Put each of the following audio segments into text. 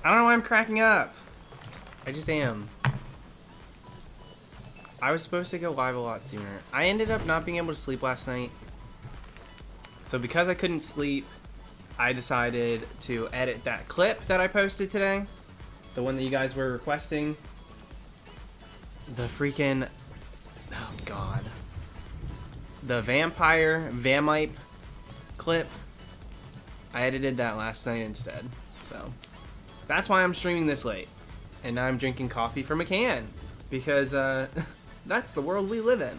I don't know why I'm cracking up. I just am. I was supposed to go live a lot sooner. I ended up not being able to sleep last night. So because I couldn't sleep, I decided to edit that clip that I posted today. The one that you guys were requesting. The freaking... Oh, God. The vampire, Vamipe clip. I edited that last night instead. So, that's why I'm streaming this late. And now I'm drinking coffee from a can. Because, that's the world we live in.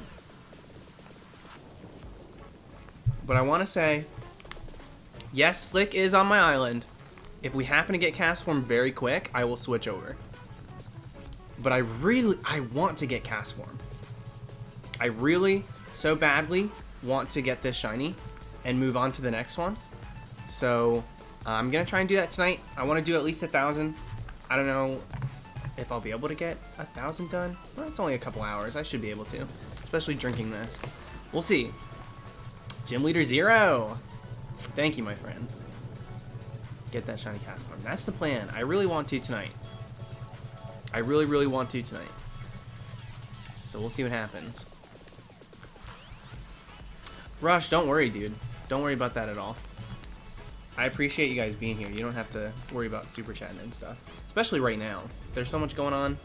But I want to say, yes, Flick is on my island. If we happen to get CASTFORM very quick, I will switch over. But I want to get CASTFORM. I really, so badly, want to get this shiny and move on to the next one. So, I'm going to try and do that tonight. I want to do at least 1,000. I don't know if I'll be able to get 1,000 done. Well, it's only a couple hours. I should be able to, especially drinking this. We'll see. Gym Leader 0. Thank you, my friend. Get that shiny CASTFORM. That's the plan. I really want to tonight. I really, really want to tonight. So we'll see what happens. Rush, don't worry, dude. Don't worry about that at all. I appreciate you guys being here. You don't have to worry about super chatting and stuff. Especially right now. There's so much going on.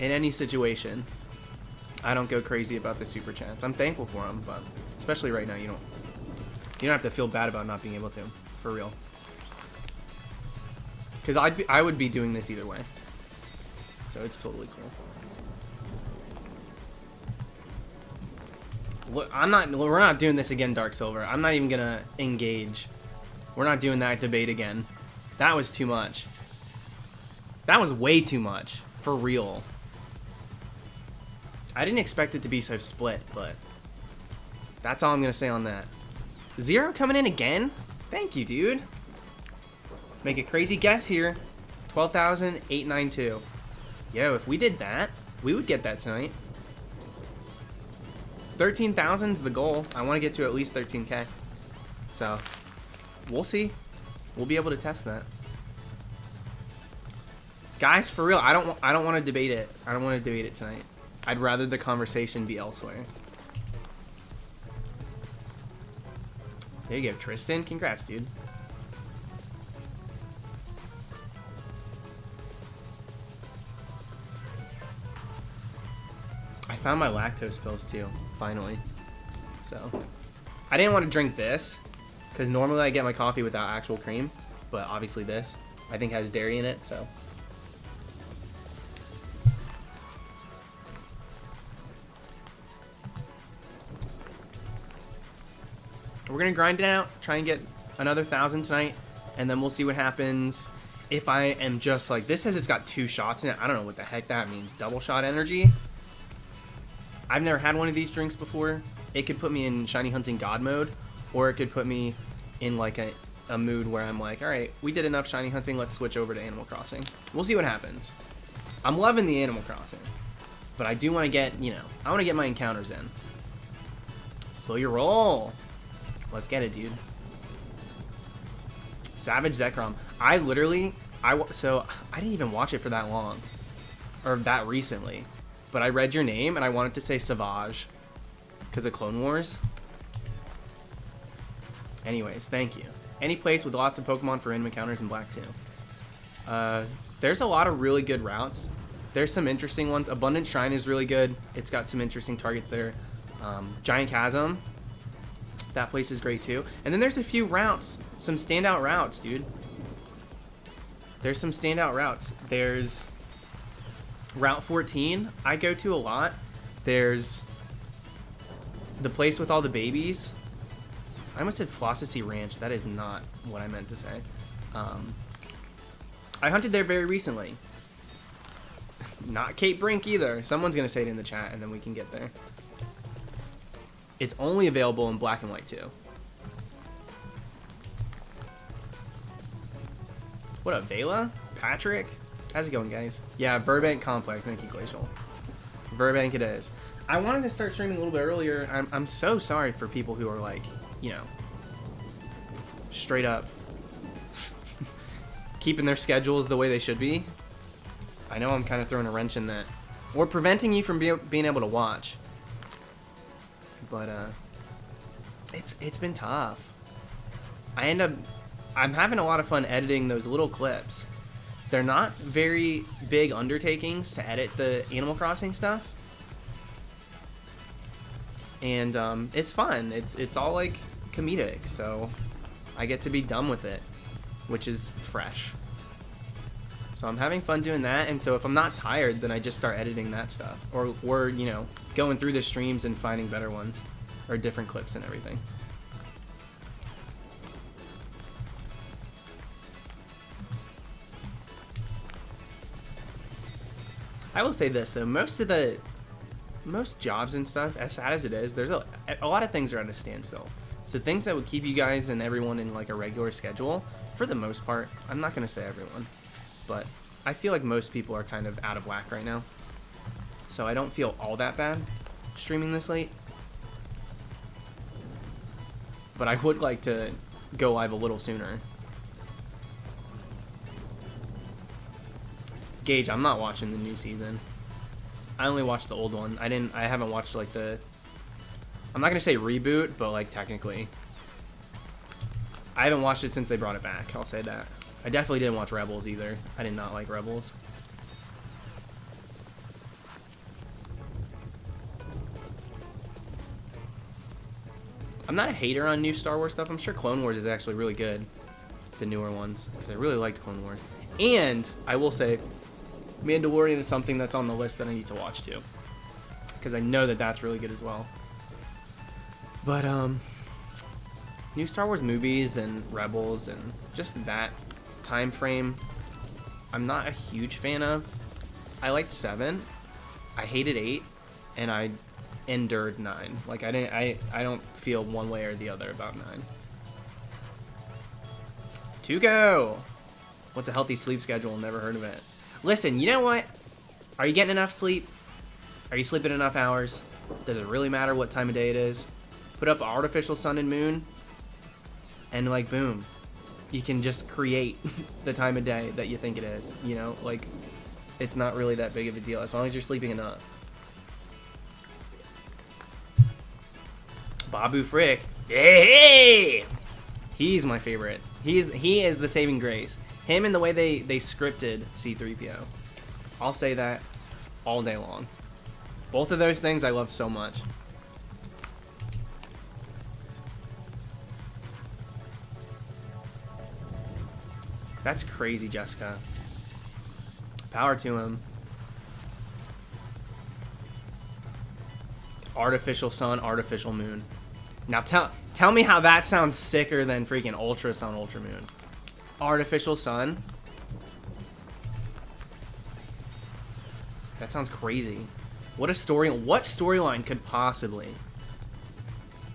In any situation, I don't go crazy about the super chats. I'm thankful for them, but especially right now, you don't have to feel bad about not being able to, for real. Because I would be doing this either way, so it's totally cool. Look, we're not doing this again, Dark Silver. I'm not even gonna engage. We're not doing that debate again. That was too much. That was way too much, for real. I didn't expect it to be so split, but that's all I'm going to say on that. 0 coming in again? Thank you, dude. Make a crazy guess here. 12,892. Yo, if we did that, we would get that tonight. 13,000 is the goal. I want to get to at least 13K. So, we'll see. We'll be able to test that. Guys, for real, I don't want to debate it. I don't want to debate it tonight. I'd rather the conversation be elsewhere. There you go, Tristan. Congrats, dude. I found my lactose pills too, finally. So, I didn't want to drink this, because normally I get my coffee without actual cream, but obviously this, I think has dairy in it, so. We're going to grind it out, try and get another 1,000 tonight, and then we'll see what happens if I am just like, this says it's got 2 shots in it. I don't know what the heck that means. Double shot energy? I've never had one of these drinks before. It could put me in shiny hunting god mode, or it could put me in like a mood where I'm like, all right, we did enough shiny hunting, let's switch over to Animal Crossing. We'll see what happens. I'm loving the Animal Crossing, but I do want to get, I want to get my encounters in. Slow your roll. Let's get it, dude. Savage Zekrom. So I didn't even watch it for that long, or that recently, but I read your name and I wanted to say Savage because of Clone Wars. Anyways, thank you. Any place with lots of Pokemon for random encounters in Black 2. There's a lot of really good routes. There's some interesting ones. Abundant Shrine is really good. It's got some interesting targets there. Giant Chasm. That place is great too. And then there's a few routes. Some standout routes, dude. There's some standout routes. There's Route 14 I go to a lot. There's the place with all the babies. I almost said Flossacy Ranch. That is not what I meant to say. I hunted there very recently. Not Cape Brink either. Someone's going to say it in the chat and then we can get there. It's only available in black and white too. What up, Vela? Patrick? How's it going, guys? Yeah, Burbank Complex. Thank you, Glacial. Burbank it is. I wanted to start streaming a little bit earlier. I'm so sorry for people who are like, straight up keeping their schedules the way they should be. I know I'm kind of throwing a wrench in that. Or preventing you from being able to watch. But, it's been tough. I'm having a lot of fun editing those little clips. They're not very big undertakings to edit the Animal Crossing stuff. And, it's fun. It's all, like, comedic, so I get to be done with it, which is fresh. So I'm having fun doing that, and so if I'm not tired, then I just start editing that stuff. Or you know, going through the streams and finding better ones, or different clips and everything. I will say this, though, most jobs and stuff, as sad as it is, there's a lot of things are at a standstill. So things that would keep you guys and everyone in like a regular schedule, for the most part, I'm not going to say everyone, but I feel like most people are kind of out of whack right now. So I don't feel all that bad streaming this late. But I would like to go live a little sooner. Gage, I'm not watching the new season. I only watched the old one. I haven't watched like the, I'm not gonna say reboot, but like technically. I haven't watched it since they brought it back, I'll say that. I definitely didn't watch Rebels either. I did not like Rebels. I'm not a hater on new Star Wars stuff. I'm sure Clone Wars is actually really good. The newer ones, because I really liked Clone Wars. And I will say, Mandalorian is something that's on the list that I need to watch too, because I know that that's really good as well. But new Star Wars movies and Rebels and just that time frame, I'm not a huge fan of. I liked 7, I hated 8, and I endured 9. Like I don't feel one way or the other about 9. Tuco, what's a healthy sleep schedule? Never heard of it. Listen, you know what? Are you getting enough sleep? Are you sleeping enough hours? Does it really matter what time of day it is? Put up an artificial sun and moon, and like boom, you can just create the time of day that you think it is. You know, like it's not really that big of a deal as long as you're sleeping enough. Babu Frick, hey, he's my favorite. He is the saving grace. Him and the way they scripted C-3PO. I'll say that all day long. Both of those things I love so much. That's crazy, Jessica. Power to him. Artificial sun, artificial moon. Now tell me how that sounds sicker than freaking Ultra Sun, Ultra Moon. Artificial sun. That sounds crazy. What storyline could possibly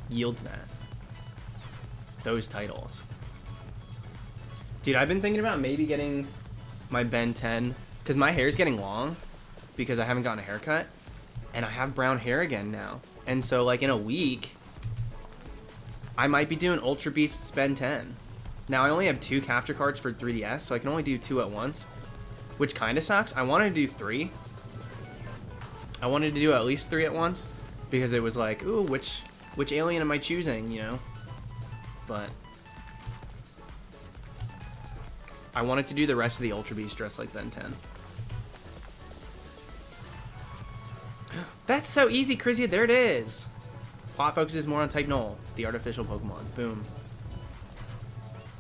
yield that? Those titles. Dude, I've been thinking about maybe getting my Ben 10, because my hair's getting long because I haven't gotten a haircut, and I have brown hair again now. And so like in a week, I might be doing Ultra Beast's Ben 10. Now I only have 2 capture cards for 3DS, so I can only do 2 at once, which kind of sucks. I wanted to do 3. I wanted to do at least 3 at once, because it was like, ooh, which alien am I choosing, you know? But I wanted to do the rest of the Ultra Beast dressed like Ben 10. That's so easy, Krizia. There it is. Plot focuses more on Type Null, the artificial Pokemon. Boom.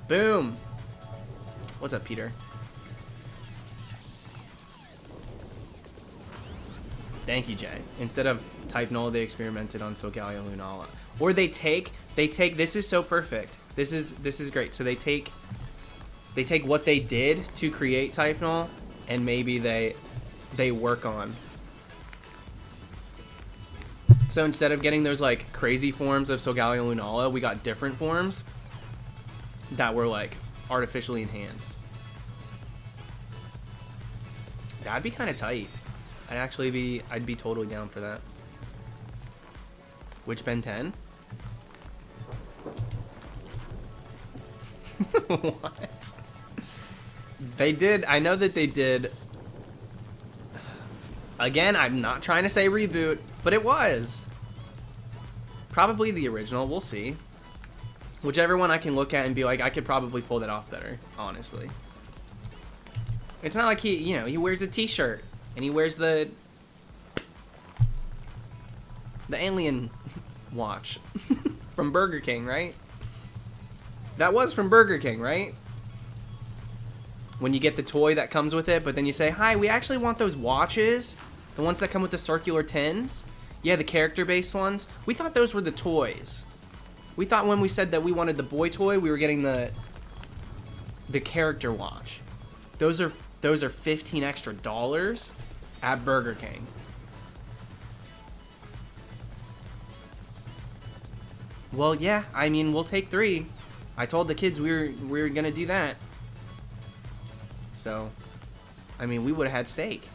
Boom. What's up, Peter? Thank you, Jay. Instead of Type Null, they experimented on Solgaleo Lunala. Or they take. This is so perfect. This is great. So they take what they did to create Type Null, and maybe they work on. So instead of getting those like crazy forms of Solgaleo Lunala, we got different forms that were like artificially enhanced. That'd be kind of tight. I'd be totally down for that. Which Ben 10? What? They did. I know that they did. Again, I'm not trying to say reboot, but it was. Probably the original. We'll see. Whichever one I can look at and be like, I could probably pull that off better, honestly. It's not like he wears a t-shirt and he wears the alien watch from Burger King, right? That was from Burger King, right? When you get the toy that comes with it, but then you say, hi, we actually want those watches. The ones that come with the circular tins. Yeah, the character-based ones. We thought those were the toys. We thought when we said that we wanted the boy toy, we were getting the character watch. Those are $15 extra at Burger King. Well, yeah, I mean, we'll take 3. I told the kids we were gonna do that. So, I mean, we would have had steak.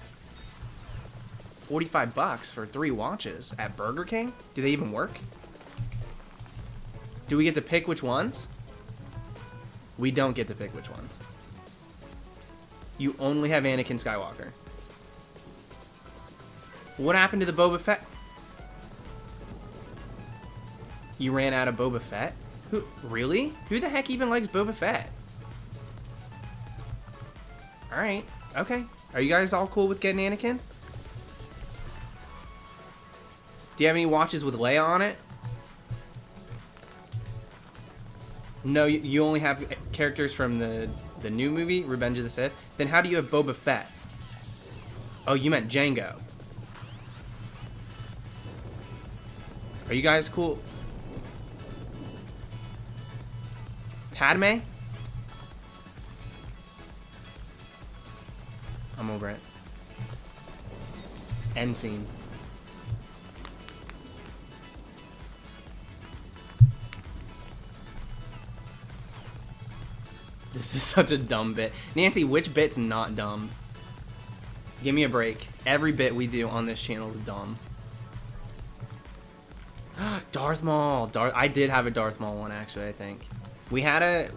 $45 for 3 watches at Burger King? Do they even work? Do we get to pick which ones? We don't get to pick which ones. You only have Anakin Skywalker. What happened to the Boba Fett? You ran out of Boba Fett? Who? Really? Who the heck even likes Boba Fett? Alright. Okay. Are you guys all cool with getting Anakin? Do you have any watches with Leia on it? No, you only have characters from the new movie, Revenge of the Sith. Then how do you have Boba Fett? Oh, you meant Jango. Are you guys cool? Padme? I'm over it. End scene. This is such a dumb bit. Nancy, which bit's not dumb? Give me a break. Every bit we do on this channel is dumb. Darth Maul. I did have a Darth Maul one, actually, I think. We had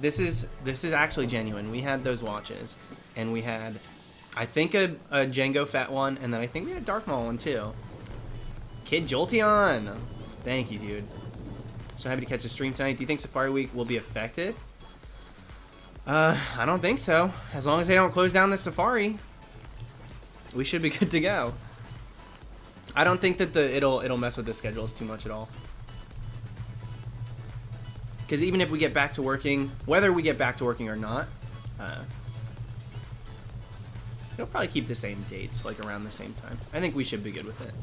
this is actually genuine. We had those watches. And we had, I think, a Jango Fett one. And then I think we had a Darth Maul one, too. Kid Jolteon. Thank you, dude. So happy to catch the stream tonight. Do you think Safari Week will be affected? I don't think so. As long as they don't close down the Safari, we should be good to go. I don't think that it'll mess with the schedules too much at all. Because even if we get back to working, whether we get back to working or not, it'll probably keep the same dates, like around the same time. I think we should be good with it.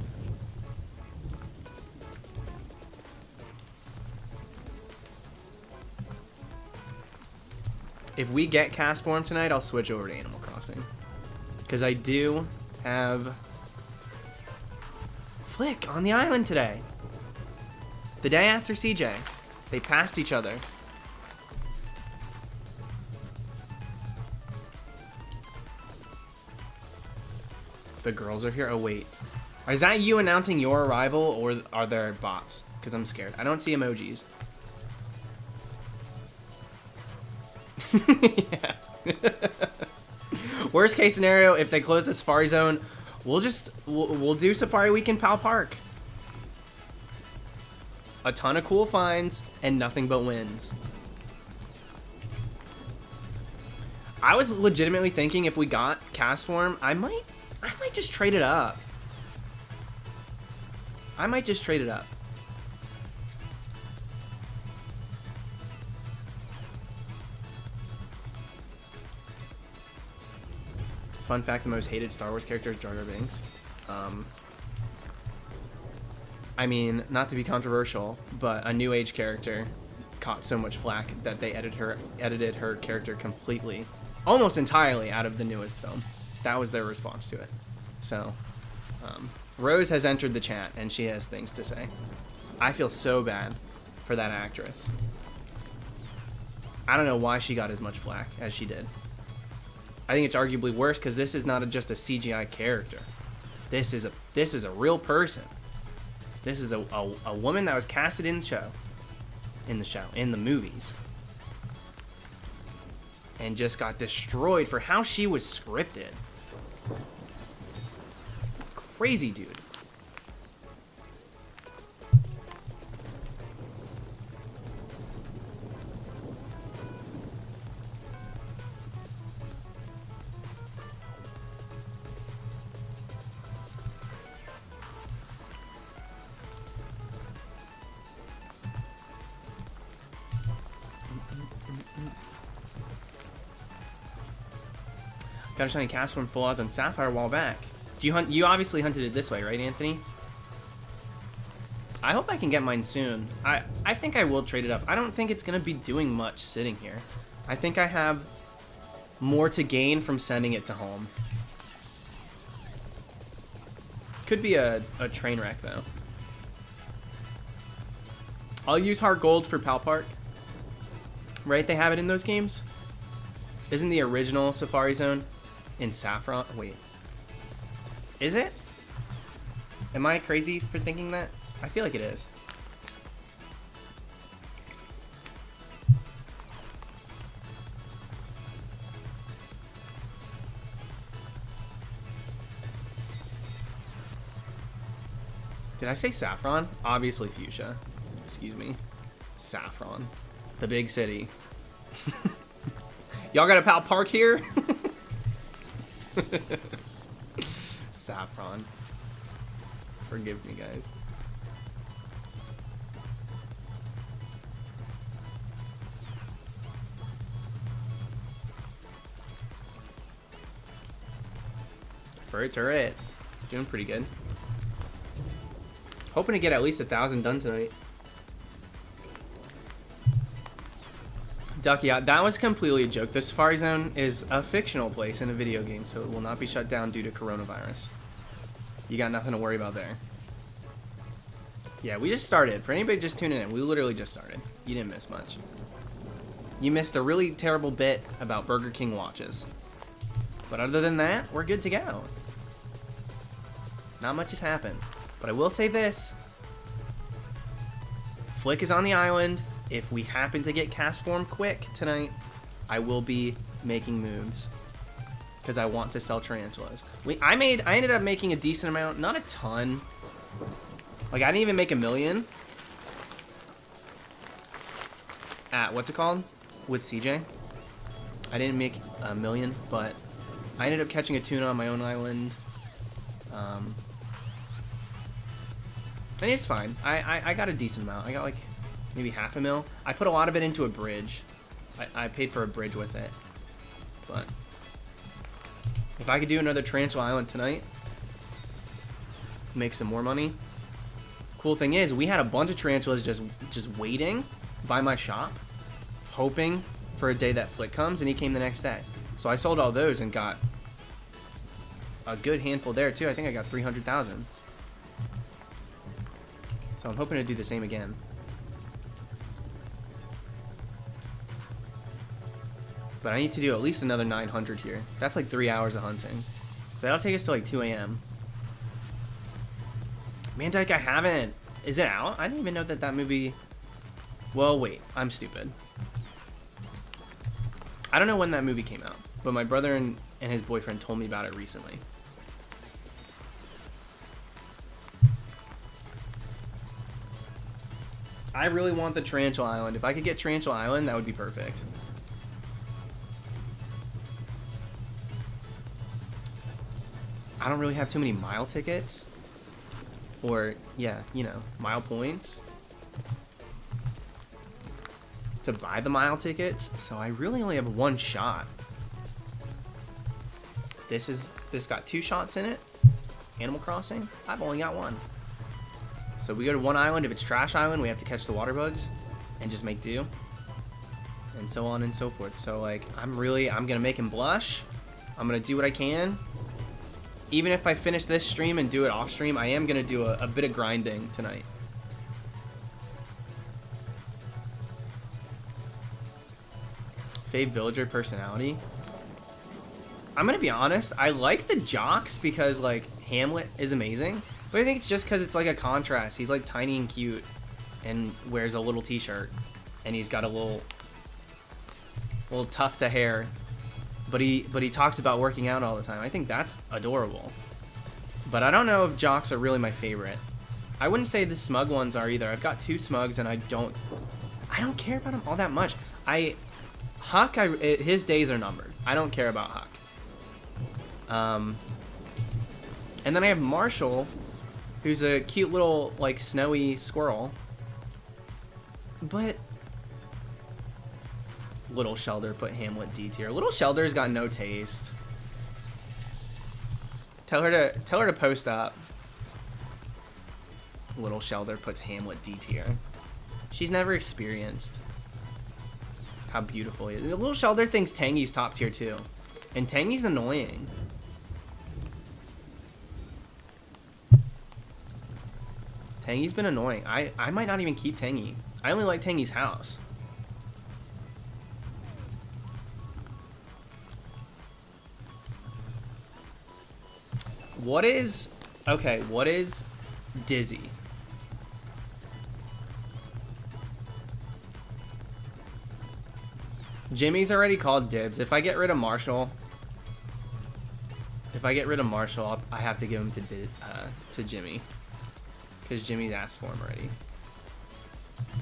If we get CASTFORM tonight, I'll switch over to Animal Crossing. Because I do have Flick on the island today. The day after CJ. They passed each other. The girls are here? Oh, wait. Is that you announcing your arrival, or are there bots? Because I'm scared. I don't see emojis. Yeah. Worst case scenario, if they close the Safari Zone, we'll do Safari Week in Pal Park. A ton of cool finds and nothing but wins. I was legitimately thinking if we got CASTFORM, I might just trade it up. I might just trade it up. Fun fact, the most hated Star Wars character is Jar Jar Binks. I mean, not to be controversial, but a New Age character caught so much flack that they edited her character completely, almost entirely out of the newest film. That was their response to it. So, Rose has entered the chat, and she has things to say. I feel so bad for that actress. I don't know why she got as much flack as she did. I think it's arguably worse because this is not just a CGI character. This is a real person. This is a woman that was casted in the movies. and just got destroyed for how she was scripted. Crazy, dude. Got a shiny CASTFORM full odds on Sapphire a while back. Do you hunt? You obviously hunted it this way, right, Anthony? I hope I can get mine soon. I think I will trade it up. I don't think it's gonna be doing much sitting here. I think I have more to gain from sending it to home. Could be a train wreck though. I'll use Heart Gold for Pal Park. Right? They have it in those games. Isn't the original Safari Zone in Saffron? Wait. Is it? Am I crazy for thinking that? I feel like it is. Did I say Saffron? Obviously Fuchsia. Excuse me. Saffron. The big city. Y'all got a Pal Park here? Saffron. Forgive me, guys. Fur turret. Doing pretty good. Hoping to get at least 1,000 done tonight. Ducky, that was completely a joke. The Safari Zone is a fictional place in a video game, so it will not be shut down due to coronavirus. You got nothing to worry about there. Yeah, we just started. For anybody just tuning in, we literally just started. You didn't miss much. You missed a really terrible bit about Burger King watches. But other than that, we're good to go. Not much has happened. But I will say this. Flick is on the island. If we happen to get CASTFORM quick tonight, I will be making moves. Because I want to sell tarantulas. I ended up making a decent amount. Not a ton. Like, I didn't even make $1 million. At, what's it called? With CJ. I didn't make $1 million, but I ended up catching a tuna on my own island. And it's fine. I got a decent amount. I got like maybe $500,000. I put a lot of it into a bridge. I paid for a bridge with it. But if I could do another Tarantula Island tonight, make some more money. Cool thing is, we had a bunch of tarantulas just waiting by my shop, hoping for a day that Flick comes, and he came the next day. So I sold all those and got a good handful there too. I think I got 300,000. So I'm hoping to do the same again. But I need to do at least another 900 here. That's like 3 hours of hunting. So that'll take us to like 2 a.m. Man, Dyke, I haven't. Is it out? I didn't even know that movie... Well, wait. I'm stupid. I don't know when that movie came out. But my brother and his boyfriend told me about it recently. I really want the Tarantula Island. If I could get Tarantula Island, that would be perfect. I don't really have too many mile tickets. Or, yeah, you know, mile points to buy the mile tickets. So I really only have one shot. This got 2 shots in it. Animal Crossing, I've only got 1. So we go to one island. If it's Trash Island, we have to catch the water bugs and just make do. And so on and so forth. So like, I'm gonna make him blush. I'm gonna do what I can. Even if I finish this stream and do it off stream, I am gonna do a bit of grinding tonight. Fave villager personality. I'm gonna be honest, I like the jocks because like Hamlet is amazing, but I think it's just because it's like a contrast. He's like tiny and cute and wears a little t-shirt and he's got a little a little tough to hair, but he talks about working out all the time. I think that's adorable. But I don't know if jocks are really my favorite. I wouldn't say the smug ones are either. I've got 2 smugs and I don't care about him all that much. Huck, his days are numbered. I don't care about Huck. And then I have Marshall, who's a cute little, like, snowy squirrel. But Little Shelter put Hamlet D tier. Little Shelter's got no taste. Tell her to post up. Little Shelter puts Hamlet D tier. She's never experienced how beautiful he is. Little Shelter thinks Tangy's top tier too. And Tangy's annoying. Tangy's been annoying. I might not even keep Tangy. I only like Tangy's house. What is Dizzy? Jimmy's already called dibs. If I get rid of Marshall, I have to give him to Jimmy. Because Jimmy's asked for him already.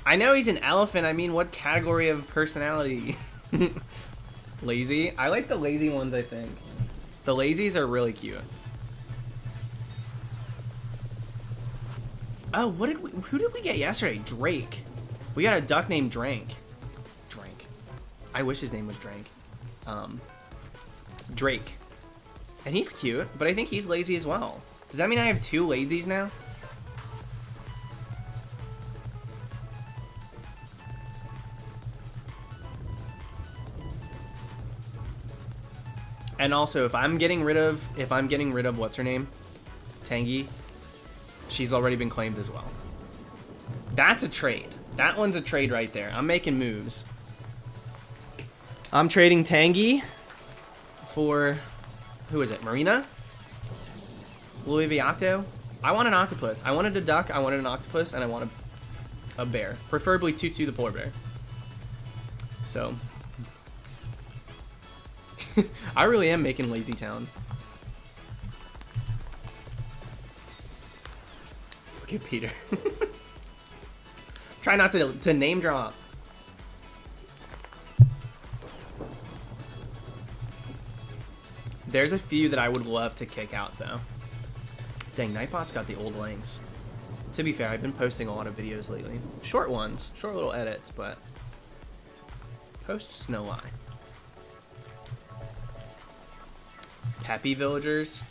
I know he's an elephant. I mean, what category of personality? Lazy? I like the lazy ones, I think. The lazies are really cute. Oh, who did we get yesterday? Drake. We got a duck named Drank. I wish his name was Drank. Drake. And he's cute, but I think he's lazy as well. Does that mean I have 2 lazies now? And also, if I'm getting rid of what's her name? Tangy, she's already been claimed as well. That's a trade. That one's a trade right there. I'm making moves. I'm trading Tangy for, who is it? Marina? Louis Viato? I want an octopus. I wanted a duck, I wanted an octopus, and I want a bear. Preferably Tutu the polar bear. So, I really am making Lazy Town. Look at Peter. Try not to name drop. There's a few that I would love to kick out, though. Dang, Nightbot's got the old links. To be fair, I've been posting a lot of videos lately. Short ones, short little edits, but posts no lie. Peppy villagers.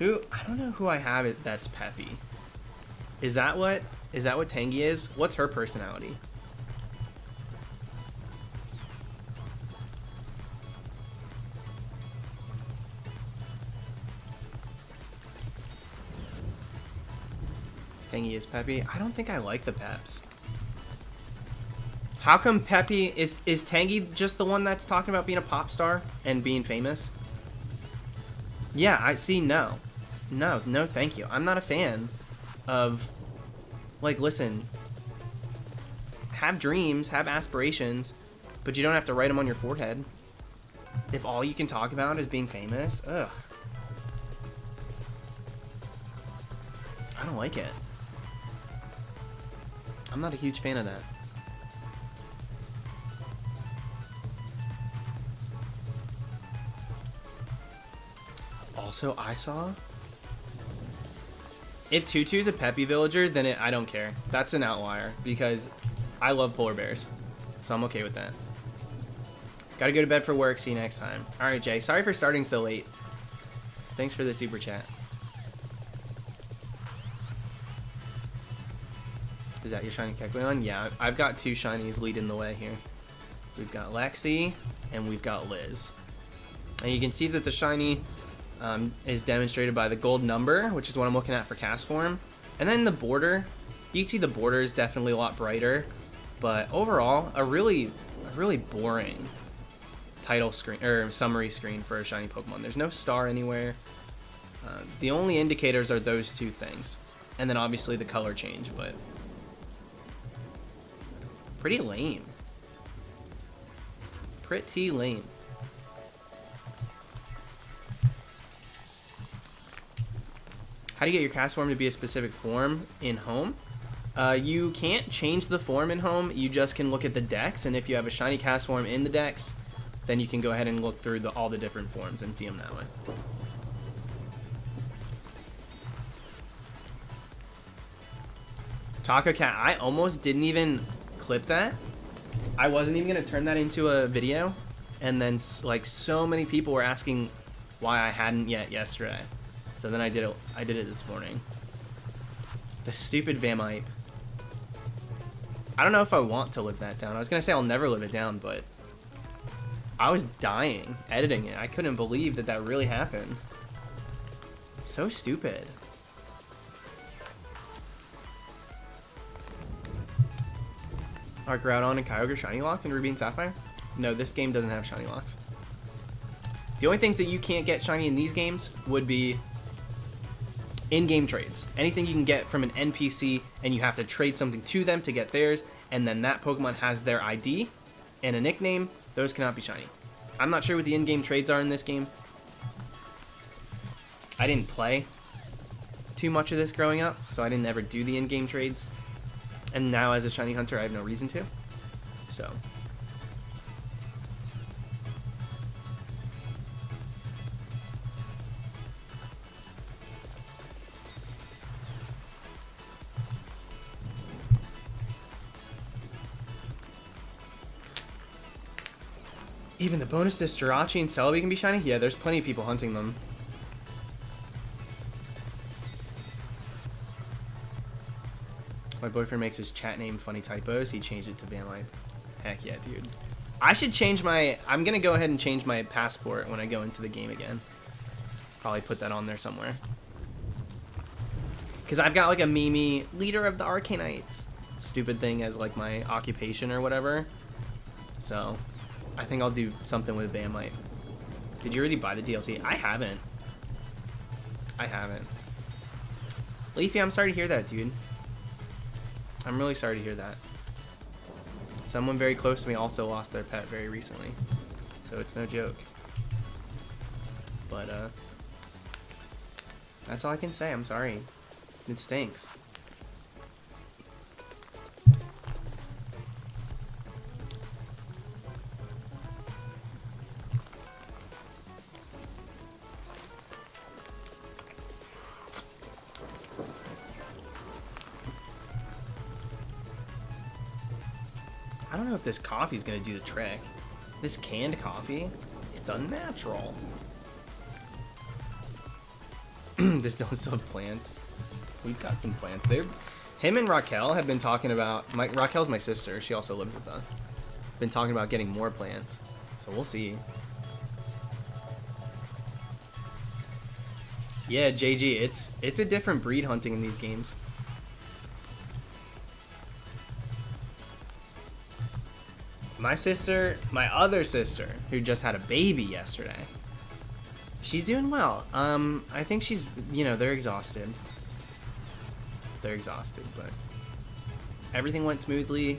I don't know who I have that's Peppy. Is that what Tangy is? What's her personality? Tangy is Peppy. I don't think I like the Peps. How come Peppy is Tangy just the one that's talking about being a pop star and being famous? Yeah, I see. No, thank you. I'm not a fan of, like, listen, have dreams, have aspirations, but you don't have to write them on your forehead. If all you can talk about is being famous, ugh. I don't like it. I'm not a huge fan of that. Also, I saw, if Tutu's a Peppy villager, then I don't care. That's an outlier because I love polar bears, so I'm okay with that. Gotta go to bed for work. See you next time. All right, Jay. Sorry for starting so late. Thanks for the super chat. Is that your shiny Kekleon? Yeah, I've got 2 shinies leading the way here. We've got Lexi and we've got Liz. And you can see that the shiny is demonstrated by the gold number, which is what I'm looking at for CASTFORM. And then the border, you can see the border is definitely a lot brighter, but overall, a really boring title screen or summary screen for a shiny Pokemon. There's no star anywhere. The only indicators are those 2 things, and then obviously the color change, but pretty lame. pretty lame. How do you get your cast form to be a specific form in home? You can't change the form in home. You just can look at the decks, and if you have a shiny cast form in the decks, then you can go ahead and look through all the different forms and see them that way. Taco Cat, I almost didn't even clip that. I wasn't even gonna turn that into a video, and then like so many people were asking why I hadn't yet yesterday. So then I did it this morning. The stupid Vamipe. I don't know if I want to live that down. I was gonna say I'll never live it down, but I was dying editing it. I couldn't believe that that really happened. So stupid. Are Groudon and Kyogre shiny locked in Ruby and Sapphire? No, this game doesn't have shiny locks. The only things that you can't get shiny in these games would be in-game trades. Anything you can get from an NPC and you have to trade something to them to get theirs, and then that Pokemon has their ID and a nickname, those cannot be shiny. I'm not sure what the in-game trades are in this game. I didn't play too much of this growing up, so I didn't ever do the in-game trades. And now as a shiny hunter, I have no reason to. So even the bonus disc Jirachi and Celebi can be shiny? Yeah, there's plenty of people hunting them. My boyfriend makes his chat name funny typos. He changed it to Vamipe. Heck yeah, dude. I should change my... I'm going to go ahead and change my passport when I go into the game again. Probably put that on there somewhere. Because I've got like a Mimi, leader of the Arcanites, stupid thing as like my occupation or whatever. So I think I'll do something with Vamipe. Did you already buy the DLC? I haven't. I haven't. Leafy, I'm sorry to hear that, dude. I'm really sorry to hear that. Someone very close to me also lost their pet very recently, so it's no joke. But that's all I can say. I'm sorry. It stinks. I don't know if this coffee's gonna do the trick. This canned coffee, it's unnatural. This don't still have plants. We've got some plants. Him and Raquel have been talking about, Raquel's my sister, she also lives with us. Been talking about getting more plants, so we'll see. Yeah, JG, it's a different breed hunting in these games. My sister, my other sister, who just had a baby yesterday, she's doing well. I think she's, you know, they're exhausted. They're exhausted, but everything went smoothly.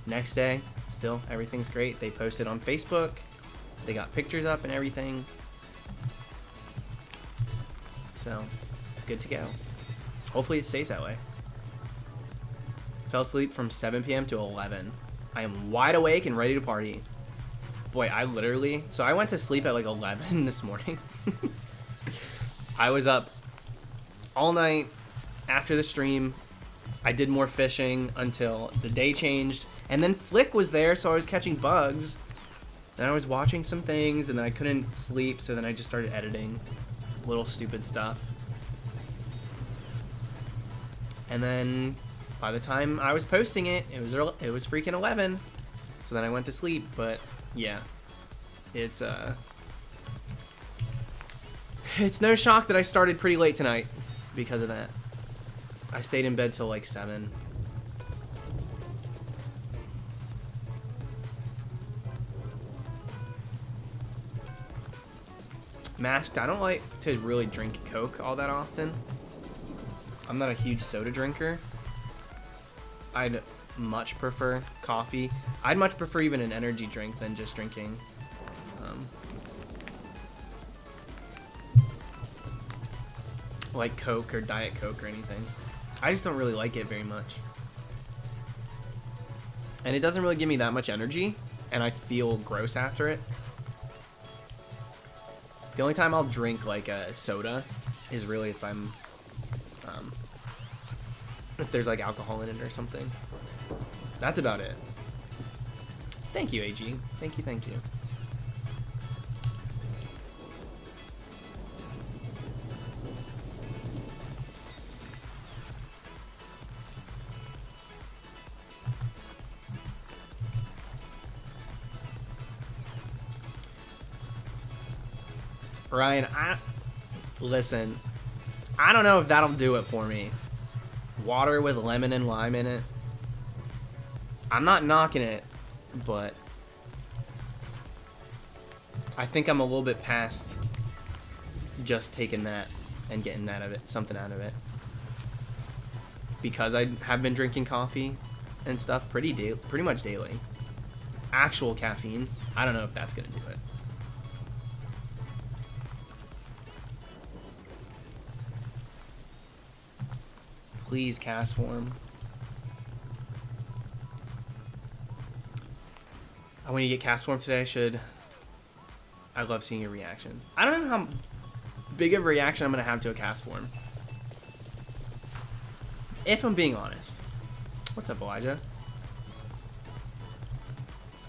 Next day, still, everything's great. They posted on Facebook. They got pictures up and everything. So, good to go. Hopefully it stays that way. Fell asleep from 7 p.m. to 11. I am wide awake and ready to party. Boy, I literally... So I went to sleep at like 11 this morning. I was up all night after the stream. I did more fishing until the day changed. And then Flick was there, so I was catching bugs. Then I was watching some things, and then I couldn't sleep, so then I just started editing little stupid stuff. And then... by the time I was posting it, it was freaking 11. So then I went to sleep, but yeah. It's no shock that I started pretty late tonight because of that. I stayed in bed till like 7. Masked, I don't like to really drink Coke all that often. I'm not a huge soda drinker. I'd much prefer coffee. I'd much prefer even an energy drink than just drinking like Coke or Diet Coke or anything. I just don't really like it very much. And it doesn't really give me that much energy, and I feel gross after it. The only time I'll drink like a soda is really if I'm, if there's like alcohol in it or something. That's about it. Thank you, AG. Thank you, thank you. Ryan, listen, I don't know if that'll do it for me. Water with lemon and lime in it. I'm not knocking it, but I think I'm a little bit past just taking that and getting that of it, something out of it. Because I have been drinking coffee and stuff pretty much daily. Actual caffeine, I don't know if that's gonna do it. Please, CASTFORM. When you get CASTFORM today, I love seeing your reaction. I don't know how big of a reaction I'm going to have to a CASTFORM. If I'm being honest. What's up, Elijah?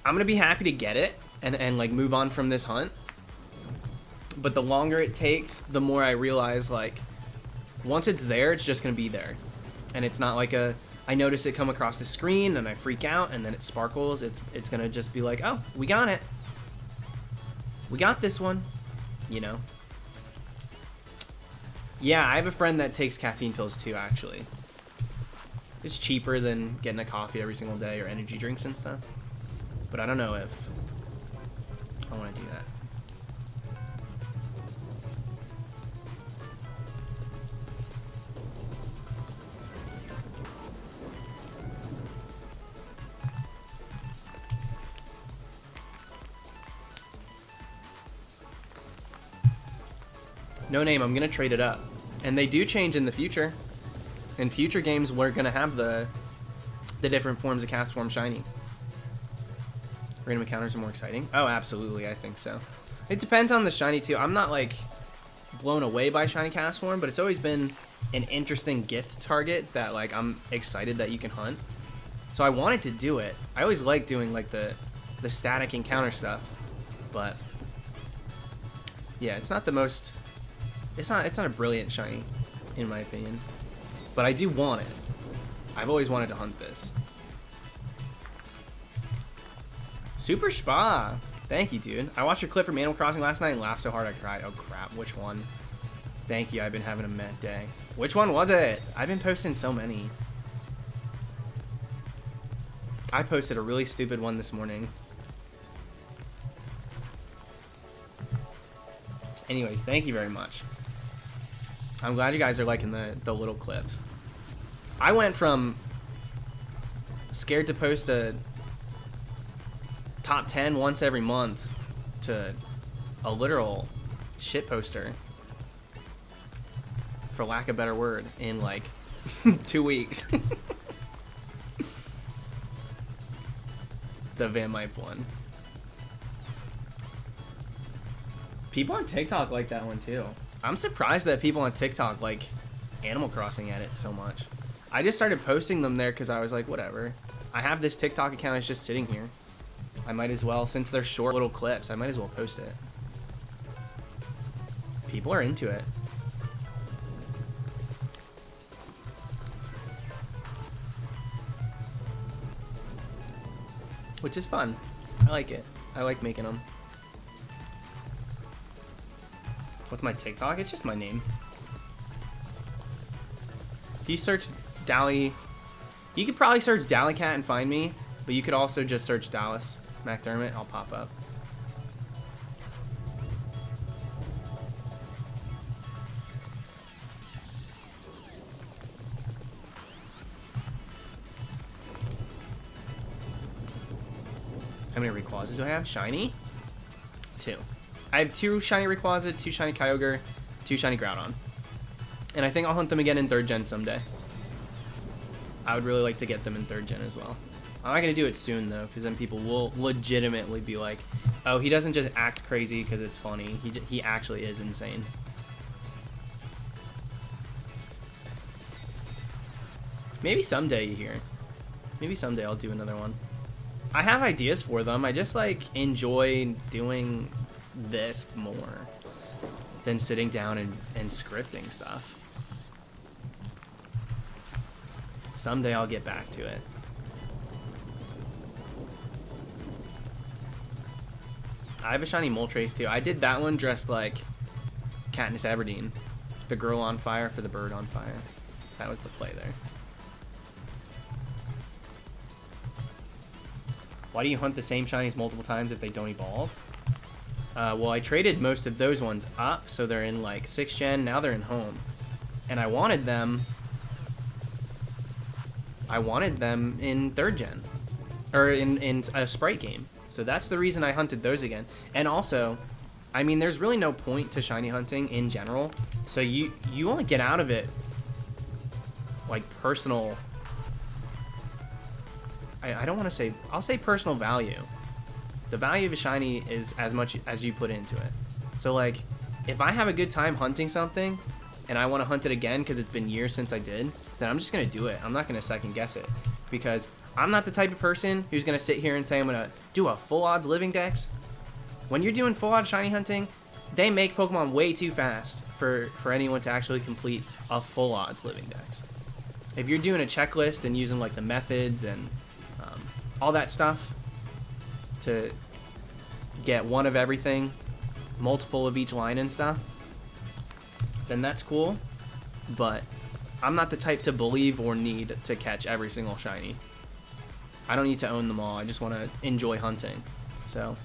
I'm going to be happy to get it and like move on from this hunt. But the longer it takes, the more I realize like once it's there, it's just going to be there. And it's not like I notice it come across the screen and I freak out and then it sparkles. It's going to just be like, oh, we got it. We got this one, you know? Yeah, I have a friend that takes caffeine pills too, actually. It's cheaper than getting a coffee every single day or energy drinks and stuff. But I don't know if I want to do that. No name, I'm going to trade it up. And they do change in the future. In future games, we're going to have the different forms of CASTFORM shiny. Random encounters are more exciting. Oh, absolutely, I think so. It depends on the shiny, too. I'm not, like, blown away by shiny CASTFORM, but it's always been an interesting gift target that, like, I'm excited that you can hunt. So I wanted to do it. I always like doing, like, the static encounter stuff. But, yeah, it's not the most... It's not a brilliant shiny, in my opinion. But I do want it. I've always wanted to hunt this. Super Spa! Thank you, dude. I watched your clip from Animal Crossing last night and laughed so hard I cried. Oh, crap. Which one? Thank you. I've been having a mad day. Which one was it? I've been posting so many. I posted a really stupid one this morning. Anyways, thank you very much. I'm glad you guys are liking the little clips. I went from scared to post a top 10 once every month to a literal shit poster, for lack of a better word, in like 2 weeks. The Van Mipe one. People on TikTok like that one too. I'm surprised that people on TikTok like Animal Crossing at it so much. I just started posting them there because I was like, whatever. I have this TikTok account, it's just sitting here. I might as well, since they're short little clips, I might as well post it. People are into it. Which is fun. I like it. I like making them. What's my TikTok? It's just my name. If you search Dally, you could probably search Dallycat and find me, but you could also just search Dallas McDermott. I'll pop up. How many Rayquazas do I have? Shiny? 2. I have 2 shiny Rayquaza, 2 shiny Kyogre, 2 shiny Groudon. And I think I'll hunt them again in 3rd gen someday. I would really like to get them in 3rd gen as well. I'm not going to do it soon, though, because then people will legitimately be like, oh, he doesn't just act crazy because it's funny. He actually is insane. Maybe someday, you hear. Maybe someday I'll do another one. I have ideas for them. I just, like, enjoy doing this more than sitting down and scripting stuff. Someday I'll get back to it. I have a shiny Moltres too. I did that one dressed like Katniss Everdeen. The girl on fire for the bird on fire. That was the play there. Why do you hunt the same shinies multiple times if they don't evolve? Well, I traded most of those ones up, so they're in like 6th gen. Now they're in home. And I wanted them in 3rd gen. Or in a Sprite game. So that's the reason I hunted those again. And also, I mean, there's really no point to shiny hunting in general. So you only get out of it, like, personal... I don't want to say... I'll say personal value. The value of a shiny is as much as you put into it. So, like, if I have a good time hunting something, and I want to hunt it again because it's been years since I did, then I'm just going to do it. I'm not going to second guess it. Because I'm not the type of person who's going to sit here and say I'm going to do a full odds living dex. When you're doing full odds shiny hunting, they make Pokemon way too fast for anyone to actually complete a full odds living dex. If you're doing a checklist and using like the methods and all that stuff to get one of everything, multiple of each line and stuff, then that's cool. But I'm not the type to believe or need to catch every single shiny. I don't need to own them all. I just want to enjoy hunting. So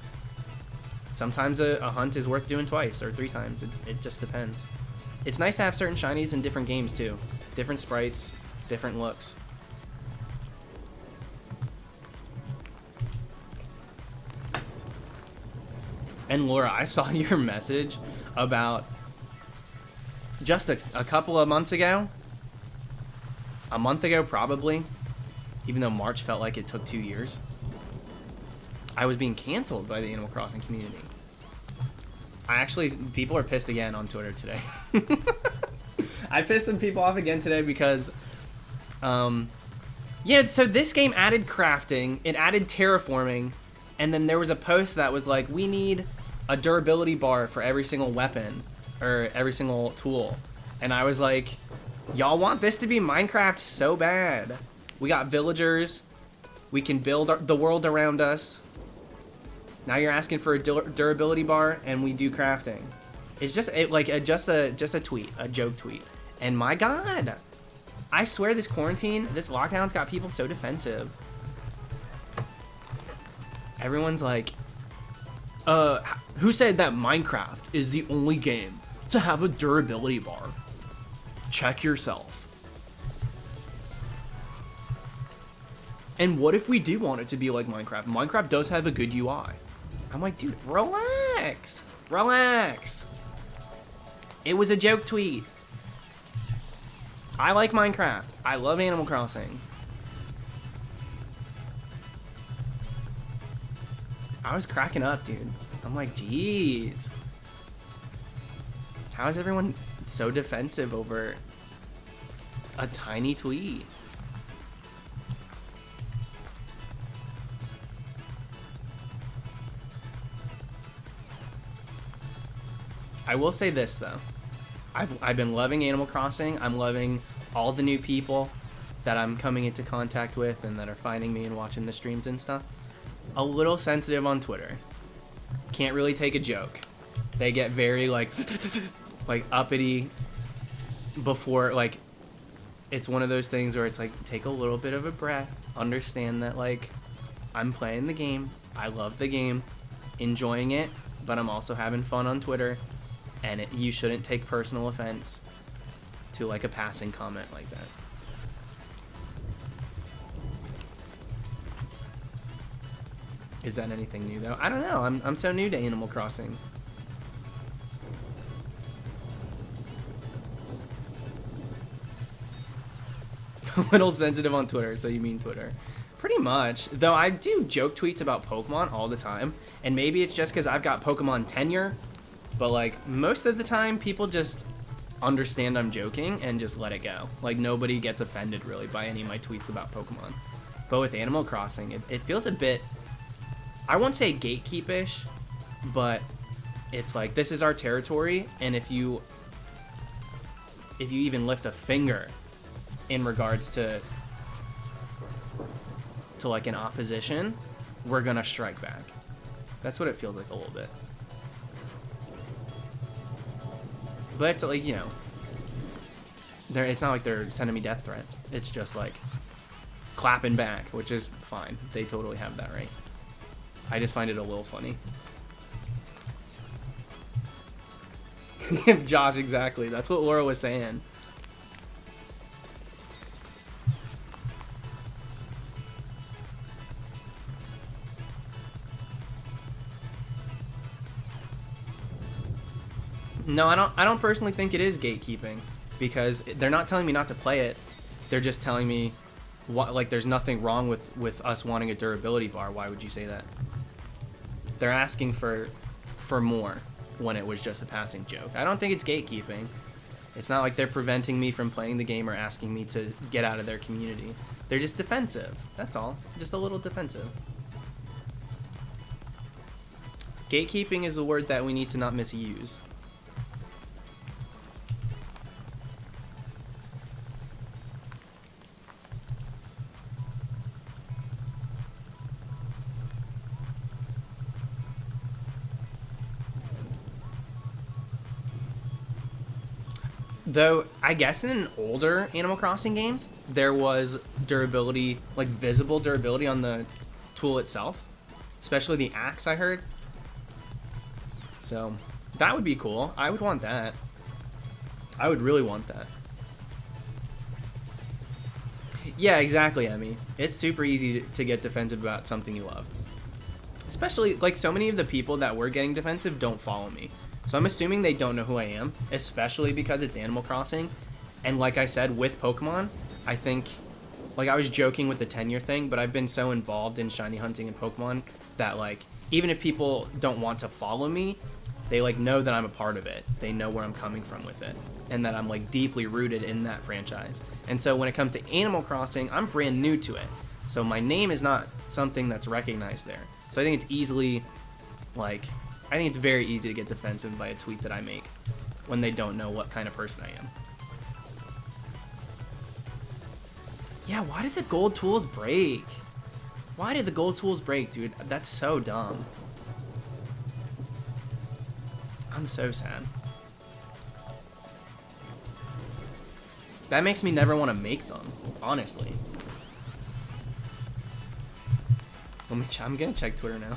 sometimes a hunt is worth doing twice or 3 times. It just depends. It's nice to have certain shinies in different games too. Different sprites, different looks. And Laura, I saw your message about just a couple of months ago. A month ago, probably. Even though March felt like it took 2 years. I was being canceled by the Animal Crossing community. People are pissed again on Twitter today. I pissed some people off again today because, yeah, so this game added crafting, it added terraforming, and then there was a post that was like, we need a durability bar for every single weapon, or every single tool. And I was like, y'all want this to be Minecraft so bad. We got villagers, we can build the world around us. Now you're asking for a durability bar, and we do crafting. It's just just a tweet, a joke tweet. And my God, I swear this quarantine, this lockdown's got people so defensive. Everyone's like, who said that Minecraft is the only game to have a durability bar? Check yourself. And what if we do want it to be like Minecraft? Minecraft does have a good UI. I'm like, dude, relax. Relax. It was a joke tweet. I like Minecraft. I love Animal Crossing. I was cracking up, dude. I'm like, jeez. How is everyone so defensive over a tiny tweet? I will say this though, I've been loving Animal Crossing. I'm loving all the new people that I'm coming into contact with and that are finding me and watching the streams and stuff. A little sensitive on Twitter. Can't really take a joke. They get very like uppity before, like, it's one of those things where it's like, take a little bit of a breath, understand that like I'm playing the game, I love the game, enjoying it, but I'm also having fun on Twitter. And you shouldn't take personal offense to like a passing comment like that. Is that anything new though? I don't know. I'm so new to Animal Crossing. A little sensitive on Twitter, so you mean Twitter. Pretty much. Though I do joke tweets about Pokemon all the time, and maybe it's just because I've got Pokemon tenure, but like most of the time people just understand I'm joking and just let it go. Like nobody gets offended really by any of my tweets about Pokemon. But with Animal Crossing, it feels a bit, I won't say gatekeepish, but it's like, this is our territory, and if you even lift a finger in regards to like an opposition, we're gonna strike back. That's what it feels like a little bit. But it's like, you know, it's not like they're sending me death threats. It's just like clapping back, which is fine. They totally have that right. I just find it a little funny. Josh, exactly. That's what Laura was saying. No, I don't personally think it is gatekeeping, because they're not telling me not to play it. They're just telling me what, like, there's nothing wrong with us wanting a durability bar. Why would you say that? They're asking for more when it was just a passing joke. I don't think it's gatekeeping. It's not like they're preventing me from playing the game or asking me to get out of their community. They're just defensive. That's all. Just a little defensive. Gatekeeping is a word that we need to not misuse. Though, I guess in older Animal Crossing games, there was durability, like visible durability on the tool itself. Especially the axe, I heard. So, that would be cool. I would want that. I would really want that. Yeah, exactly, Emmy. It's super easy to get defensive about something you love. Especially, like, so many of the people that were getting defensive don't follow me. So I'm assuming they don't know who I am, especially because it's Animal Crossing. And like I said, with Pokemon, I think, like, I was joking with the tenure thing, but I've been so involved in shiny hunting and Pokemon that, like, even if people don't want to follow me, they, like, know that I'm a part of it. They know where I'm coming from with it, and that I'm, like, deeply rooted in that franchise. And so when it comes to Animal Crossing, I'm brand new to it. So my name is not something that's recognized there. So I think it's easily, like, I think it's very easy to get defensive by a tweet that I make when they don't know what kind of person I am. Yeah, why did the gold tools break? Why did the gold tools break, dude? That's so dumb. I'm so sad. That makes me never want to make them, honestly. I'm gonna check Twitter now.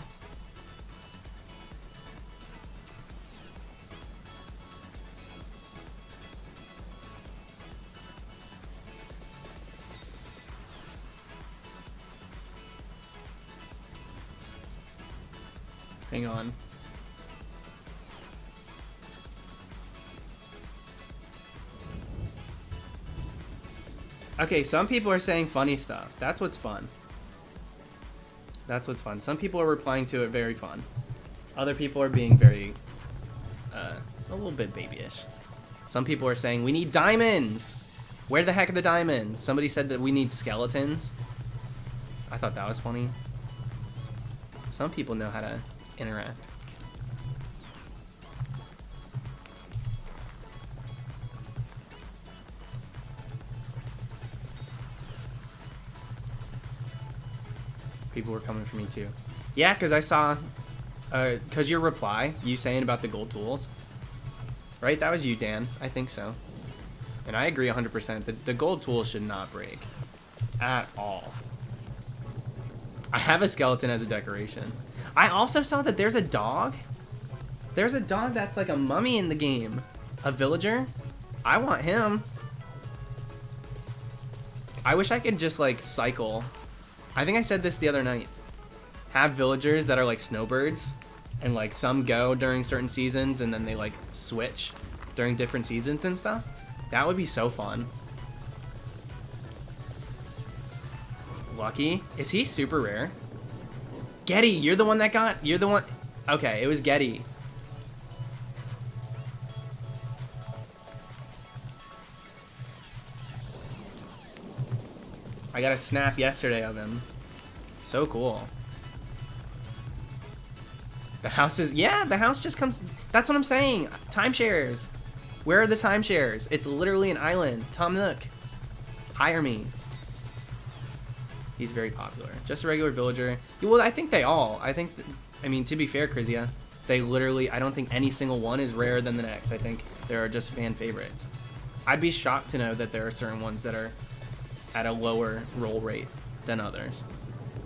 Hang on. Okay, some people are saying funny stuff. That's what's fun. That's what's fun. Some people are replying to it very fun. Other people are being very, a little bit babyish. Some people are saying, we need diamonds! Where the heck are the diamonds? Somebody said that we need skeletons. I thought that was funny. Some people know how to interact. People were coming for me too. Yeah, because I saw, because your reply, you saying about the gold tools, right? That was you, Dan. I think so. And I agree 100%. The gold tools should not break at all. I have a skeleton as a decoration. I also saw that there's a dog. There's a dog that's like a mummy in the game. A villager. I want him. I wish I could just like cycle. I think I said this the other night. have villagers that are like snowbirds, and like some go during certain seasons and then they like switch during different seasons and stuff. That would be so fun. Lucky? Is he super rare? Getty, you're the one that got... You're the one... Okay, it was Getty. I got a snap yesterday of him. So cool. The house is... Yeah, the house just comes... That's what I'm saying. Timeshares. Where are the timeshares? It's literally an island. Tom Nook. Hire me. He's very popular. Just a regular villager. Well, I think they all. I think... I mean, to be fair, Krizia, they literally... I don't think any single one is rarer than the next. I think there are just fan favorites. I'd be shocked to know that there are certain ones that are at a lower roll rate than others.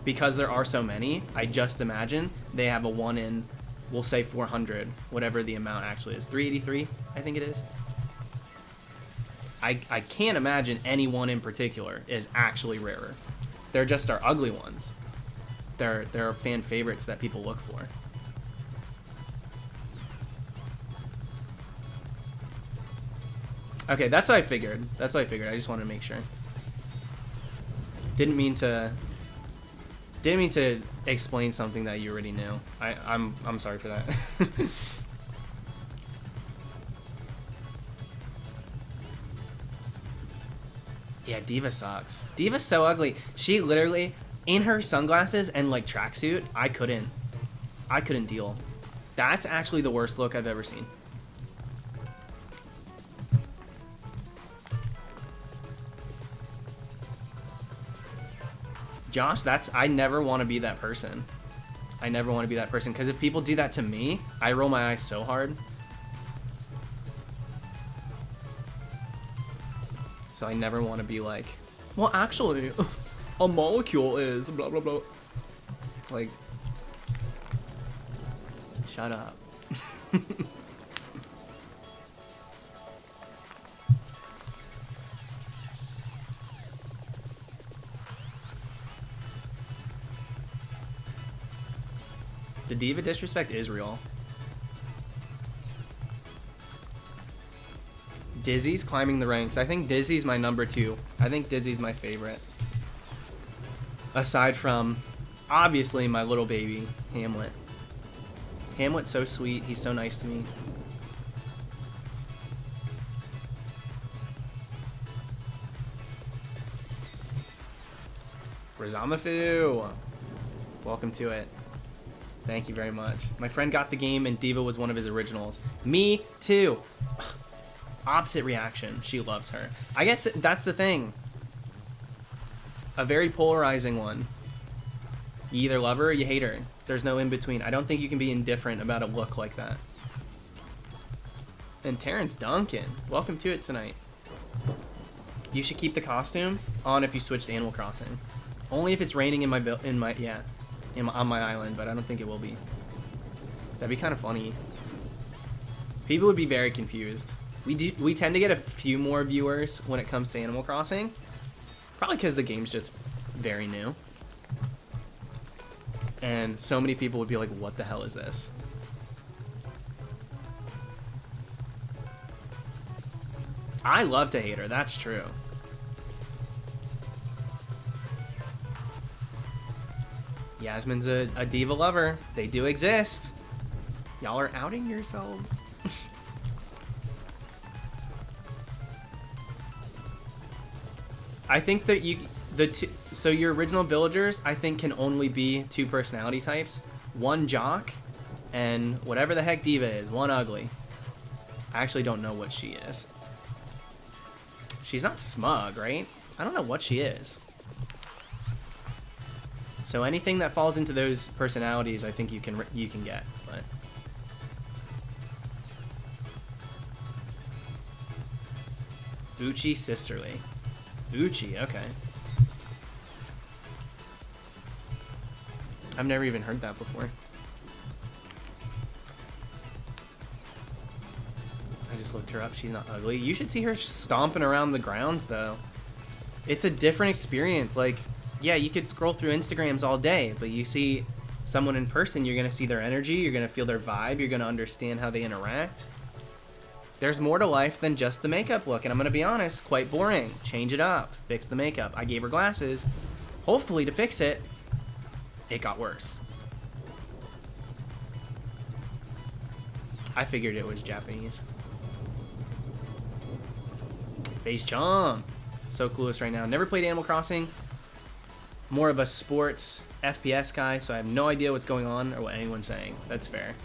Because there are so many, I just imagine they have a 1 in, we'll say 400, whatever the amount actually is. 383, I think it is. I can't imagine any one in particular is actually rarer. They're just our ugly ones. They're fan favorites that people look for. Okay, that's what I figured. That's what I figured. I just wanted to make sure. Didn't mean to explain something that you already knew. I'm sorry for that. Yeah, Diva sucks. Diva's so ugly. She literally, in her sunglasses and like tracksuit, I couldn't deal. That's actually the worst look I've ever seen. Josh, I never want to be that person. I never want to be that person, because if people do that to me, I roll my eyes so hard. So I never want to be like, well, actually, a molecule is blah, blah, blah. Like, shut up. The diva disrespect is real. Dizzy's climbing the ranks. I think Dizzy's my number 2. I think Dizzy's my favorite. Aside from, obviously, my little baby, Hamlet. Hamlet's so sweet. He's so nice to me. Razamafu! Welcome to it. Thank you very much. My friend got the game and Diva was one of his originals. Me too. Opposite reaction. She loves her. I guess that's the thing. A very polarizing one. You either love her or you hate her. There's no in between. I don't think you can be indifferent about a look like that. And Terrence Duncan. Welcome to it tonight. You should keep the costume on if you switch to Animal Crossing. Only if it's raining on my island, but I don't think it will be. That'd be kind of funny. People would be very confused. We tend to get a few more viewers when it comes to Animal Crossing. Probably because the game's just very new. And so many people would be like, what the hell is this? I love to hate her, that's true. Yasmin's a diva lover. They do exist. Y'all are outing yourselves. I think that so your original villagers, I think, can only be 2 personality types. One jock, and whatever the heck diva is, one ugly. I actually don't know what she is. She's not smug, right? I don't know what she is. So anything that falls into those personalities, I think you can get. But Uchi sisterly. Uchi, okay. I've never even heard that before. I just looked her up. She's not ugly. You should see her stomping around the grounds, though. It's a different experience. Like, yeah, you could scroll through Instagrams all day, but you see someone in person, you're going to see their energy, you're going to feel their vibe, you're going to understand how they interact. There's more to life than just the makeup look, and I'm going to be honest, quite boring. Change it up, fix the makeup. I gave her glasses, hopefully to fix it. It got worse. I figured it was Japanese. Face Chomp. So clueless right now. Never played Animal Crossing. More of a sports FPS guy, so I have no idea what's going on or what anyone's saying. That's fair.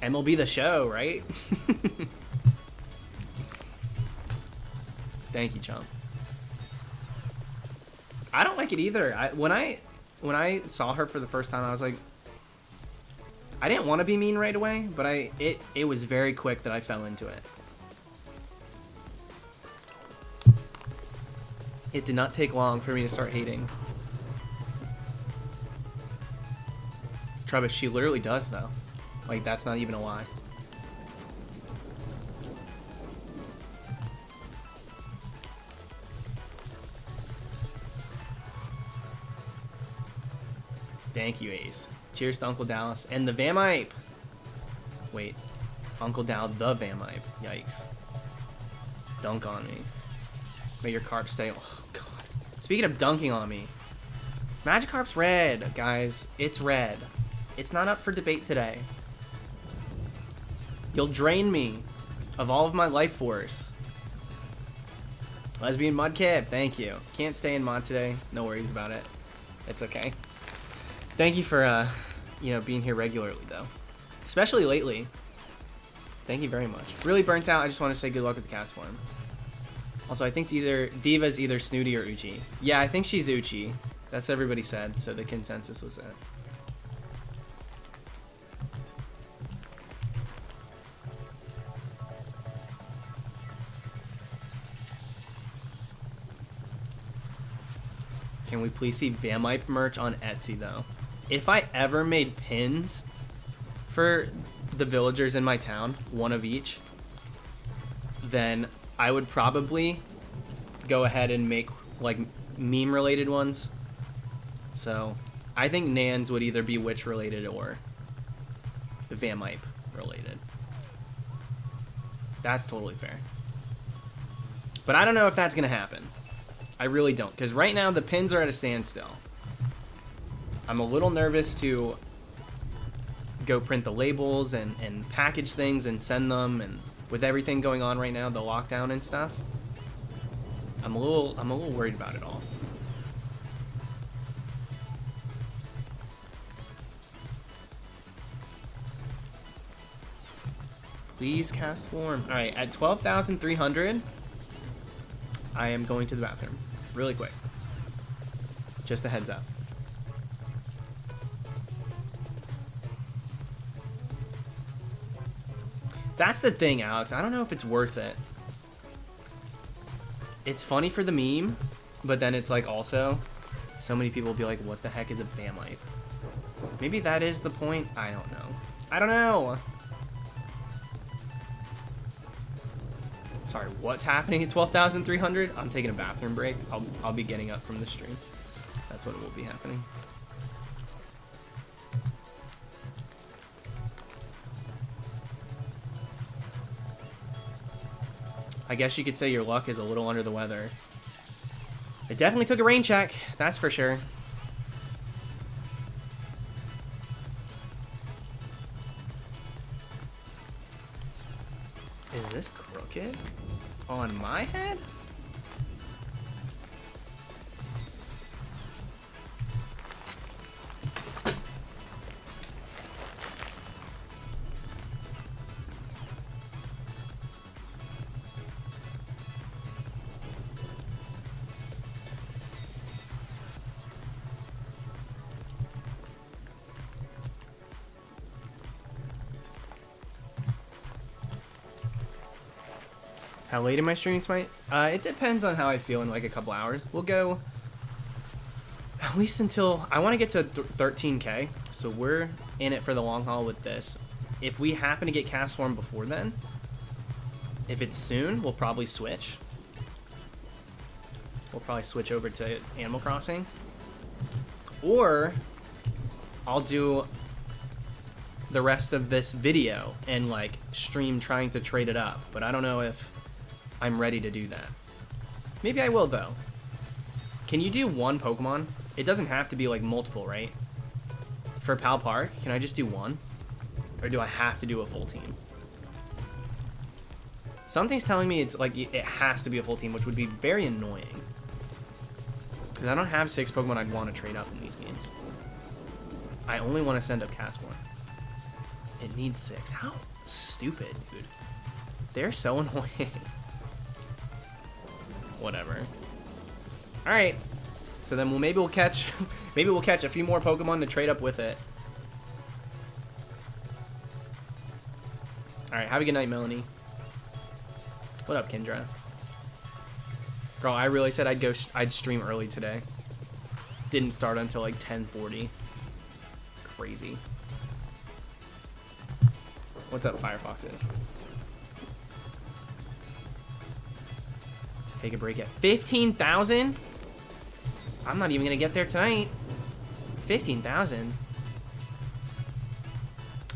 MLB The Show, right? Thank you, Chomp. I don't like it either. When I saw her for the first time, I was like, I didn't want to be mean right away, but it was very quick that I fell into it. It did not take long for me to start hating. Travis, she literally does though. Like, that's not even a lie. Thank you, Ace. Cheers to Uncle Dallas and the Vamipe. Wait, Uncle Dal the Vamipe. Yikes. Dunk on me. May your carp stay. Oh god. Speaking of dunking on me, Magikarp's red, guys. It's red. It's not up for debate today. You'll drain me of all of my life force. Lesbian Mudkip, thank you. Can't stay in mod today. No worries about it. It's okay. Thank you for, being here regularly, though. Especially lately. Thank you very much. Really burnt out. I just want to say good luck with the CASTFORM. Also, I think Diva's either Snooty or Uchi. Yeah, I think she's Uchi. That's what everybody said, so the consensus was that. Can we please see Vamipe merch on Etsy, though? If I ever made pins for the villagers in my town, one of each, then I would probably go ahead and make, like, meme-related ones. So, I think Nans would either be witch-related or Vamipe-related. That's totally fair. But I don't know if that's going to happen. I really don't, because right now the pins are at a standstill. I'm a little nervous to go print the labels and package things and send them, and with everything going on right now, the lockdown and stuff, I'm a little worried about it all. Please CASTFORM. All right, at 12,300, I am going to the bathroom really quick. Just a heads up. That's the thing, Alex. I don't know if it's worth it. It's funny for the meme, but then it's like also, so many people will be like, what the heck is a Vamipe? Maybe that is the point? I don't know. I don't know! Sorry, what's happening at 12,300? I'm taking a bathroom break. I'll be getting up from the stream. That's what will be happening. I guess you could say your luck is a little under the weather. It definitely took a rain check, that's for sure. Is this crooked? On my head? How late am I streaming tonight? It depends on how I feel in like a couple hours. We'll go at least until I want to get to 13K, so we're in it for the long haul with this. If we happen to get CASTFORM before then, if it's soon, we'll probably switch. We'll probably switch over to Animal Crossing. Or I'll do the rest of this video and like stream trying to trade it up, but I don't know if I'm ready to do that. Maybe I will though. Can you do one Pokemon? It doesn't have to be like multiple, right? For Pal Park, can I just do one? Or do I have to do a full team? Something's telling me it's like it has to be a full team, which would be very annoying. Because I don't have 6 Pokemon I'd want to trade up in these games. I only want to send up CASTFORM. It needs 6. How stupid, dude. They're so annoying. Whatever. Alright. So then maybe we'll catch a few more Pokemon to trade up with it. Alright, have a good night, Melanie. What up, Kendra? Girl, I really said I'd stream early today. Didn't start until like 10:40. Crazy. What's up, Firefoxes? Take a break at 15,000? I'm not even gonna get there tonight. 15,000?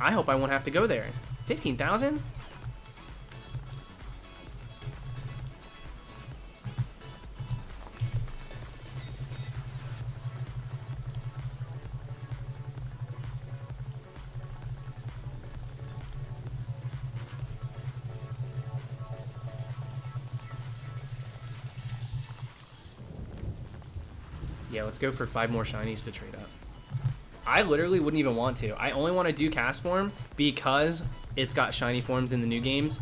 I hope I won't have to go there. 15,000? Yeah, let's go for 5 more shinies to trade up. I literally wouldn't even want to. I only want to do CASTFORM because it's got shiny forms in the new games.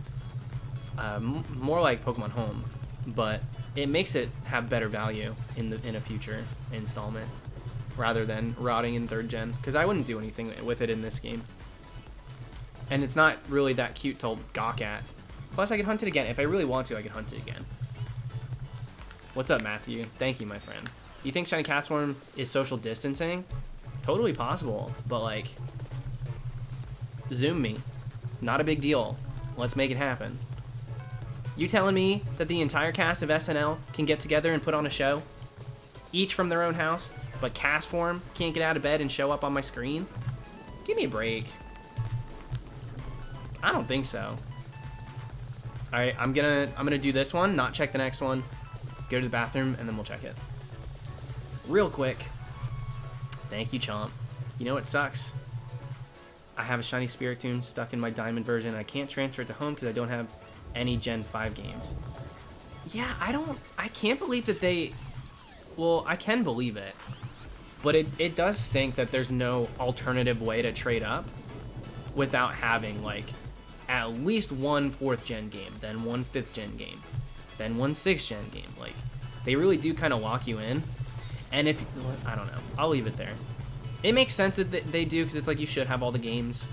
More like Pokemon Home, but it makes it have better value in a future installment rather than rotting in 3rd gen. Because I wouldn't do anything with it in this game, and it's not really that cute to gawk at. Plus, I could hunt it again if I really want to. I could hunt it again. What's up, Matthew? Thank you, my friend. You think shiny CASTFORM is social distancing? Totally possible, but like, Zoom me. Not a big deal. Let's make it happen. You telling me that the entire cast of SNL can get together and put on a show? Each from their own house, but CASTFORM can't get out of bed and show up on my screen? Give me a break. I don't think so. Alright, I'm gonna do this one, not check the next one, go to the bathroom, and then we'll check it. Real quick. Thank you, Chomp. You know what sucks? I have a shiny Spiritomb stuck in my diamond version, and I can't transfer it to home because I don't have any Gen 5 games. Yeah, I can't believe that they... Well, I can believe it. But it does stink that there's no alternative way to trade up without having, like, at least one 4th gen game, then one 5th gen game, then one 6th gen game. Like, they really do kind of lock you in. And if, I don't know, I'll leave it there. It makes sense that they do, because it's like you should have all the games.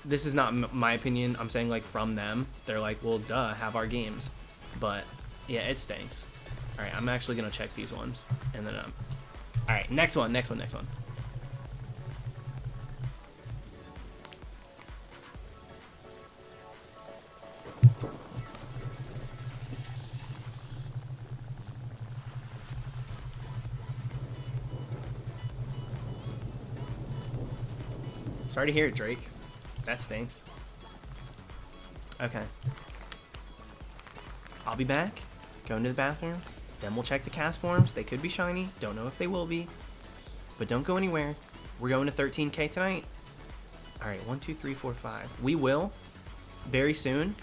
This is not my opinion. I'm saying, like, from them. They're like, well, duh, have our games. But, yeah, it stinks. All right, I'm actually going to check these ones. And then, all right, next one. Sorry to hear it, Drake. That stinks. Okay. I'll be back. Go into the bathroom. Then we'll check the CASTFORMs. They could be shiny. Don't know if they will be. But don't go anywhere. We're going to 13K tonight. Alright, 1, 2, 3, 4, 5. We will, very soon,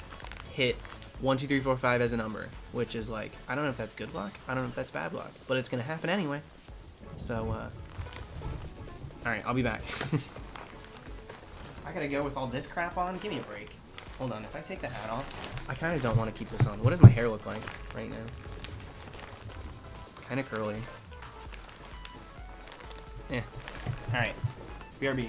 hit 1, 2, 3, 4, 5 as a number. Which is like, I don't know if that's good luck. I don't know if that's bad luck. But it's going to happen anyway. So, alright, I'll be back. I gotta go with all this crap on? Give me a break. Hold on, if I take the hat off, I kind of don't want to keep this on. What does my hair look like right now? Kind of curly. Yeah. Alright. BRB.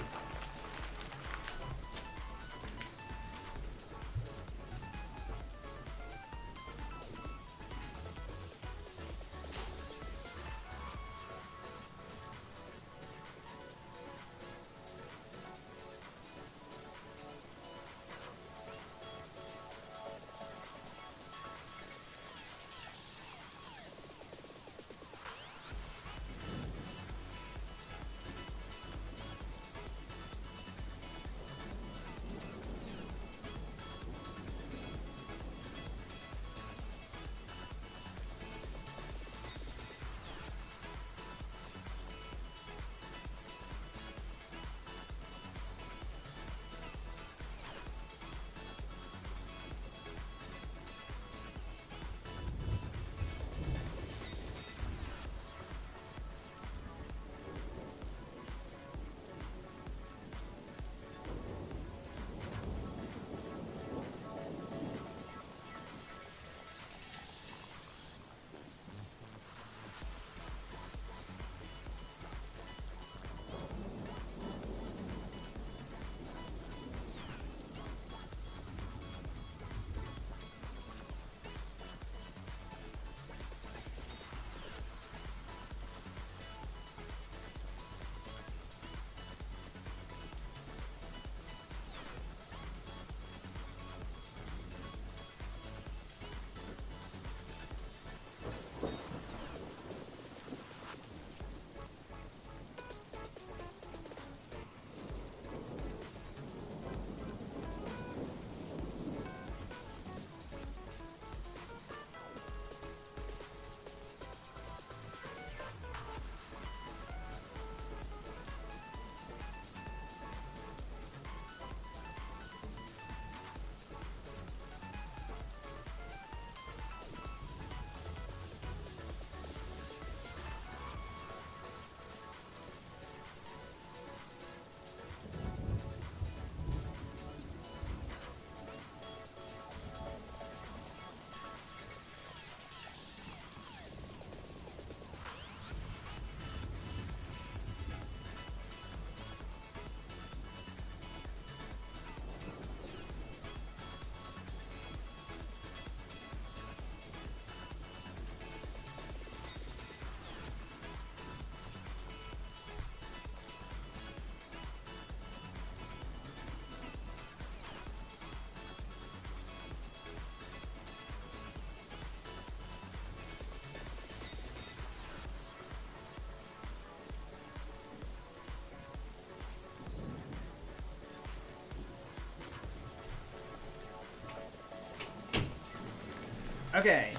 Okay.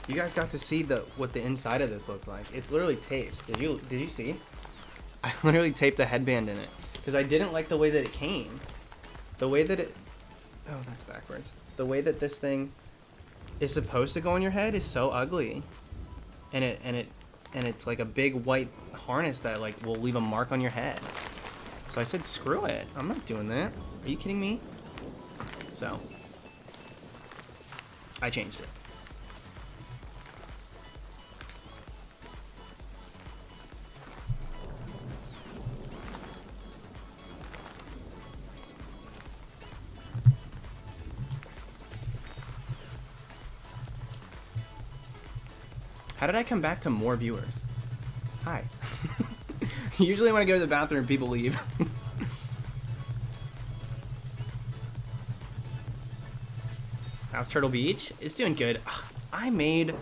You guys got to see what the inside of this looked like. It's literally taped. Did you see? I literally taped a headband in it because I didn't like the way that it came. The way that it... Oh, that's backwards. The way that this thing is supposed to go on your head is so ugly. And it's like a big white harness that like will leave a mark on your head. So I said, screw it. I'm not doing that. Are you kidding me? So I changed it. How did I come back to more viewers? Hi. Usually when I go to the bathroom, people leave. How's Turtle Beach? It's doing good. I made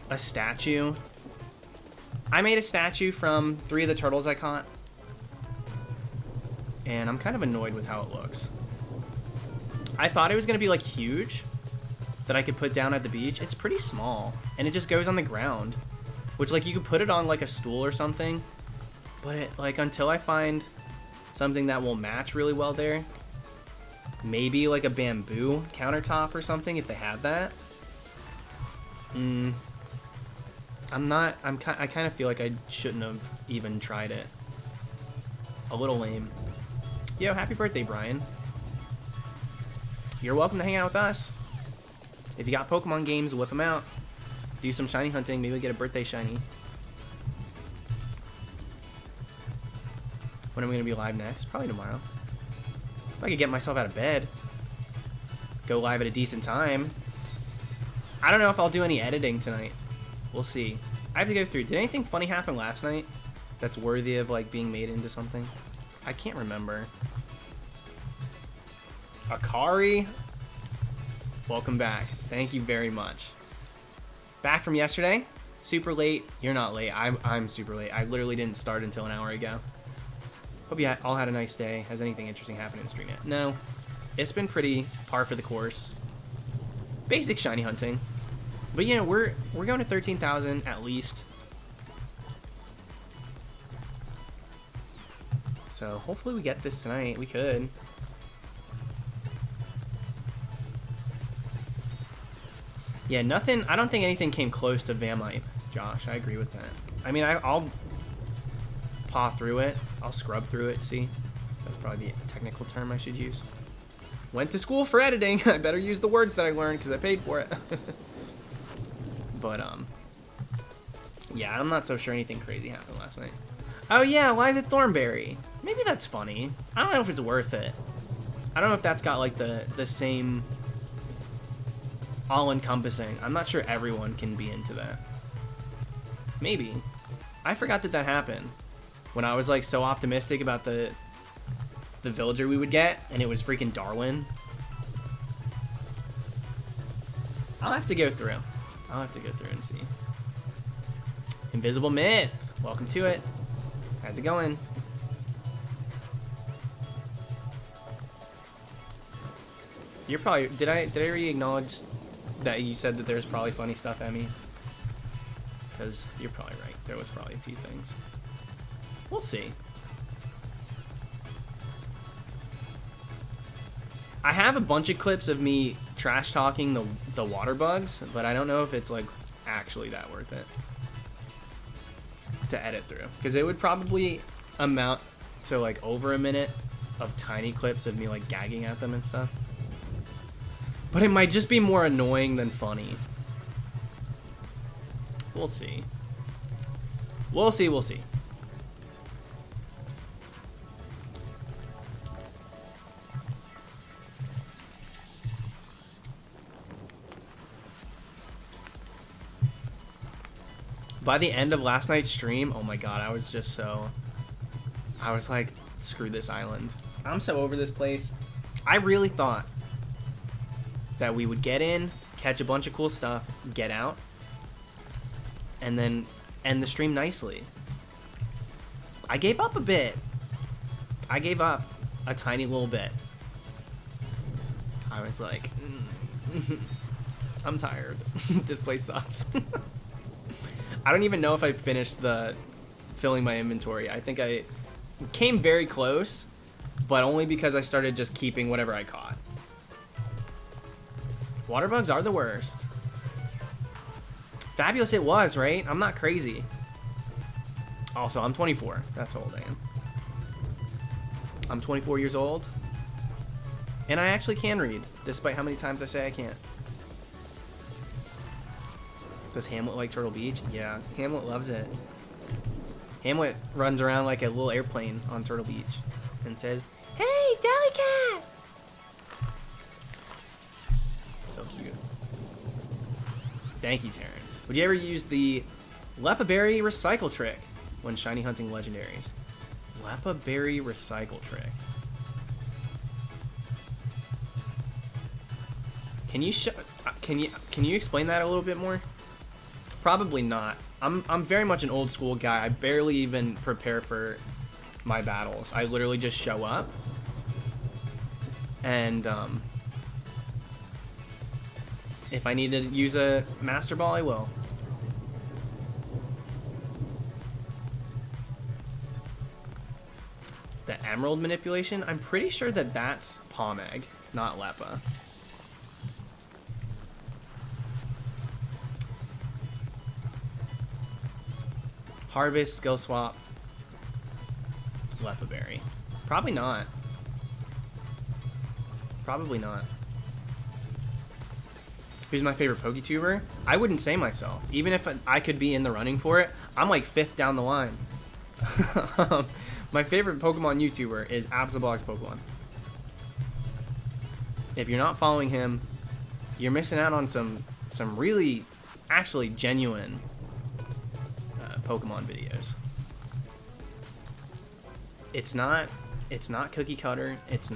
a statue. I made a statue from 3 of the turtles I caught. And I'm kind of annoyed with how it looks. I thought it was going to be like huge, that I could put down at the beach. It's pretty small, and it just goes on the ground, which like you could put it on like a stool or something, but like until I find something that will match really well there, maybe like a bamboo countertop or something if they have that. I kind of feel like I shouldn't have even tried it. A little lame. Yo, happy birthday, Brian. You're welcome to hang out with us. If you got Pokemon games, whip them out. Do some shiny hunting. Maybe get a birthday shiny. When are we going to be live next? Probably tomorrow. If I could get myself out of bed. Go live at a decent time. I don't know if I'll do any editing tonight. We'll see. I have to go through. Did anything funny happen last night that's worthy of like being made into something? I can't remember. Akari? Welcome back. Thank you very much. Back from yesterday. Super late. You're not late. I'm super late. I literally didn't start until an hour ago. Hope you all had a nice day. Has anything interesting happened in stream yet? No. It's been pretty par for the course. Basic shiny hunting. But you know, we're going to 13,000 at least. So hopefully we get this tonight. We could. Yeah, nothing. I don't think anything came close to Vamlight, Josh. I agree with that. I mean, I'll paw through it. I'll scrub through it, see? That's probably the technical term I should use. Went to school for editing. I better use the words that I learned because I paid for it. But, yeah, I'm not so sure anything crazy happened last night. Oh, yeah, why is it Thornberry? Maybe that's funny. I don't know if it's worth it. I don't know if that's got, like, the same all-encompassing. I'm not sure everyone can be into that. Maybe. I forgot that happened. When I was, like, so optimistic about the villager we would get, and it was freaking Darwin. I'll have to go through. I'll have to go through and see. Invisible Myth. Welcome to it. How's it going? You're probably... Did I already acknowledge that you said that there's probably funny stuff, Emmy? Because you're probably right. There was probably a few things. We'll see. I have a bunch of clips of me trash talking the water bugs, but I don't know if it's like actually that worth it to edit through, because it would probably amount to like over a minute of tiny clips of me like gagging at them and stuff. But it might just be more annoying than funny. We'll see. We'll see, we'll see. By the end of last night's stream, oh my god, I was just so... I was like, screw this island. I'm so over this place. I really thought that we would get in, catch a bunch of cool stuff, get out, and then end the stream nicely. I gave up a bit. I gave up a tiny little bit. I was like, I'm tired. This place sucks. I don't even know if I finished the filling my inventory. I think I came very close, but only because I started just keeping whatever I caught. Water bugs are the worst. Fabulous it was, right? I'm not crazy. Also, I'm 24. That's how old I am. I'm 24 years old. And I actually can read, despite how many times I say I can't. Does Hamlet like Turtle Beach? Yeah, Hamlet loves it. Hamlet runs around like a little airplane on Turtle Beach and says, "Hey, Deli Cat!" So cute. Thank you, Terrence. Would you ever use the Lepaberry recycle trick when shiny hunting legendaries? Lepaberry recycle trick. Can you explain that a little bit more? Probably not. I'm very much an old school guy. I barely even prepare for my battles. I literally just show up and if I need to use a Master Ball, I will. The Emerald manipulation? I'm pretty sure that that's Palm Egg, not Lepa. Harvest, skill swap, Lepaberry. Probably not. Probably not. Who's my favorite PokeTuber? I wouldn't say myself. Even if I could be in the running for it, I'm like 5th down the line. My favorite Pokemon YouTuber is Absolbox Pokemon. If you're not following him, you're missing out on some really, actually genuine Pokemon videos. It's not cookie cutter. It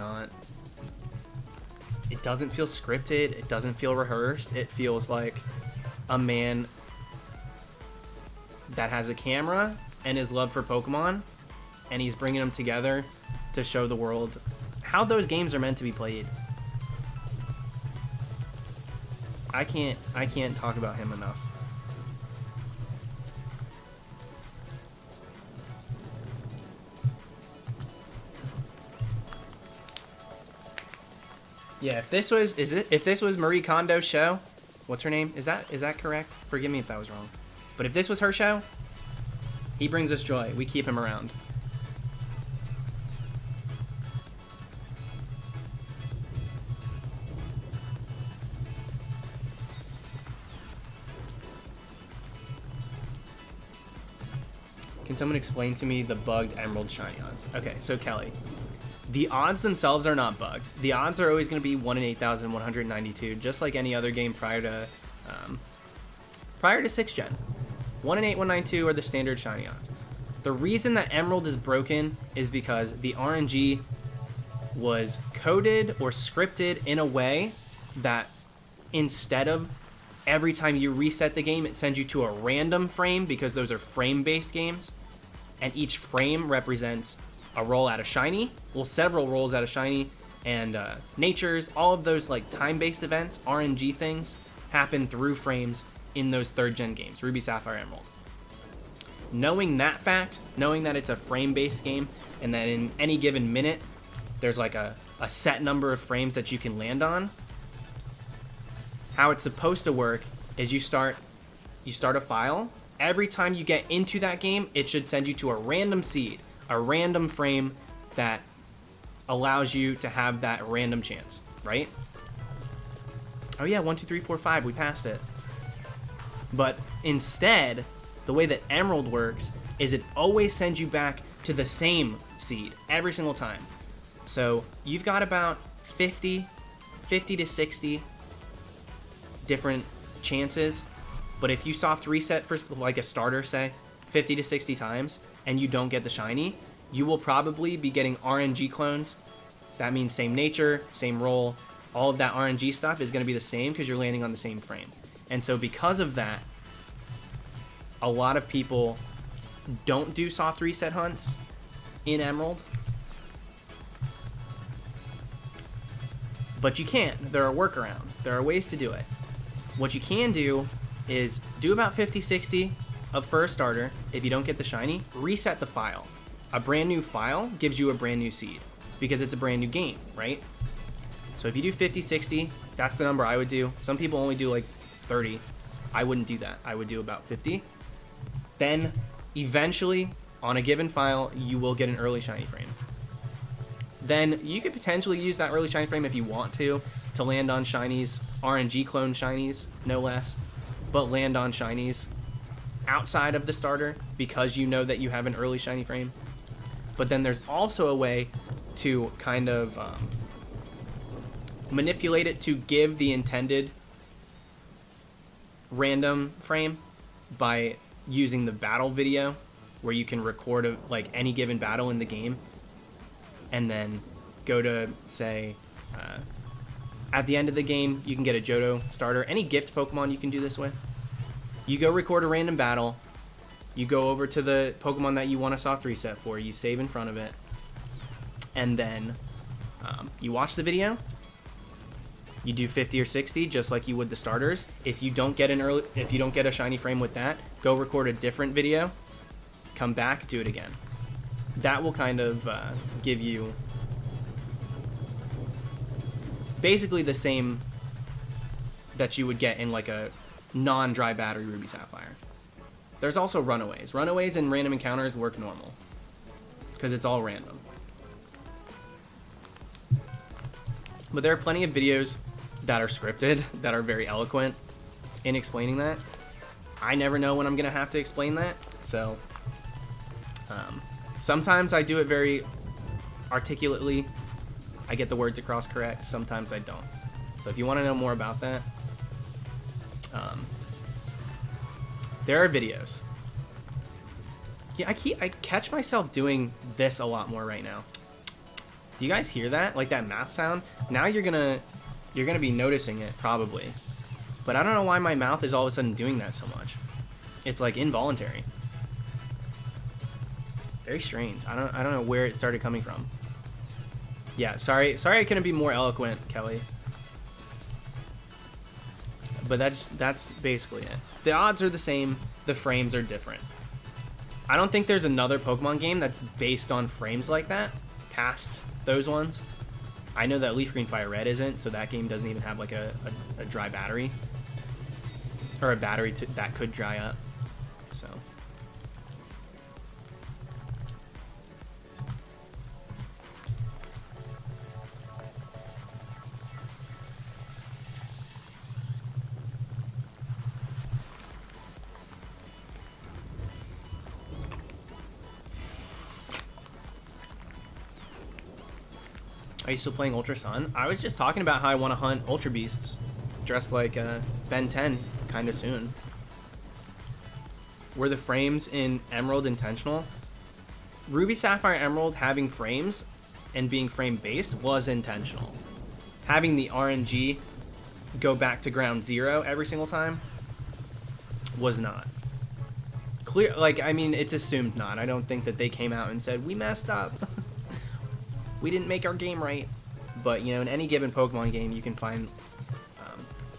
doesn't feel scripted. It doesn't feel rehearsed. It feels like a man that has a camera and his love for Pokemon, and he's bringing them together to show the world how those games are meant to be played. I can't talk about him enough. Yeah, if this was Marie Kondo's show, what's her name? Is that correct? Forgive me if that was wrong. But if this was her show, he brings us joy. We keep him around. Can someone explain to me the bugged Emerald Shiny odds? Okay, so Kelly, the odds themselves are not bugged. The odds are always going to be 1 in 8,192, just like any other game prior to 6th gen. 1 in 8,192 are the standard shiny odds. The reason that Emerald is broken is because the RNG was coded or scripted in a way that instead of every time you reset the game, it sends you to a random frame, because those are frame-based games, and each frame represents a roll out of shiny, well, several rolls out of shiny, and natures, all of those like time-based events, RNG things, happen through frames in those 3rd gen games, Ruby, Sapphire, Emerald. Knowing that fact, knowing that it's a frame-based game, and that in any given minute, there's like a set number of frames that you can land on, how it's supposed to work is you start a file. Every time you get into that game, it should send you to a random seed, a random frame that allows you to have that random chance, right? Oh yeah, 1, 2, 3, 4, 5, we passed it. But instead, the way that Emerald works is it always sends you back to the same seed every single time. So you've got about 50 to 60 different chances, but if you soft reset for like a starter, say 50 to 60 times, and you don't get the shiny, you will probably be getting RNG clones. That means same nature, same roll, all of that RNG stuff is going to be the same because you're landing on the same frame. And so because of that, a lot of people don't do soft reset hunts in Emerald But you can. There are workarounds. There are ways to do it. What you can do is do about 50-60 of first starter. If you don't get the shiny, reset the file. A brand new file gives you a brand new seed because it's a brand new game, right? So if you do 50-60, that's the number I would do. Some people only do like 30. I wouldn't do that. I would do about 50. Then eventually on a given file, you will get an early shiny frame. Then you could potentially use that early shiny frame if you want to land on shinies, RNG clone shinies, no less, but land on shinies outside of the starter because you know that you have an early shiny frame. But then there's also a way to kind of manipulate it to give the intended random frame by using the battle video, where you can record like any given battle in the game and then go to, say, at the end of the game, you can get a Johto starter. Any gift Pokemon you can do this with. You go record a random battle. You go over to the Pokemon that you want a soft reset for. You save in front of it. And then you watch the video. You do 50 or 60 just like you would the starters. If you don't get a shiny frame with that, go record a different video. Come back, do it again. That will kind of give you basically the same that you would get in like a non-dry battery Ruby Sapphire. There's also runaways. Runaways and random encounters work normal because it's all random. But there are plenty of videos that are scripted that are very eloquent in explaining that. I never know when I'm gonna have to explain that, so sometimes I do it very articulately. I get the words across correct. Sometimes I don't. So if you want to know more about that, there are videos. Yeah, I catch myself doing this a lot more right now. Do you guys hear that? Like that mouth sound? Now you're gonna be noticing it probably. But I don't know why my mouth is all of a sudden doing that so much. It's like involuntary. Very strange. I don't know where it started coming from. Yeah, sorry I couldn't be more eloquent, Kelly. But that's basically it. The odds are the same, the frames are different. I don't think there's another Pokemon game that's based on frames like that, past those ones. I know that Leaf Green Fire Red isn't, so that game doesn't even have like a dry battery. Or a battery that could dry up. So are you still playing Ultra Sun? I was just talking about how I want to hunt Ultra Beasts dressed like Ben 10 kind of soon. Were the frames in Emerald intentional? Ruby, Sapphire, Emerald having frames and being frame based was intentional. Having the RNG go back to ground zero every single time was not. Clear, like, I mean, it's assumed not. I don't think that they came out and said, we messed up. We didn't make our game right. But, you know, in any given Pokemon game, you can find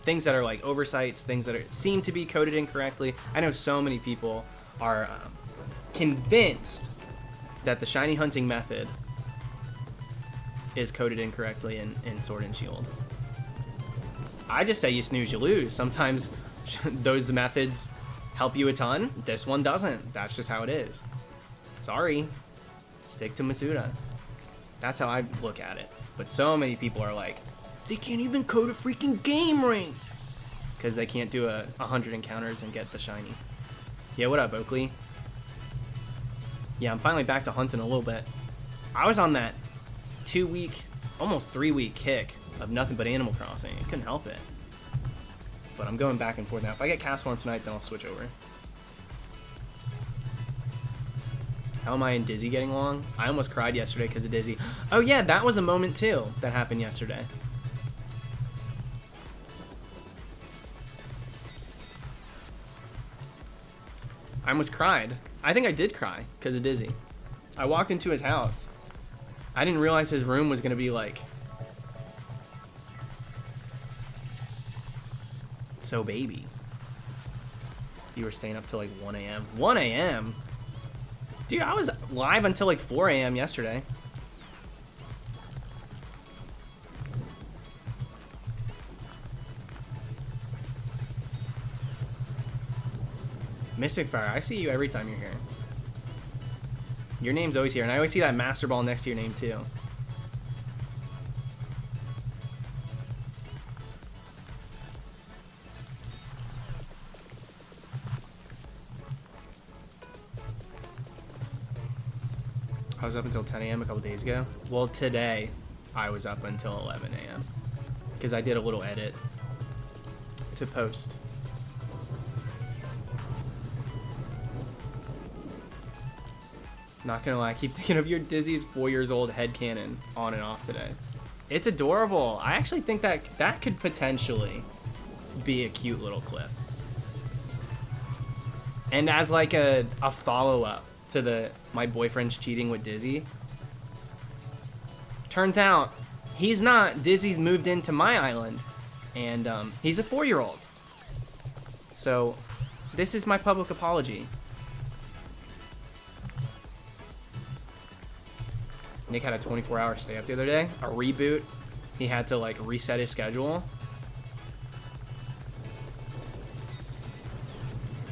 things that are like oversights, things that seem to be coded incorrectly. I know so many people are convinced that the shiny hunting method is coded incorrectly in Sword and Shield. I just say you snooze, you lose. Sometimes those methods help you a ton. This one doesn't. That's just how it is. Sorry. Stick to Masuda. That's how I look at it. But so many people are like, they can't even code a freaking game right because they can't do 100 encounters and get the shiny. Yeah, what up, Oakley? Yeah, I'm finally back to hunting a little bit. I was on that 2-week, almost 3-week kick of nothing but Animal Crossing. I couldn't help it. But I'm going back and forth now. If I get CASTFORM tonight, then I'll switch over. How am I and Dizzy getting along? I almost cried yesterday because of Dizzy. Oh yeah, that was a moment too that happened yesterday. I almost cried. I think I did cry because of Dizzy. I walked into his house. I didn't realize his room was going to be like So baby. You were staying up till like 1 a.m. 1 a.m.? Dude, I was live until like 4 a.m. yesterday. Mystic Fire, I see you every time you're here. Your name's always here, and I always see that Master Ball next to your name too. I was up until 10 a.m. a couple days ago. Well, today I was up until 11 a.m. because I did a little edit to post. Not gonna lie, I keep thinking of your Dizzy's 4 years old headcanon on and off today. It's adorable. I actually think that that could potentially be a cute little clip. And as like a follow-up to the my boyfriend's cheating with Dizzy. Turns out he's not. Dizzy's moved into my island, and he's a 4-year-old. So this is my public apology. Nick had a 24-hour stay up the other day. A reboot. He had to like reset his schedule.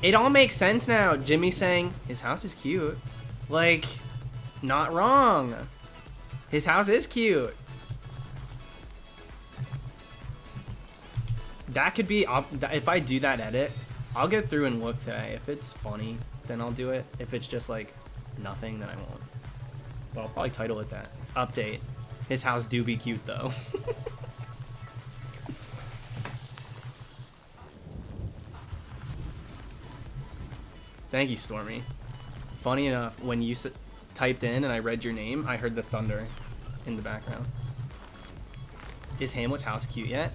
It all makes sense now. Jimmy saying his house is cute. Like, not wrong. His house is cute. That could be, if I do that edit, I'll go through and look today. If it's funny, then I'll do it. If it's just like nothing, then I won't. But I'll probably title it that. Update. His house do be cute though. Thank you, Stormy. Funny enough, when you typed in and I read your name, I heard the thunder in the background. Is Hamlet's house cute yet?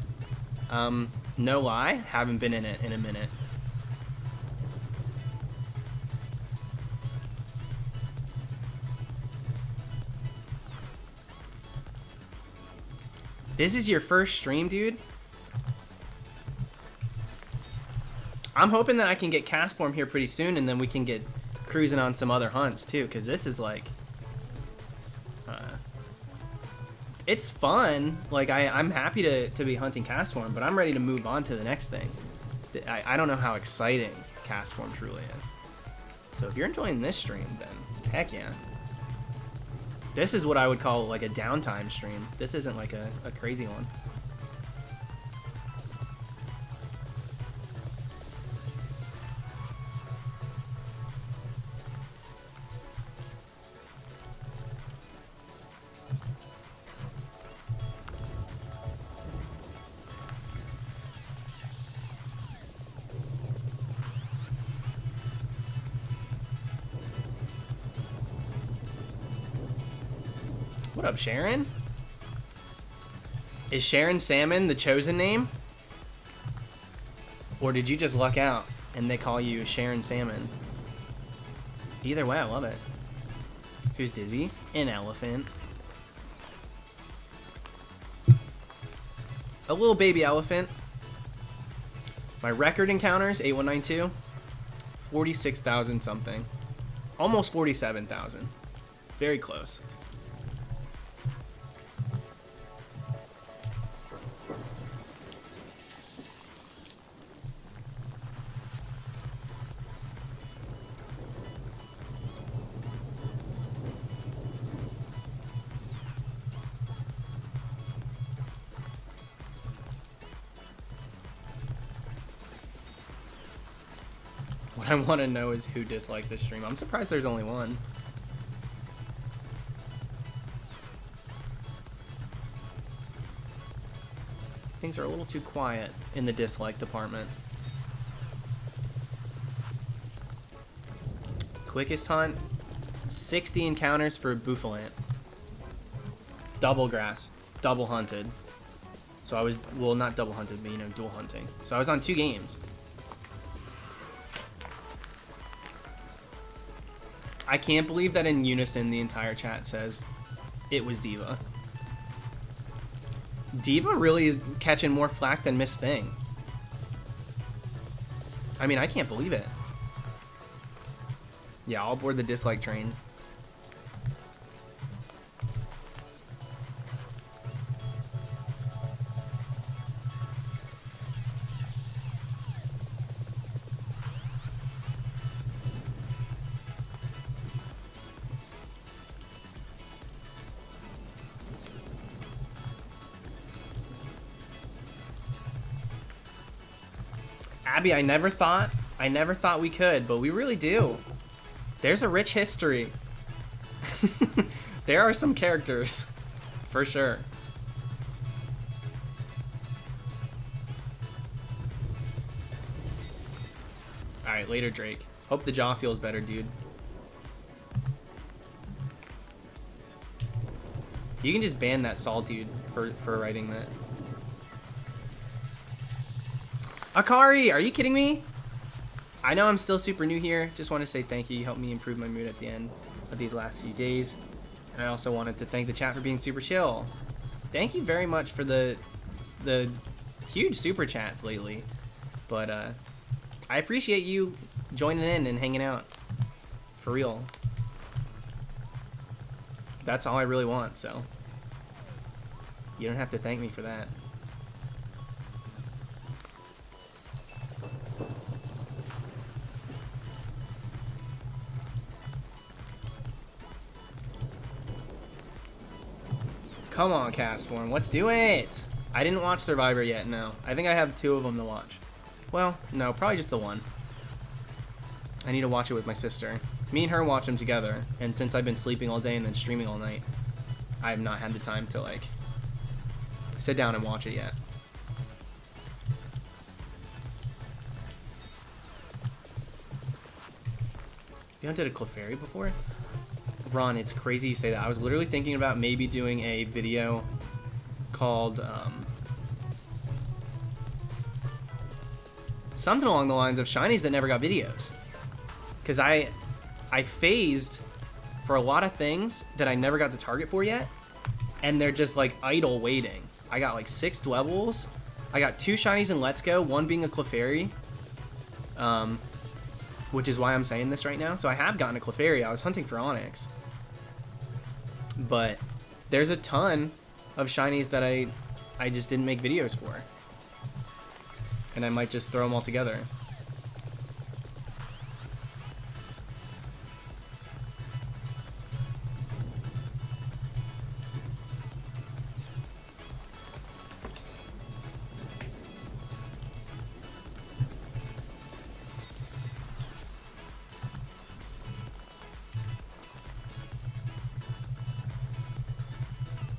No lie, haven't been in it in a minute. This is your first stream, dude? I'm hoping that I can get CASTFORM here pretty soon, and then we can get cruising on some other hunts too, because this is like it's fun. Like I'm happy to be hunting CASTFORM, but I'm ready to move on to the next thing. I don't know how exciting CASTFORM truly is. So if you're enjoying this stream, then heck yeah. This is what I would call like a downtime stream. This isn't like a crazy one. What up, Sharon? Is Sharon Salmon the chosen name? Or did you just luck out and they call you Sharon Salmon? Either way, I love it. Who's Dizzy? An elephant. A little baby elephant. My record encounters, 8192. 46,000 something. Almost 47,000. Very close. What I want to know is who disliked the stream. I'm surprised there's only one. Things are a little too quiet in the dislike department. Quickest hunt, 60 encounters for Bouffalant. Double grass, double hunted. So I was, well, not double hunted, but you know, dual hunting. So I was on 2 games. I can't believe that in unison the entire chat says it was Diva. Diva really is catching more flack than Miss Thing. I mean, I can't believe it. Yeah, I'll board the dislike train. Abby, I never thought we could, but we really do. There's a rich history. There are some characters, for sure. Alright, later, Drake. Hope the jaw feels better, dude. You can just ban that Saul dude for writing that. Akari, are you kidding me? I know I'm still super new here. Just want to say thank you. You helped me improve my mood at the end of these last few days. And I also wanted to thank the chat for being super chill. Thank you very much for the huge super chats lately. But I appreciate you joining in and hanging out. For real. That's all I really want, so you don't have to thank me for that. Come on, CASTFORM, let's do it! I didn't watch Survivor yet, no. I think I have 2 of them to watch. Well, no, probably just the one. I need to watch it with my sister. Me and her watch them together, and since I've been sleeping all day and then streaming all night, I have not had the time to, like, sit down and watch it yet. You hunted a Clefairy before? Ron, it's crazy you say that. I was literally thinking about maybe doing a video called something along the lines of shinies that never got videos, because I phased for a lot of things that I never got the target for yet, and they're just like idle waiting. I got like 6 Dwebbles, I got 2 shinies in Let's Go, 1 being a Clefairy, which is why I'm saying this right now. So I have gotten a Clefairy. I was hunting for Onyx, but there's a ton of shinies that I just didn't make videos for, and I might just throw them all together.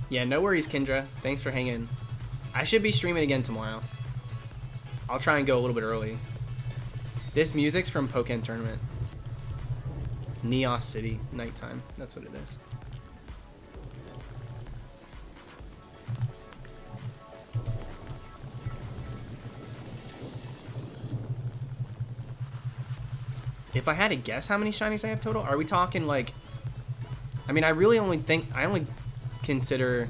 Yeah, no worries, Kendra. Thanks for hanging. I should be streaming again tomorrow. I'll try and go a little bit early. This music's from Pokken Tournament. Neos City, nighttime. That's what it is. If I had to guess how many shinies I have total, are we talking like... I mean, I only consider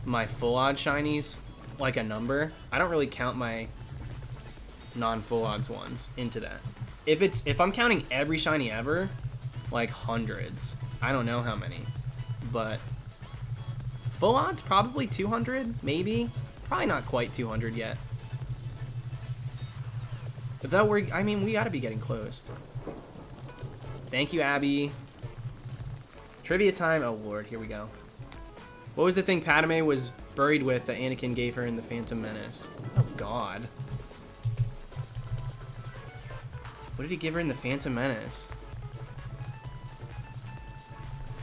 my full odds shinies like a number. I don't really count my non-full odds ones into that. If I'm counting every shiny ever, like hundreds. I don't know how many, but full odds probably 200, maybe. Probably not quite 200 yet. But that I mean, we gotta be getting close. Thank you, Abby. Trivia time. Oh lord, here we go. What was the thing Padme was buried with that Anakin gave her in the Phantom Menace? Oh god. What did he give her in the Phantom Menace?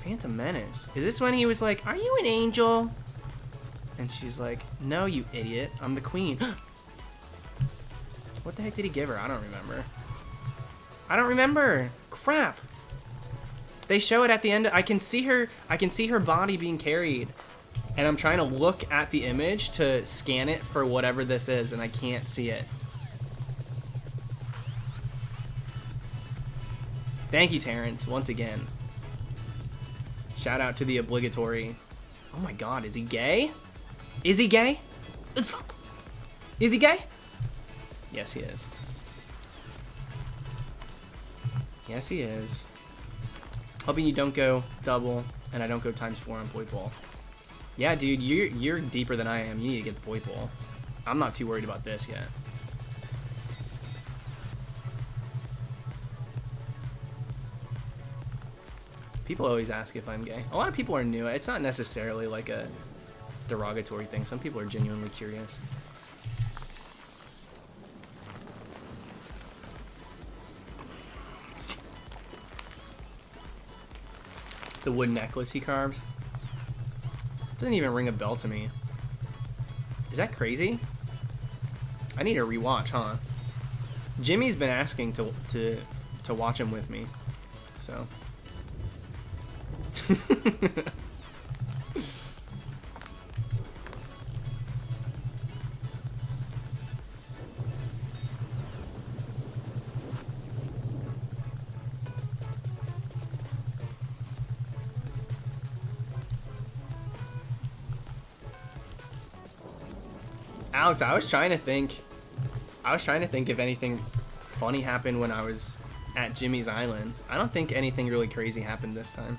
Phantom Menace. Is this when he was like, "Are you an angel?" And she's like, "No, you idiot. I'm the queen." What the heck did he give her? I don't remember. I don't remember. Crap. They show it at the end. I can see her body being carried. And I'm trying to look at the image to scan it for whatever this is, and I can't see it. Thank you, Terrence, once again. Shout out to the obligatory. Oh my god, is he gay? Is he gay? Is he gay? Yes, he is. Yes, he is. Hoping you don't go double, and I don't go ×4 on Poi Pole. Yeah, dude, you're deeper than I am. You need to get the Poi Pole. I'm not too worried about this yet. People always ask if I'm gay. A lot of people are new. It's not necessarily like a derogatory thing. Some people are genuinely curious. The wood necklace he carved doesn't even ring a bell to me. Is that crazy? I need a rewatch, huh? Jimmy's been asking to watch him with me, so. Alex, I was trying to think if anything funny happened when I was at Jimmy's Island. I don't think anything really crazy happened this time.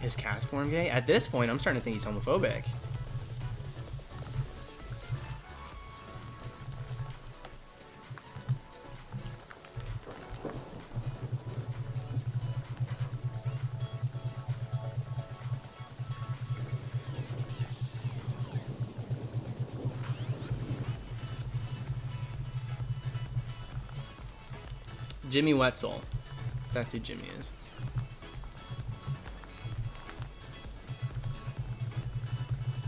Is CASTFORM gay? At this point, I'm starting to think he's homophobic. Jimmy Wetzel. That's who Jimmy is.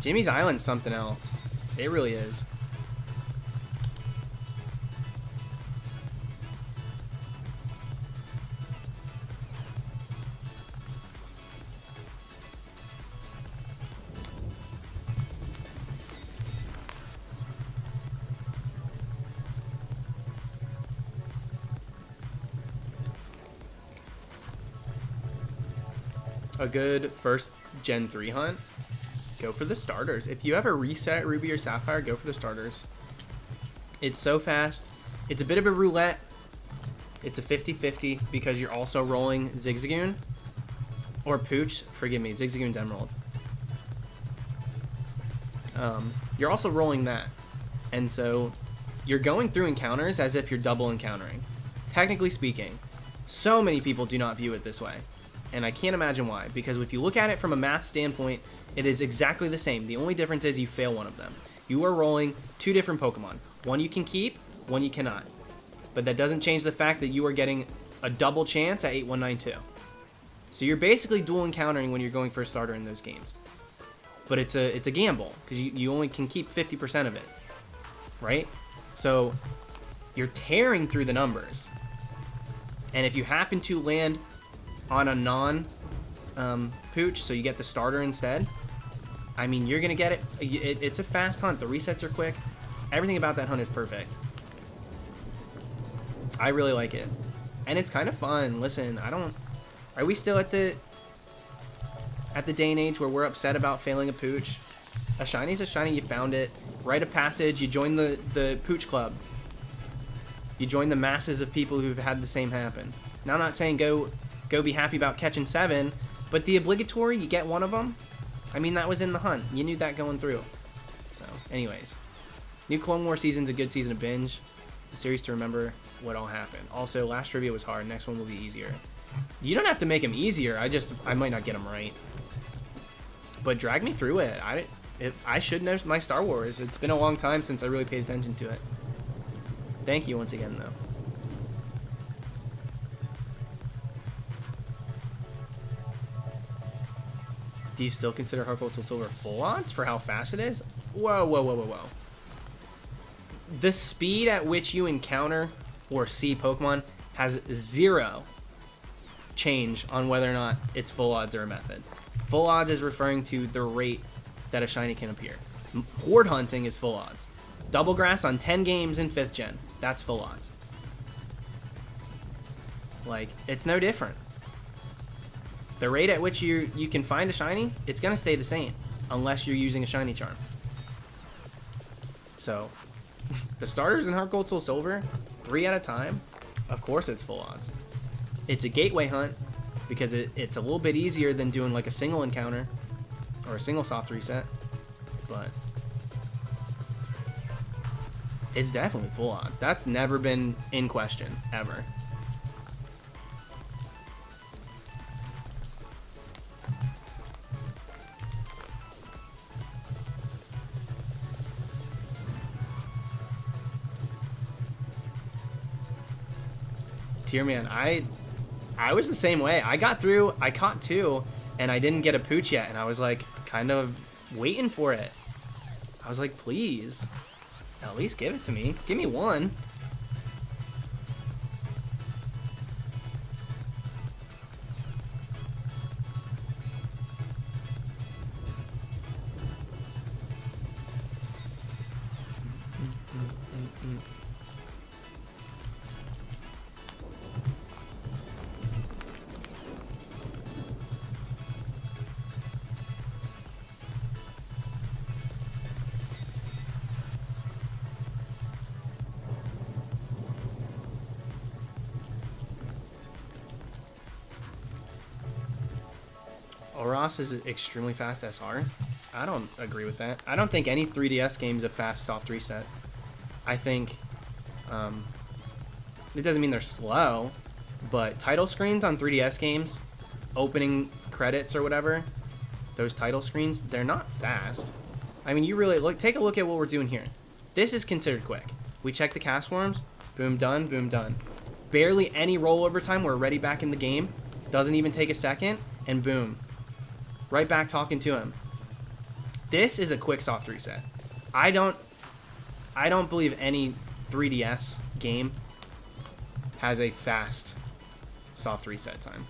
Jimmy's Island's something else. It really is. A good first Gen 3 hunt, go for the starters. If you ever reset Ruby or Sapphire, go for the starters. It's so fast. It's a bit of a roulette. It's a 50-50 because you're also rolling Zigzagoon or Pooch. Forgive me, Zigzagoon's Emerald. You're also rolling that. And so you're going through encounters as if you're double encountering. Technically speaking, so many people do not view it this way. And I can't imagine why, because if you look at it from a math standpoint, it is exactly the same. The only difference is you fail one of them. You are rolling two different Pokemon. One you can keep, one you cannot. But that doesn't change the fact that you are getting a double chance at 8192. So you're basically dual encountering when you're going for a starter in those games. But it's a gamble, because you only can keep 50% of it, right? So you're tearing through the numbers. And if you happen to land on a non-Pooch, so you get the starter instead, I mean, you're going to get it. It's a fast hunt. The resets are quick. Everything about that hunt is perfect. I really like it. And it's kind of fun. Listen, are we still at the day and age where we're upset about failing a Pooch? A shiny's a shiny. You found it. Rite of passage. You join the Pooch Club. You join the masses of people who've had the same happen. Now, I'm not saying go be happy about catching 7, but the obligatory, you get one of them. I mean, that was in the hunt. You knew that going through. So, anyways. New Clone War season's a good season to binge. The series to remember what all happened. Also, last trivia was hard. Next one will be easier. You don't have to make them easier. I might not get them right. But drag me through it. I should know my Star Wars. It's been a long time since I really paid attention to it. Thank you once again, though. Do you still consider Heart Gold Soul Silver full odds for how fast it is? Whoa, whoa, whoa, whoa, whoa. The speed at which you encounter or see Pokemon has 0 change on whether or not it's full odds or a method. Full odds is referring to the rate that a shiny can appear. Horde hunting is full odds. Double grass on 10 games in 5th gen. That's full odds. Like, it's no different. The rate at which you can find a shiny, it's going to stay the same. Unless you're using a shiny charm. So, the starters in Heart Gold Soul Silver, 3 at a time, of course it's full odds. It's a gateway hunt because it's a little bit easier than doing like a single encounter or a single soft reset, but it's definitely full odds. That's never been in question, ever. Tier man, I was the same way. I got through, I caught 2, and I didn't get a pooch yet, and I was like kind of waiting for it. I was like, please, at least give it to me. Give me 1. Oros is extremely fast SR. I don't agree with that. I don't think any 3DS game is a fast soft reset. I think it doesn't mean they're slow, but title screens on 3DS games, opening credits or whatever, those title screens, they're not fast. I mean, you really take a look at what we're doing here. This is considered quick. We check the CASTFORMs, boom, done, boom, done. Barely any rollover time, we're already back in the game. Doesn't even take a second, and boom. Right back talking to him. This is a quick soft reset. I don't believe any 3DS game has a fast soft reset time.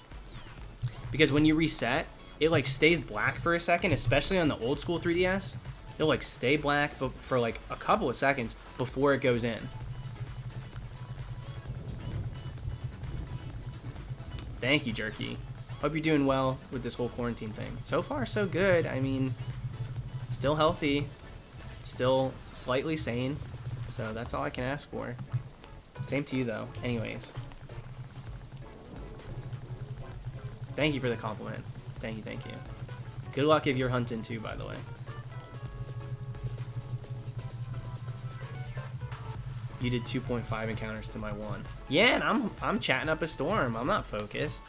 Because when you reset, it like stays black for a second, especially on the old school 3DS. It'll like stay black for like a couple of seconds before it goes in. Thank you, Jerky. Hope you're doing well with this whole quarantine thing. So far, so good. I mean, still healthy, still slightly sane. So that's all I can ask for. Same to you, though. Anyways. Thank you for the compliment. Thank you, thank you. Good luck if you're hunting too, by the way. You did 2.5 encounters to my 1. Yeah, and I'm chatting up a storm. I'm not focused.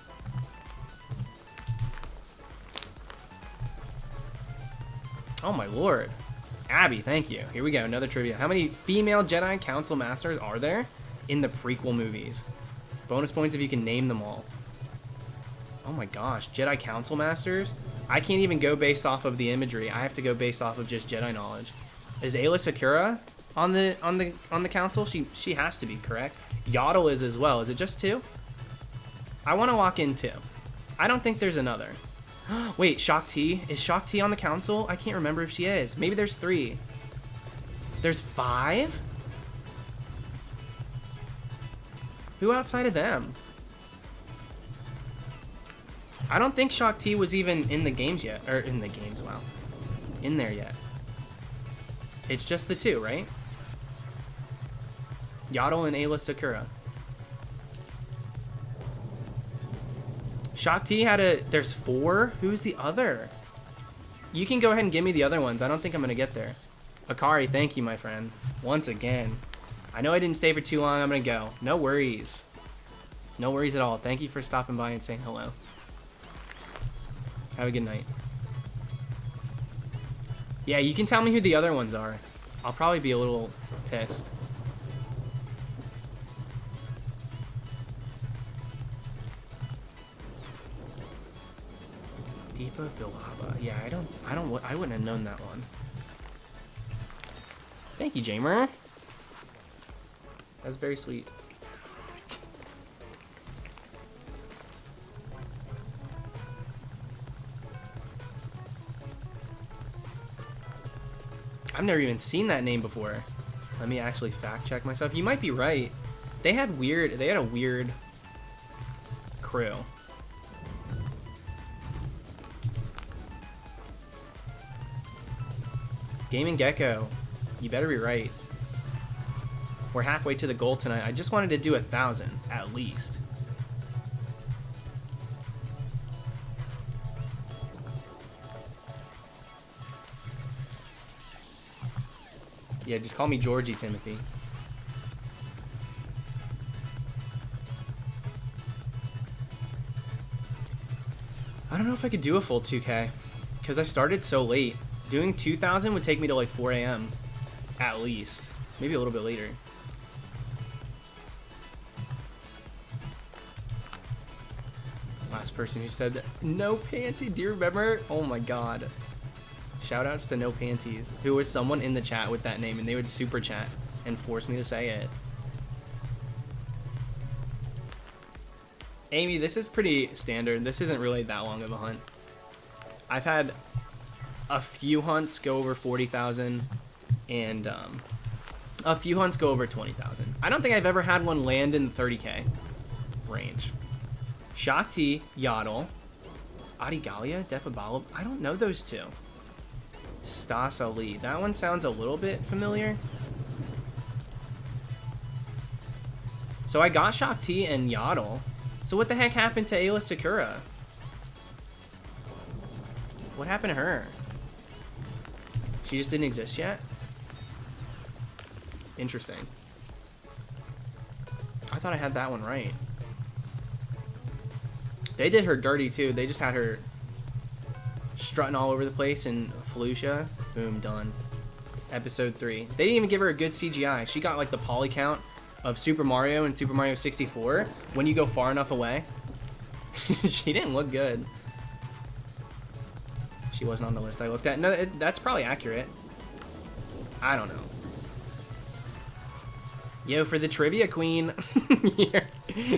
Oh my lord. Abby, thank you. Here we go, another trivia. How many female Jedi Council Masters are there in the prequel movies? Bonus points if you can name them all. Oh my gosh, Jedi Council Masters? I can't even go based off of the imagery. I have to go based off of just Jedi knowledge. Is Ayla Sakura on the council? She has to be, correct? Yaddle is as well. Is it just 2? I want to walk in 2. I don't think there's another. Wait, Shock T? Is Shock T on the council? I can't remember if she is. Maybe there's 3. There's 5? Who outside of them? I don't think Shock T was even in the games yet. Or in the games, wow. In there yet. It's just the 2, right? Yaddle and Ayla Sakura. Shock T had there's 4? Who's the other? You can go ahead and give me the other ones. I don't think I'm going to get there. Akari, thank you, my friend. Once again. I know I didn't stay for too long. I'm going to go. No worries. No worries at all. Thank you for stopping by and saying hello. Have a good night. Yeah, you can tell me who the other ones are. I'll probably be a little pissed. Deepa Bilhaba. Yeah, I wouldn't have known that one. Thank you, Jamer. That's very sweet. I've never even seen that name before. Let me actually fact check myself. You might be right. They had a weird crew. Gaming Gecko. You better be right. We're halfway to the goal tonight. I just wanted to do 1,000 at least. Yeah, just call me Georgie, Timothy. I don't know if I could do a full 2K because I started so late. Doing 2,000 would take me to like 4 a.m. at least. Maybe a little bit later. Last person who said that. No panty. Do you remember? Oh my god. Shoutouts to No Panties, who was someone in the chat with that name, and they would super chat and force me to say it. Amy, this is pretty standard. This isn't really that long of a hunt. I've had a few hunts go over 40,000 and a few hunts go over 20,000. I don't think I've ever had one land in the 30k range. Shakti, Yaddle, Adigalia, Defabalo. I don't know those two. Stas Ali. That one sounds a little bit familiar. So I got Shakti and Yaddle. So what the heck happened to Ayla Sakura? What happened to her? She just didn't exist yet? Interesting. I thought I had that one right. They did her dirty too. They just had her strutting all over the place in Felicia. Boom, done. Episode 3. They didn't even give her a good CGI. She got like the poly count of Super Mario and Super Mario 64 when you go far enough away. She didn't look good. She wasn't on the list I looked at. No, that's probably accurate. I don't know. Yo, for the trivia queen. Yeah.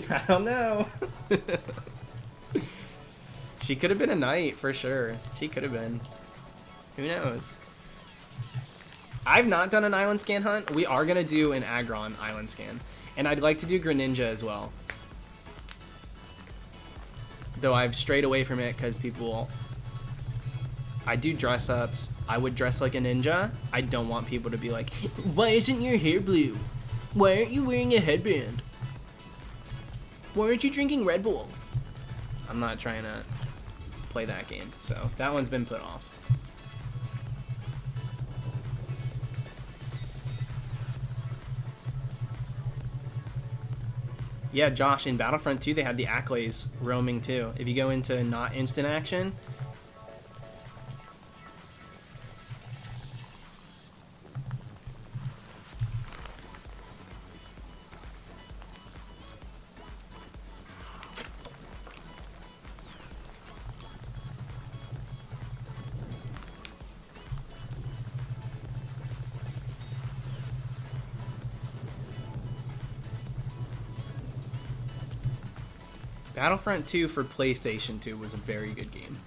I don't know. She could have been a knight for sure. She could have been. Who knows? I've not done an island scan hunt. We are going to do an Aggron island scan. And I'd like to do Greninja as well. Though I've strayed away from it because people... I do dress ups. I would dress like a ninja. I don't want people to be like, why isn't your hair blue? Why aren't you wearing a headband? Why aren't you drinking Red Bull? I'm not trying to play that game. So that one's been put off. Yeah, Josh, in Battlefront 2, they had the Acklays roaming too. If you go into not instant action, Battlefront 2 for PlayStation 2 was a very good game.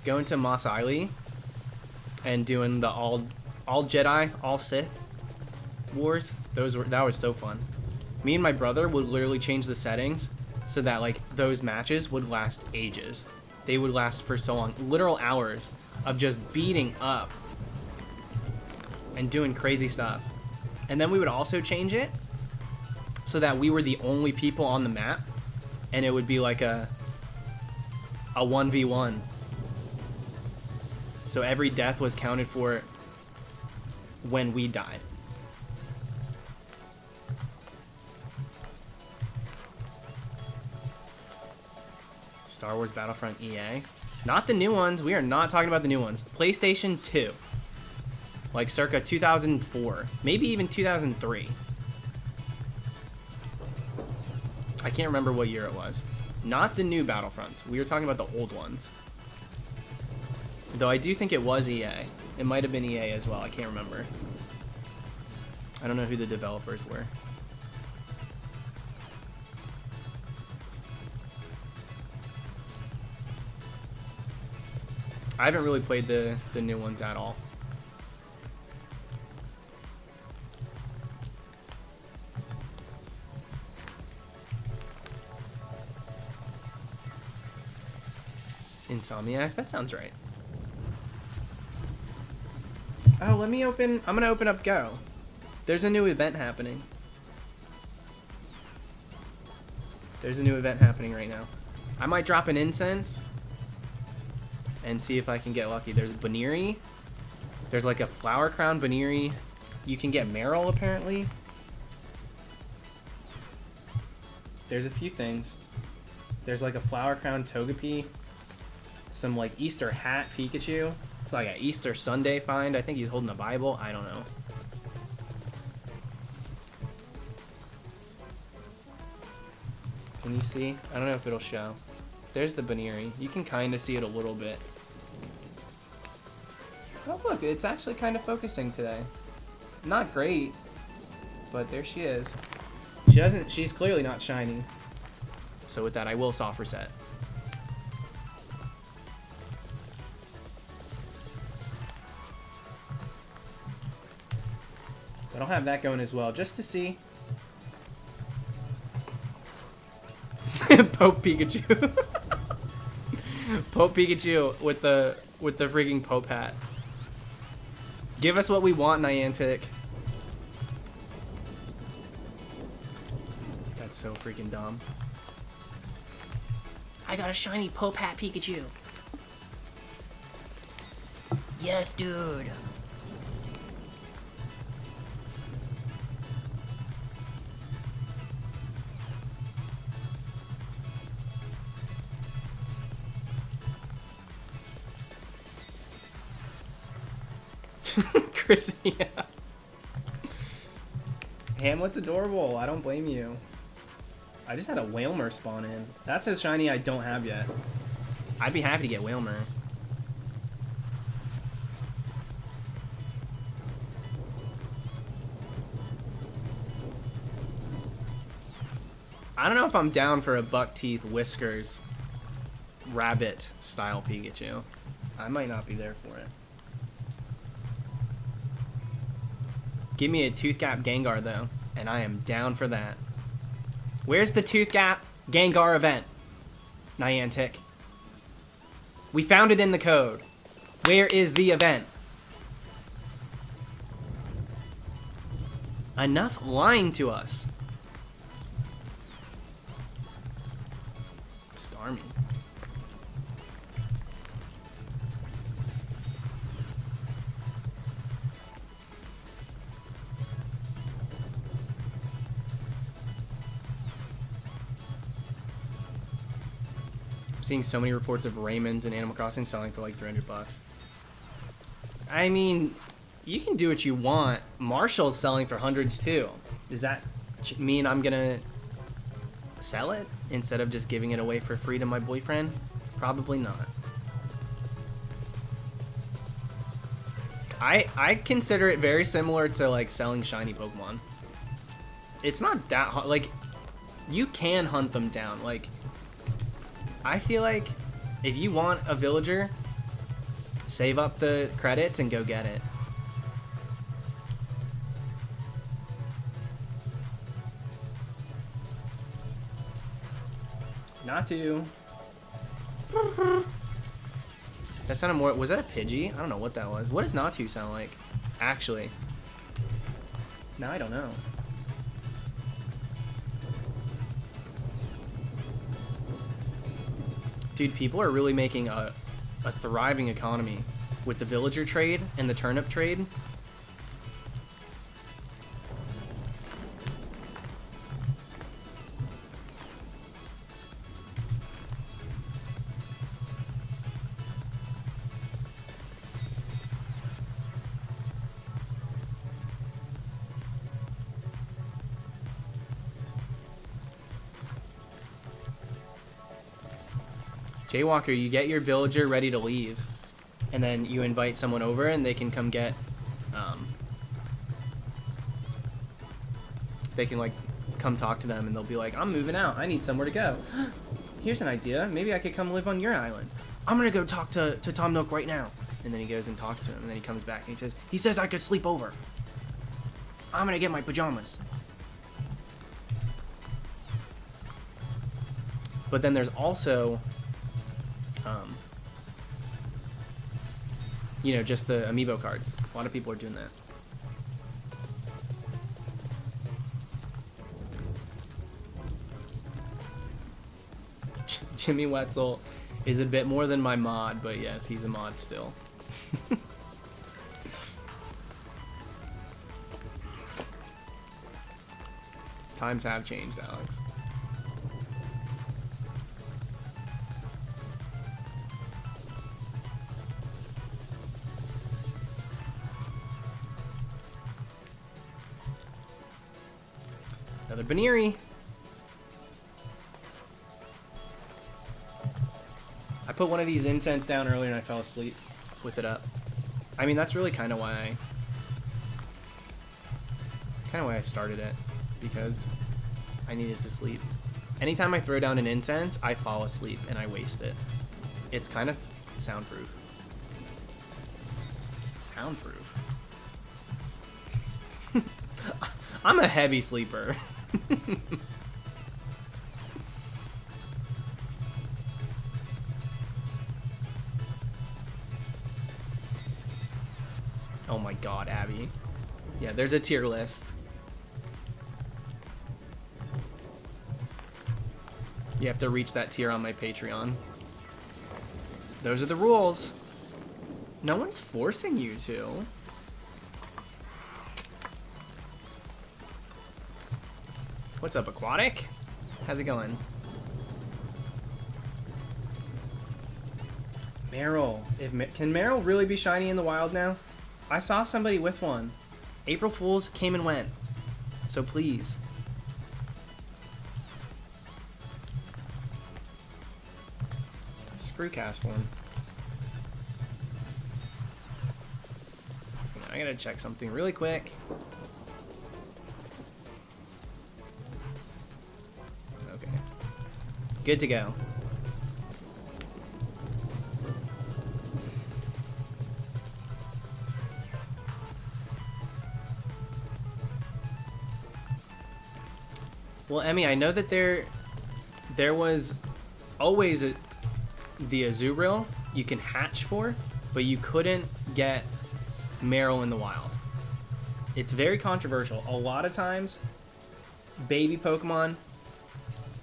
Going to Mos Eisley and doing the all Jedi, all Sith wars, that was so fun. Me and my brother would literally change the settings so that like those matches would last ages. They would last for so long, literal hours of just beating up and doing crazy stuff. And then we would also change it so that we were the only people on the map, and it would be like a 1v1. So every death was counted for when we died. Star Wars Battlefront EA. Not the new ones. We are not talking about the new ones. PlayStation 2. Like circa 2004, maybe even 2003. I can't remember what year it was. Not the new Battlefronts. We were talking about the old ones. Though I do think it was EA. It might have been EA as well. I can't remember. I don't know who the developers were. I haven't really played the new ones at all. Insomniac? That sounds right. Oh, let me open. I'm gonna open up Go. There's a new event happening. There's a new event happening right now. I might drop an incense and see if I can get lucky. There's Baniri. There's like a flower crown Baniri. You can get Meryl apparently. There's a few things. There's like a flower crown Togepi. Some like Easter hat Pikachu. Like an Easter Sunday find. I think he's holding a Bible. I don't know. Can you see? I don't know if it'll show. There's the Baniri. You can kind of see it a little bit. Oh look, it's actually kind of focusing today. Not great, but there she is. She's clearly not shiny. So with that, I will soft reset. But I'll have that going as well, just to see. Pope Pikachu. Pope Pikachu with the freaking Pope hat. Give us what we want, Niantic. That's so freaking dumb. I got a shiny Pope hat Pikachu. Yes, dude. Chris, yeah. Hamlet's adorable. I don't blame you. I just had a Whalmer spawn in. That's a shiny I don't have yet. I'd be happy to get Whalmer. I don't know if I'm down for a buck teeth whiskers rabbit style Pikachu. I might not be there for it. Give me a Toothgap Gengar though, and I am down for that. Where's the Toothgap Gengar event, Niantic? We found it in the code. Where is the event? Enough lying to us. Starmie. Seeing so many reports of Raymonds and Animal Crossing selling for like 300 bucks. I mean, you can do what you want. Marshall's selling for hundreds too. Does that mean I'm gonna sell it instead of just giving it away for free to my boyfriend? Probably not. I consider it very similar to like selling shiny Pokemon. It's not that hard. Like, you can hunt them down. Like, I feel like if you want a villager, save up the credits and go get it. Natu. That sounded more... Was that a Pidgey? I don't know what that was. What does Natu sound like? Actually. No, I don't know. Dude, people are really making a thriving economy with the villager trade and the turnip trade. Jaywalker, you get your villager ready to leave, and then you invite someone over and they can come get, they can like come talk to them and they'll be like, I'm moving out, I need somewhere to go. Here's an idea, maybe I could come live on your island. I'm gonna go talk to Tom Nook right now. And then he goes and talks to him, and then he comes back and he says I could sleep over. I'm gonna get my pajamas. But then there's also You know, just the amiibo cards. A lot of people are doing that. Jimmy Wetzel is a bit more than my mod, but yes, he's a mod still. Times have changed, Alex. Another Baneri. I put one of these incense down earlier and I fell asleep with it up. I mean, that's really kind of why I started it, because I needed to sleep. Anytime I throw down an incense, I fall asleep and I waste it. It's kind of soundproof. Soundproof. I'm a heavy sleeper. Oh my god, Abby. Yeah, there's a tier list. You have to reach that tier on my Patreon. Those are the rules. No one's forcing you to. What's up, Aquatic? How's it going? Meryl. Can Meryl really be shiny in the wild now? I saw somebody with one. April Fools came and went. So please. Screw CASTFORM. I gotta check something really quick. Okay. Good to go. Well, Emmy, I know that there was always the Azurill you can hatch for, but you couldn't get Meryl in the wild. It's very controversial. A lot of times, baby Pokemon,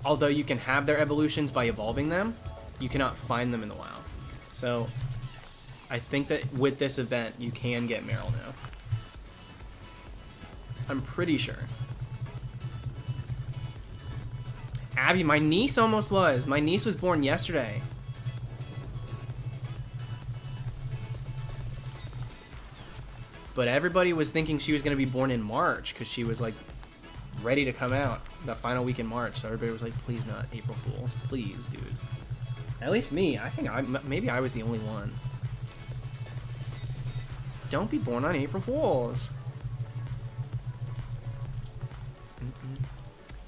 although you can have their evolutions by evolving them, you cannot find them in the wild. So, I think that with this event, you can get Meryl now. I'm pretty sure. Abby, my niece almost was. My niece was born yesterday. But everybody was thinking she was going to be born in March because she was like ready to come out the final week in March. So everybody was like, please not April Fools. Please, dude. At least me. I think maybe I was the only one. Don't be born on April Fools.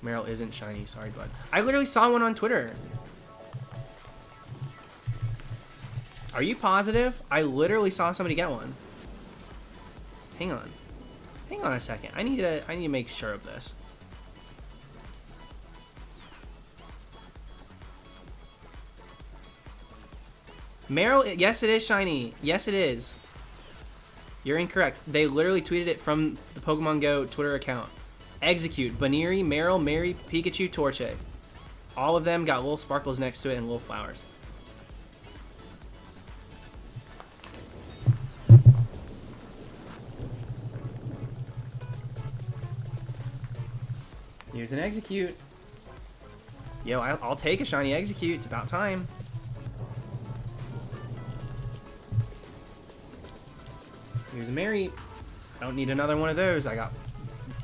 Meryl isn't shiny. Sorry, bud. I literally saw one on Twitter. Are you positive? I literally saw somebody get one. Hang on. Hang on a second. I need to make sure of this. Meryl, yes it is shiny. Yes it is. You're incorrect. They literally tweeted it from the Pokemon Go Twitter account. Execute. Baneri, Meryl, Mary, Pikachu, Torche. All of them got little sparkles next to it and little flowers. Here's an Execute. Yo, I'll take a shiny Execute. It's about time. Here's a Mary. I don't need another one of those. I got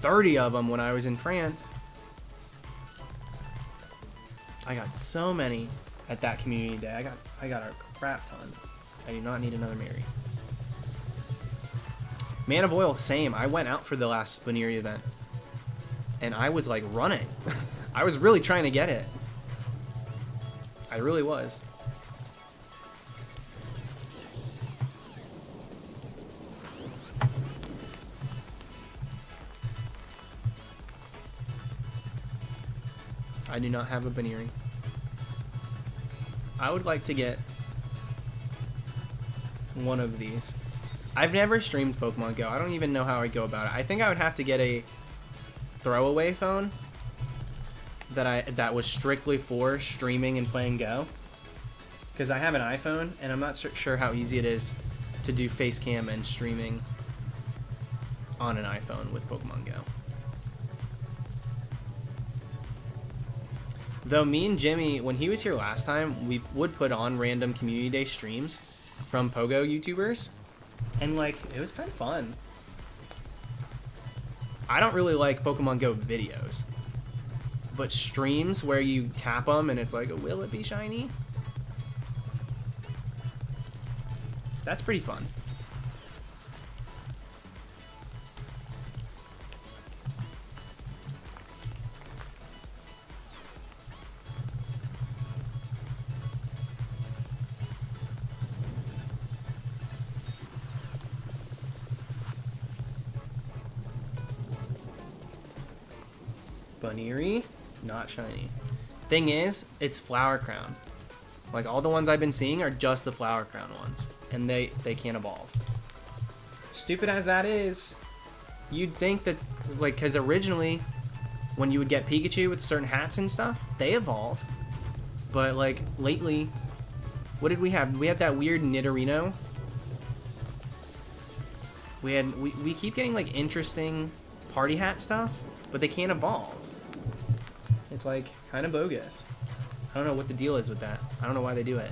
30 of them when I was in France. I got so many at that community day. I got a crap ton. I do not need another Mary. Man of Oil, same. I went out for the last Baneri event. And I was like running. I was really trying to get it. I really was. I do not have a Baneri. I would like to get one of these. I've never streamed Pokemon Go. I don't even know how I'd go about it. I think I would have to get a throwaway phone that was strictly for streaming and playing Go. Because I have an iPhone, and I'm not sure how easy it is to do face cam and streaming on an iPhone with Pokemon Go. Though me and Jimmy, when he was here last time, we would put on random community day streams from Pogo YouTubers. And, like, it was kind of fun. I don't really like Pokemon Go videos. But streams where you tap them and it's like, will it be shiny? That's pretty fun. Bunnery, not shiny. Thing is, it's Flower Crown. Like, all the ones I've been seeing are just the Flower Crown ones. And they can't evolve. Stupid as that is, you'd think that, like, because originally, when you would get Pikachu with certain hats and stuff, they evolve. But, like, lately, what did we have? We had that weird Nidorino. We keep getting, like, interesting party hat stuff, but they can't evolve. It's, like, kind of bogus. I don't know what the deal is with that. I don't know why they do it.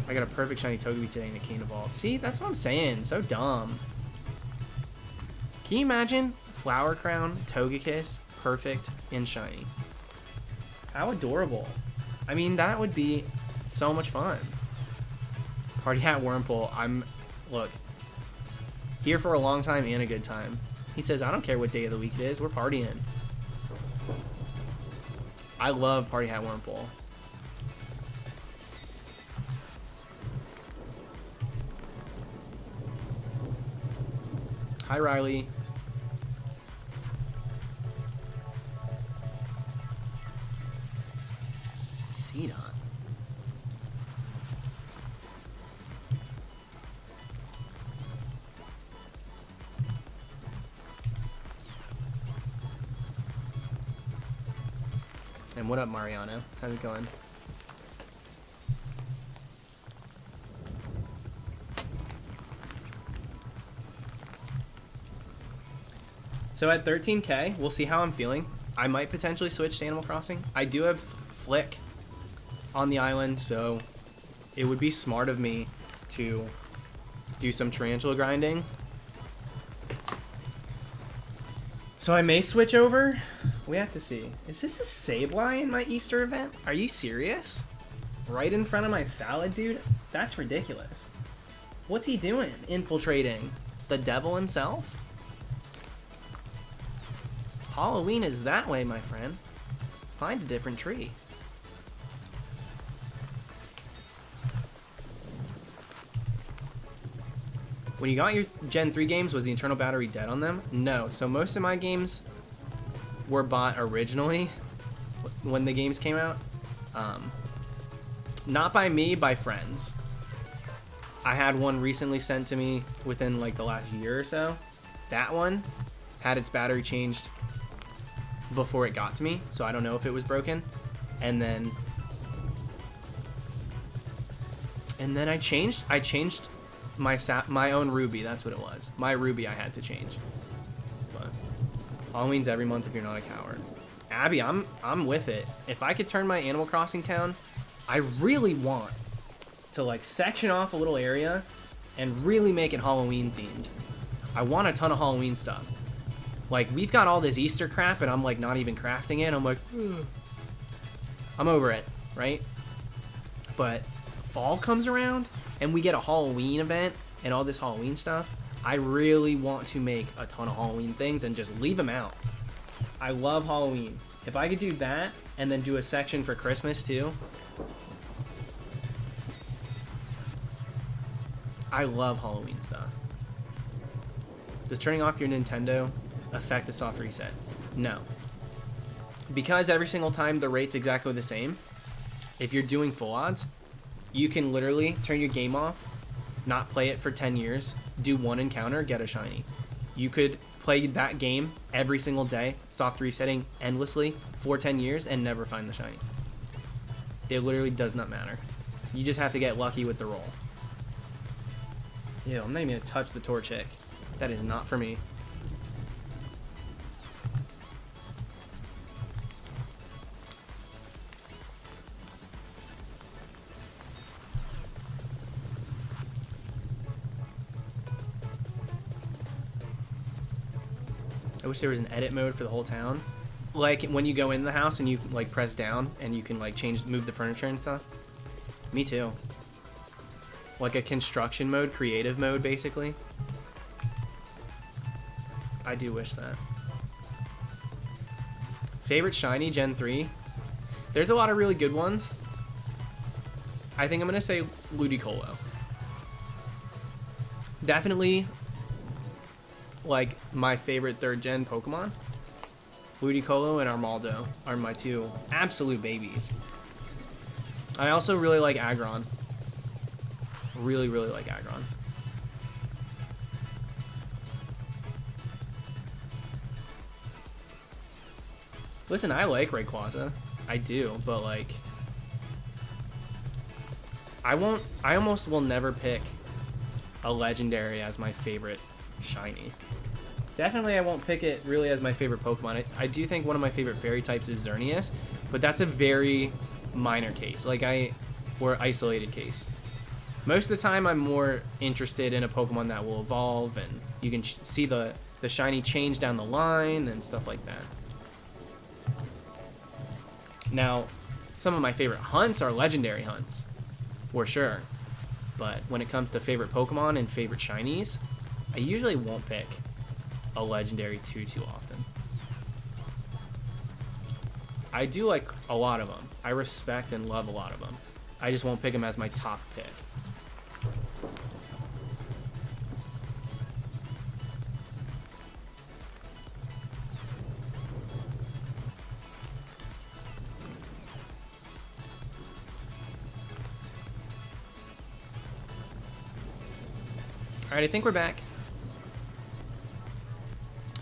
I got a perfect shiny Togepi today and it can't evolve. See, that's what I'm saying. So dumb. Can you imagine Flower Crown, Togekiss, perfect, and shiny? How adorable. I mean, that would be so much fun. Party Hat Wurmple, look, here for a long time and a good time. He says, I don't care what day of the week it is, we're partying. I love Party Hat Wurmple. Hi, Riley. Seedon. And what up, Mariano? How's it going? So at 13K, we'll see how I'm feeling. I might potentially switch to Animal Crossing. I do have Flick on the island, so it would be smart of me to do some tarantula grinding. So I may switch over. We have to see. Is this a Sableye in my Easter event? Are you serious? Right in front of my salad, dude? That's ridiculous. What's he doing? Infiltrating the devil himself? Halloween is that way, my friend. Find a different tree. When you got your Gen 3 games, was the internal battery dead on them? No. So most of my games were bought originally when the games came out. Not by me, by friends. I had one recently sent to me within like the last year or so. That one had its battery changed before it got to me, so I don't know if it was broken. And then I changed my own Ruby. That's what it was. My Ruby I had to change. But Halloween's every month if you're not a coward. Abby, I'm with it. If I could turn my Animal Crossing town, I really want to like section off a little area and really make it Halloween themed. I want a ton of Halloween stuff. Like, we've got all this Easter crap and I'm like not even crafting it. I'm like, ugh. I'm over it, right? But fall comes around and we get a Halloween event and all this Halloween stuff. I really want to make a ton of Halloween things and just leave them out. I love Halloween. If I could do that and then do a section for Christmas too. I love Halloween stuff. Does turning off your Nintendo affect a soft reset? No. Because every single time the rate's exactly the same, If you're doing full odds, you can literally turn your game off, not play it for 10 years, do one encounter, get a shiny. You could play that game every single day, soft resetting endlessly for 10 years and never find the shiny. It literally does not matter. You just have to get lucky with the roll. Ew, I'm not even gonna touch the Torchic. That is not for me. I wish there was an edit mode for the whole town. Like when you go in the house and you like press down and you can like move the furniture and stuff. Me too. Like a construction mode, creative mode basically. I do wish that. Favorite shiny Gen 3? There's a lot of really good ones. I think I'm gonna say Ludicolo. Definitely like my favorite 3rd gen Pokemon. Ludicolo and Armaldo are my 2 absolute babies. I also really like Aggron. Really, really like Aggron. Listen, I like Rayquaza. I do, but like I almost will never pick a legendary as my favorite shiny. Definitely I won't pick it really as my favorite Pokemon. I do think one of my favorite fairy types is Xerneas, but that's a very minor case, or isolated case. Most of the time I'm more interested in a Pokemon that will evolve and you can see the shiny change down the line and stuff like that. Now, some of my favorite hunts are legendary hunts, for sure. But when it comes to favorite Pokemon and favorite shinies, I usually won't pick a legendary too often. I do like a lot of them. I respect and love a lot of them. I just won't pick them as my top pick. Alright, I think we're back.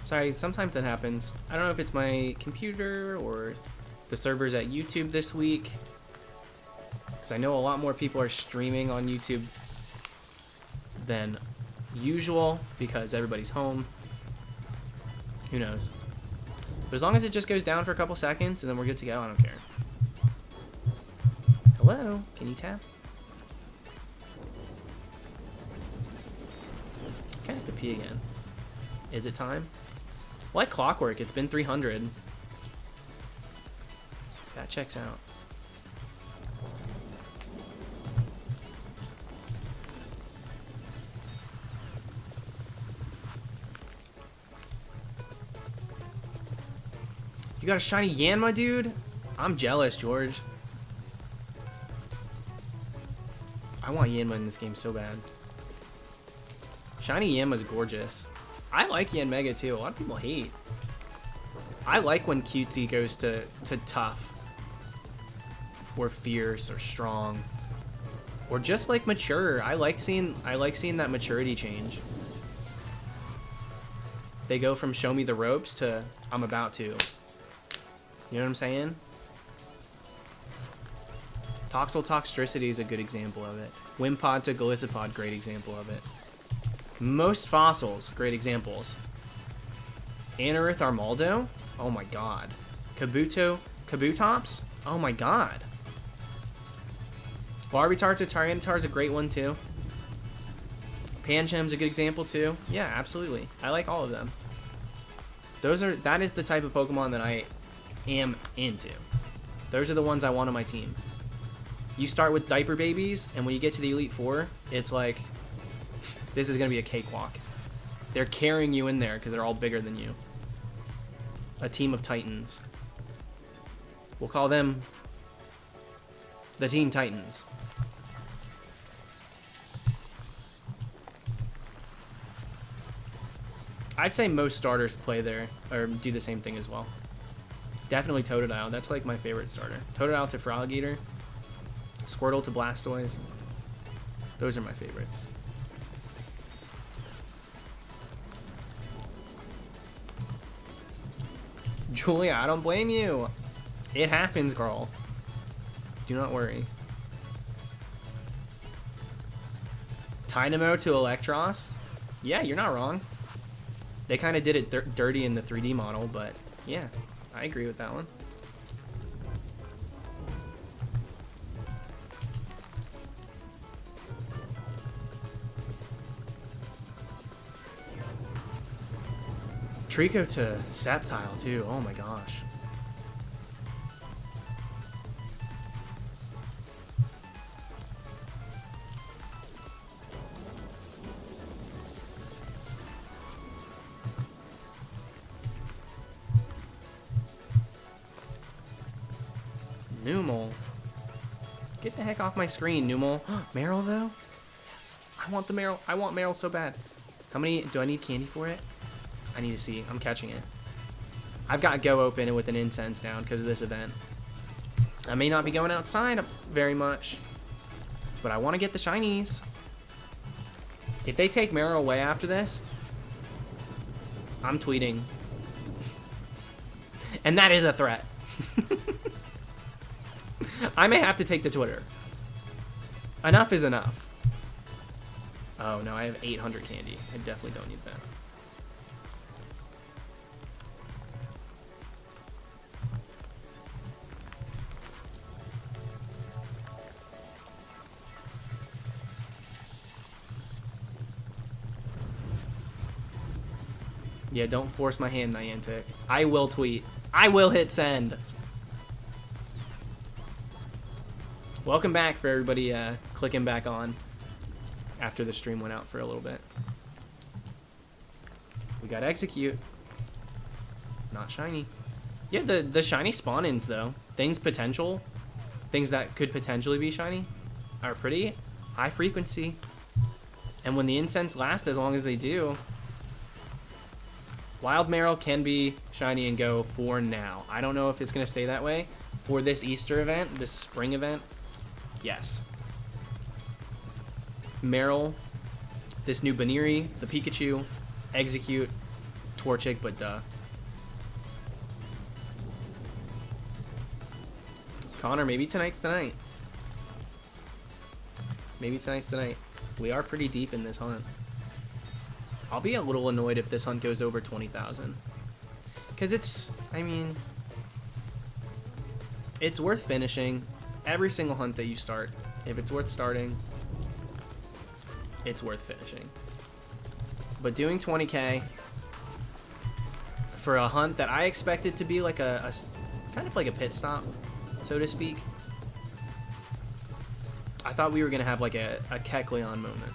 Sorry, sometimes that happens. I don't know if it's my computer or the servers at YouTube this week, because I know a lot more people are streaming on YouTube than usual because everybody's home. Who knows? But as long as it just goes down for a couple seconds and then we're good to go, I don't care. Hello? Can you tap? I have to pee again. Is it time? Like clockwork, it's been 300. That checks out. You got a shiny Yanma, dude? I'm jealous, George. I want Yanma in this game so bad. Shiny Yanma's gorgeous. I like Yanmega too. A lot of people hate. I like when cutesy goes to tough, or fierce, or strong, or just like mature. I like seeing that maturity change. They go from show me the ropes to I'm about to. You know what I'm saying? Toxel Toxtricity is a good example of it. Wimpod to Golisopod, great example of it. Most fossils, great examples. Anorith Armaldo, oh my god. Kabutops, oh my god. Barbitar to Tyranitar is a great one too. Panchem's a good example too. Yeah, absolutely. I like all of them. That is the type of Pokemon that I am into. Those are the ones I want on my team. You start with diaper babies, and when you get to the Elite Four, it's like, this is going to be a cakewalk. They're carrying you in there because they're all bigger than you. A team of Titans. We'll call them the Teen Titans. I'd say most starters play there, or do the same thing as well. Definitely Totodile. That's like my favorite starter. Totodile to Froligator. Squirtle to Blastoise. Those are my favorites. Julia, I don't blame you. It happens, girl. Do not worry. Dynamo to Electros? Yeah, you're not wrong. They kind of did it dirty in the 3D model, but yeah, I agree with that one. Trico to Sceptile too, oh my gosh. Numel. Get the heck off my screen, Numel. Meryl though? Yes. I want the Meryl. I want Meryl so bad. How many do I need candy for it? I need to see. I'm catching it. I've got Go open with an incense down because of this event. I may not be going outside very much, but I want to get the shinies. If they take Meryl away after this, I'm tweeting. And that is a threat. I may have to take to Twitter. Enough is enough. Oh no, I have 800 candy. I definitely don't need that. Yeah, don't force my hand, Niantic. I will tweet. I will hit send. Welcome back for everybody clicking back on after the stream went out for a little bit. We got Execute. Not shiny. Yeah, the shiny spawn-ins, though. Things that could potentially be shiny are pretty high frequency. And when the incense lasts as long as they do, Wild Meryl can be shiny and Go for now. I don't know if it's going to stay that way for this Easter event, this spring event. Yes. Meryl, this new Baniri, the Pikachu, Execute, Torchic, but duh. Connor, maybe tonight's the night. Maybe tonight's the night. We are pretty deep in this hunt. I'll be a little annoyed if this hunt goes over 20,000. Because it's, I mean, it's worth finishing every single hunt that you start. If it's worth starting, it's worth finishing. But doing 20K for a hunt that I expected to be like a kind of like a pit stop, so to speak. I thought we were going to have like a Kecleon moment.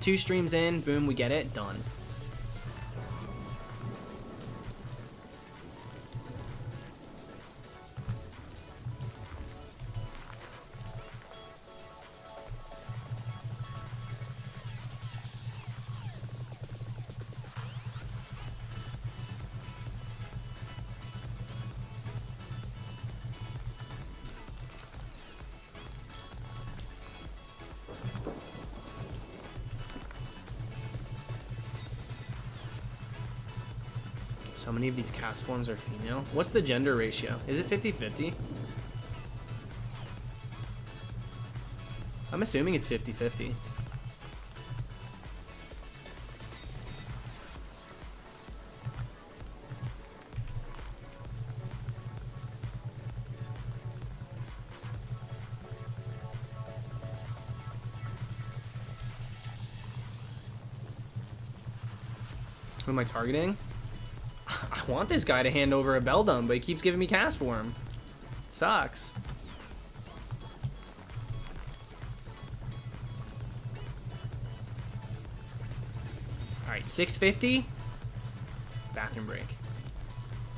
2 streams in, boom, we get it, done. So many of these cast forms are female. What's the gender ratio? Is it 50-50? I'm assuming it's 50-50. Who am I targeting? I want this guy to hand over a Beldum, but he keeps giving me cast form. Sucks. Alright, 650. Bathroom break.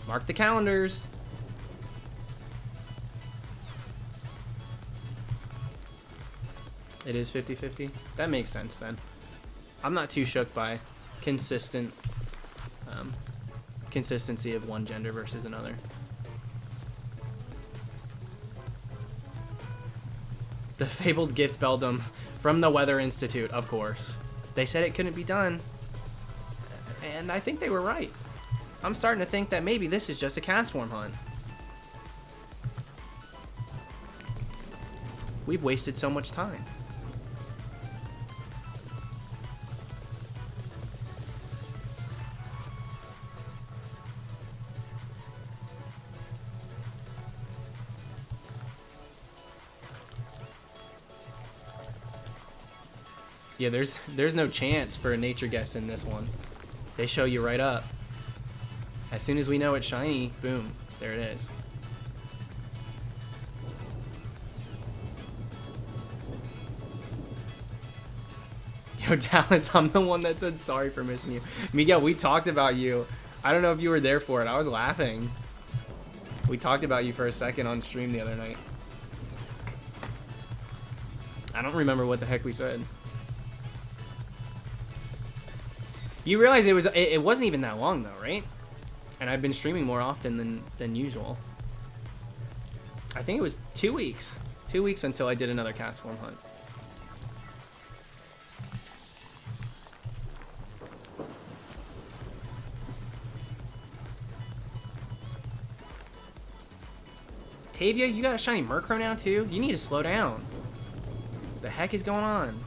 Mark the calendars. It is 50-50. That makes sense then. I'm not too shook by consistency of one gender versus another. The fabled gift beldam from the Weather Institute, of course. They said it couldn't be done. And I think they were right. I'm starting to think that maybe this is just a CASTFORM hunt. We've wasted so much time. Yeah, there's no chance for a nature guess in this one. They show you right up. As soon as we know it's shiny, boom, there it is. Yo, Dallas, I'm the one that said sorry for missing you. Miguel, we talked about you. I don't know if you were there for it. I was laughing. We talked about you for a second on stream the other night. I don't remember what the heck we said. You realize it wasn't even that long though, right? And I've been streaming more often than usual. I think it was 2 weeks. 2 weeks until I did another CASTFORM hunt. Tavia, you got a shiny Murkrow now too? You need to slow down. The heck is going on?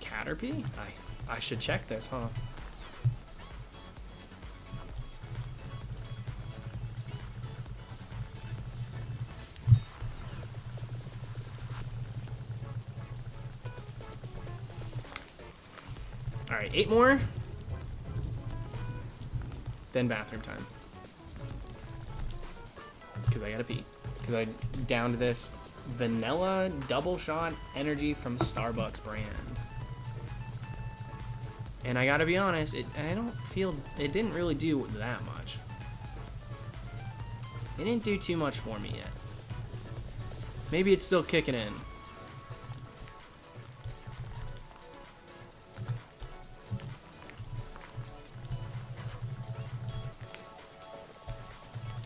Caterpie? I should check this, huh? Alright, 8 more. Then bathroom time. Because I gotta pee. Because I downed this vanilla double shot energy from Starbucks brand. And I gotta be honest, I don't feel, it didn't really do that much. It didn't do too much for me yet. Maybe it's still kicking in.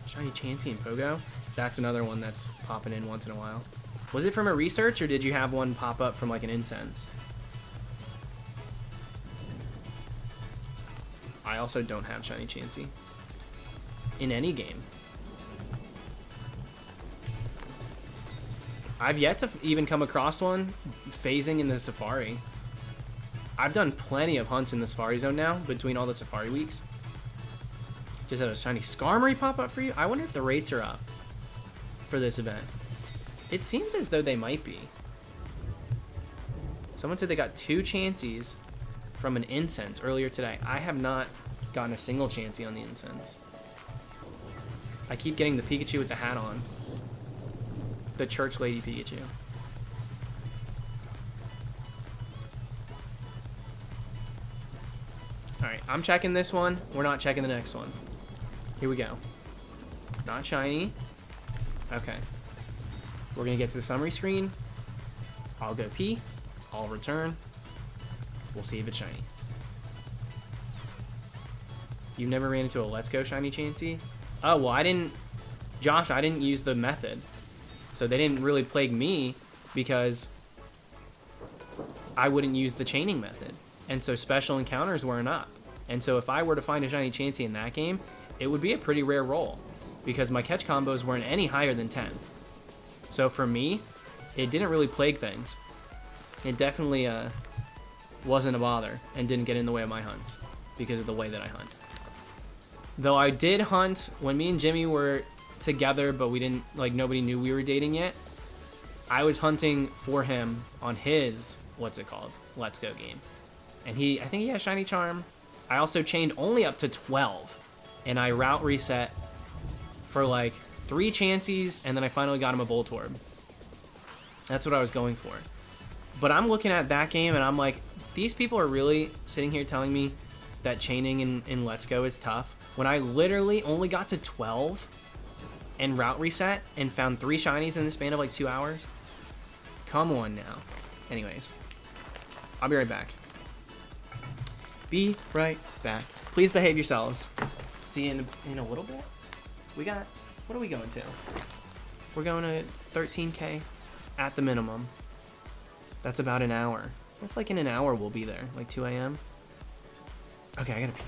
Shiny Chansey and Pogo? That's another one that's popping in once in a while. Was it from a research, or did you have one pop up from like an incense? I also don't have Shiny Chansey in any game. I've yet to even come across one phasing in the Safari. I've done plenty of hunts in the Safari Zone now, between all the Safari weeks. Just had a shiny Skarmory pop up for you. I wonder if the rates are up for this event. It seems as though they might be. Someone said they got 2 Chanseys from an incense earlier today. I have not gotten a single Chansey on the incense. I keep getting the Pikachu with the hat on. The church lady Pikachu. Alright, I'm checking this one. We're not checking the next one. Here we go. Not shiny. Okay. We're going to get to the summary screen. I'll go pee. I'll return. We'll see if it's shiny. You've never ran into a Let's Go shiny Chansey? Oh, well, I didn't... Josh, I didn't use the method. So they didn't really plague me because I wouldn't use the chaining method. And so special encounters weren't up. And so if I were to find a shiny Chansey in that game, it would be a pretty rare roll because my catch combos weren't any higher than 10. So for me, it didn't really plague things. It definitely wasn't a bother and didn't get in the way of my hunts because of the way that I hunt. Though I did hunt when me and Jimmy were together, but we didn't, like, nobody knew we were dating yet. I was hunting for him on his, what's it called, Let's Go game. And I think he has Shiny Charm. I also chained only up to 12. And I route reset for like 3 Chanseys, and then I finally got him a Voltorb. That's what I was going for. But I'm looking at that game, and I'm like, these people are really sitting here telling me that chaining in Let's Go is tough, when I literally only got to 12 and route reset and found 3 shinies in the span of like 2 hours. Come on now. Anyways, I'll be right back. Be right back. Please behave yourselves. See, in a little bit, we got, what are we going to? We're going to 13K at the minimum. That's about an hour. That's like in an hour we'll be there, like 2 a.m. Okay, I gotta pee.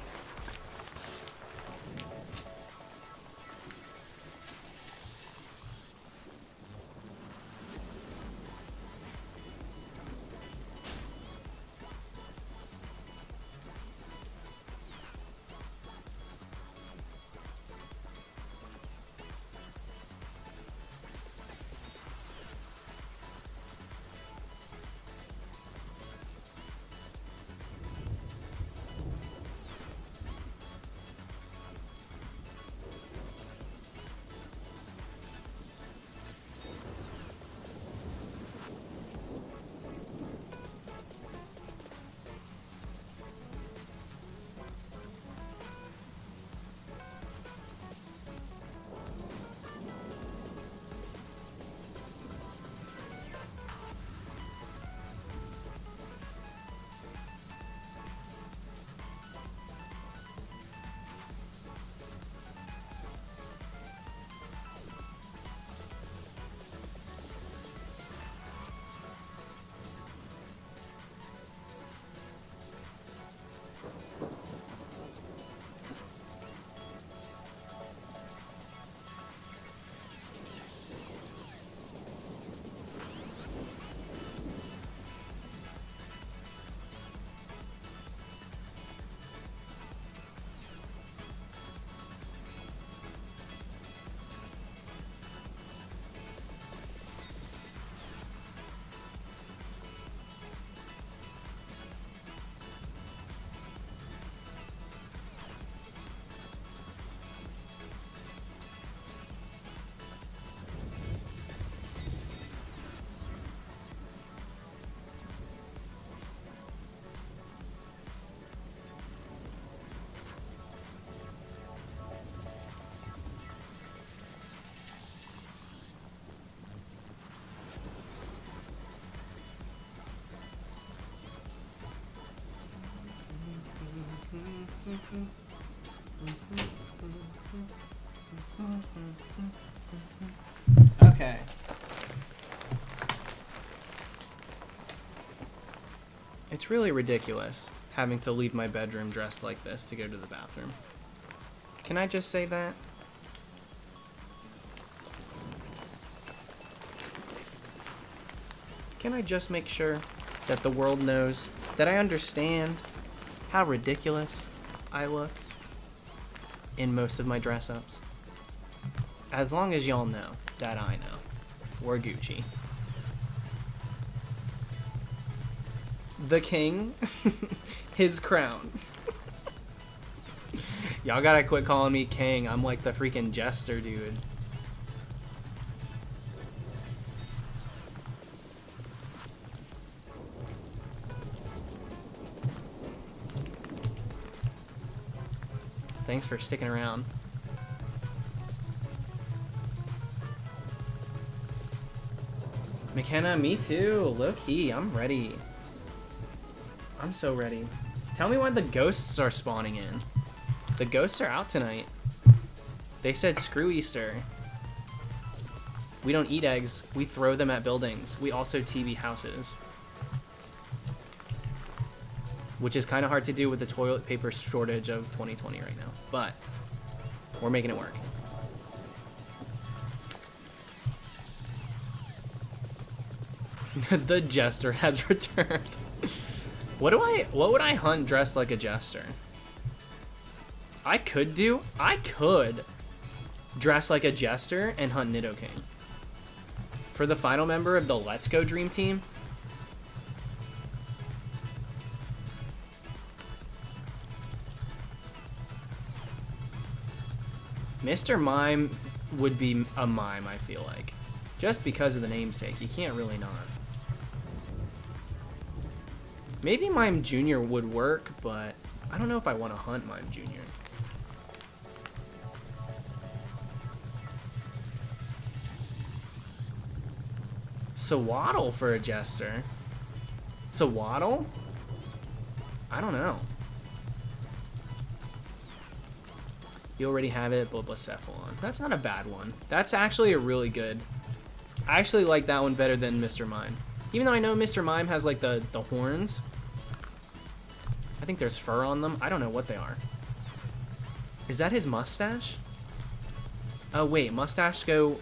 Okay. It's really ridiculous having to leave my bedroom dressed like this to go to the bathroom. Can I just say that? Can I just make sure that the world knows that I understand how ridiculous I look in most of my dress-ups? As long as y'all know that I know. We're Gucci. The king, his crown. Y'all gotta quit calling me king. I'm like the freaking jester, dude. Thanks for sticking around. McKenna, me too. Low-key, I'm ready. I'm so ready. Tell me why the ghosts are spawning in. The ghosts are out tonight. They said screw Easter. We don't eat eggs. We throw them at buildings. We also TV houses. Which is kind of hard to do with the toilet paper shortage of 2020 right now. But we're making it work. The jester has returned. What would I hunt dressed like a jester? I could dress like a jester and hunt Nidoking. For the final member of the Let's Go Dream Team. Mr. Mime would be a mime, I feel like. Just because of the namesake, you can't really not. Maybe Mime Jr. would work, but I don't know if I want to hunt Mime Jr. Swaddle for a jester. Swaddle? I don't know. You already have it, Blacephalon. That's not a bad one. That's actually a really good... I actually like that one better than Mr. Mime. Even though I know Mr. Mime has, like, the horns. I think there's fur on them. I don't know what they are. Is that his mustache? Oh, wait. Mustache go...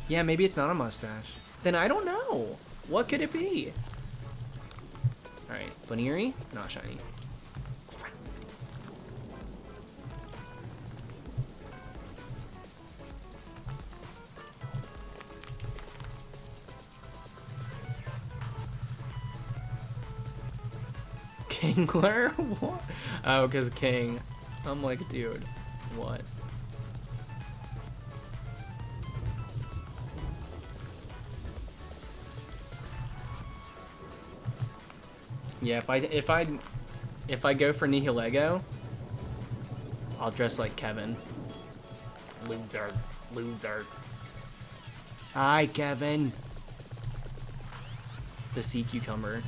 Yeah, maybe it's not a mustache. Then I don't know. What could it be? Alright. Baneri? Not shiny. Kingler? What? Oh, because King. I'm like, dude, what? Yeah, if I go for Nihilego, I'll dress like Kevin. Loser. Loser. Hi, Kevin. The sea cucumber.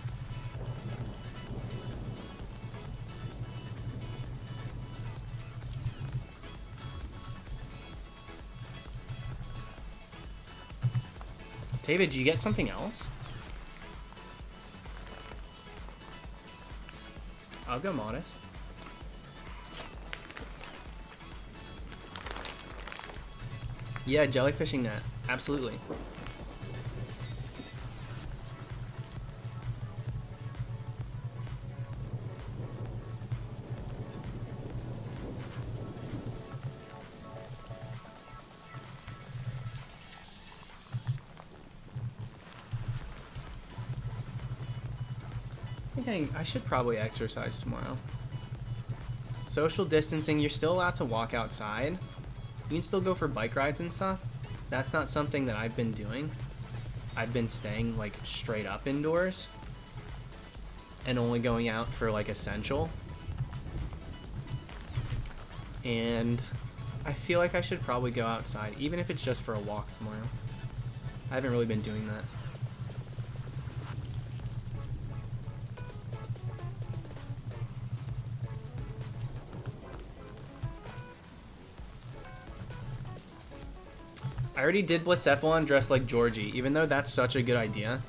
David, did you get something else? I'll go Modest. Yeah, jellyfishing net. Absolutely. I should probably exercise tomorrow. Social distancing, you're still allowed to walk outside. You can still go for bike rides and stuff. That's not something that I've been doing. I've been staying like straight up indoors and only going out for like essential. And I feel like I should probably go outside, even if it's just for a walk tomorrow. I haven't really been doing that. I already did Blacephalon dressed like Georgie, even though that's such a good idea.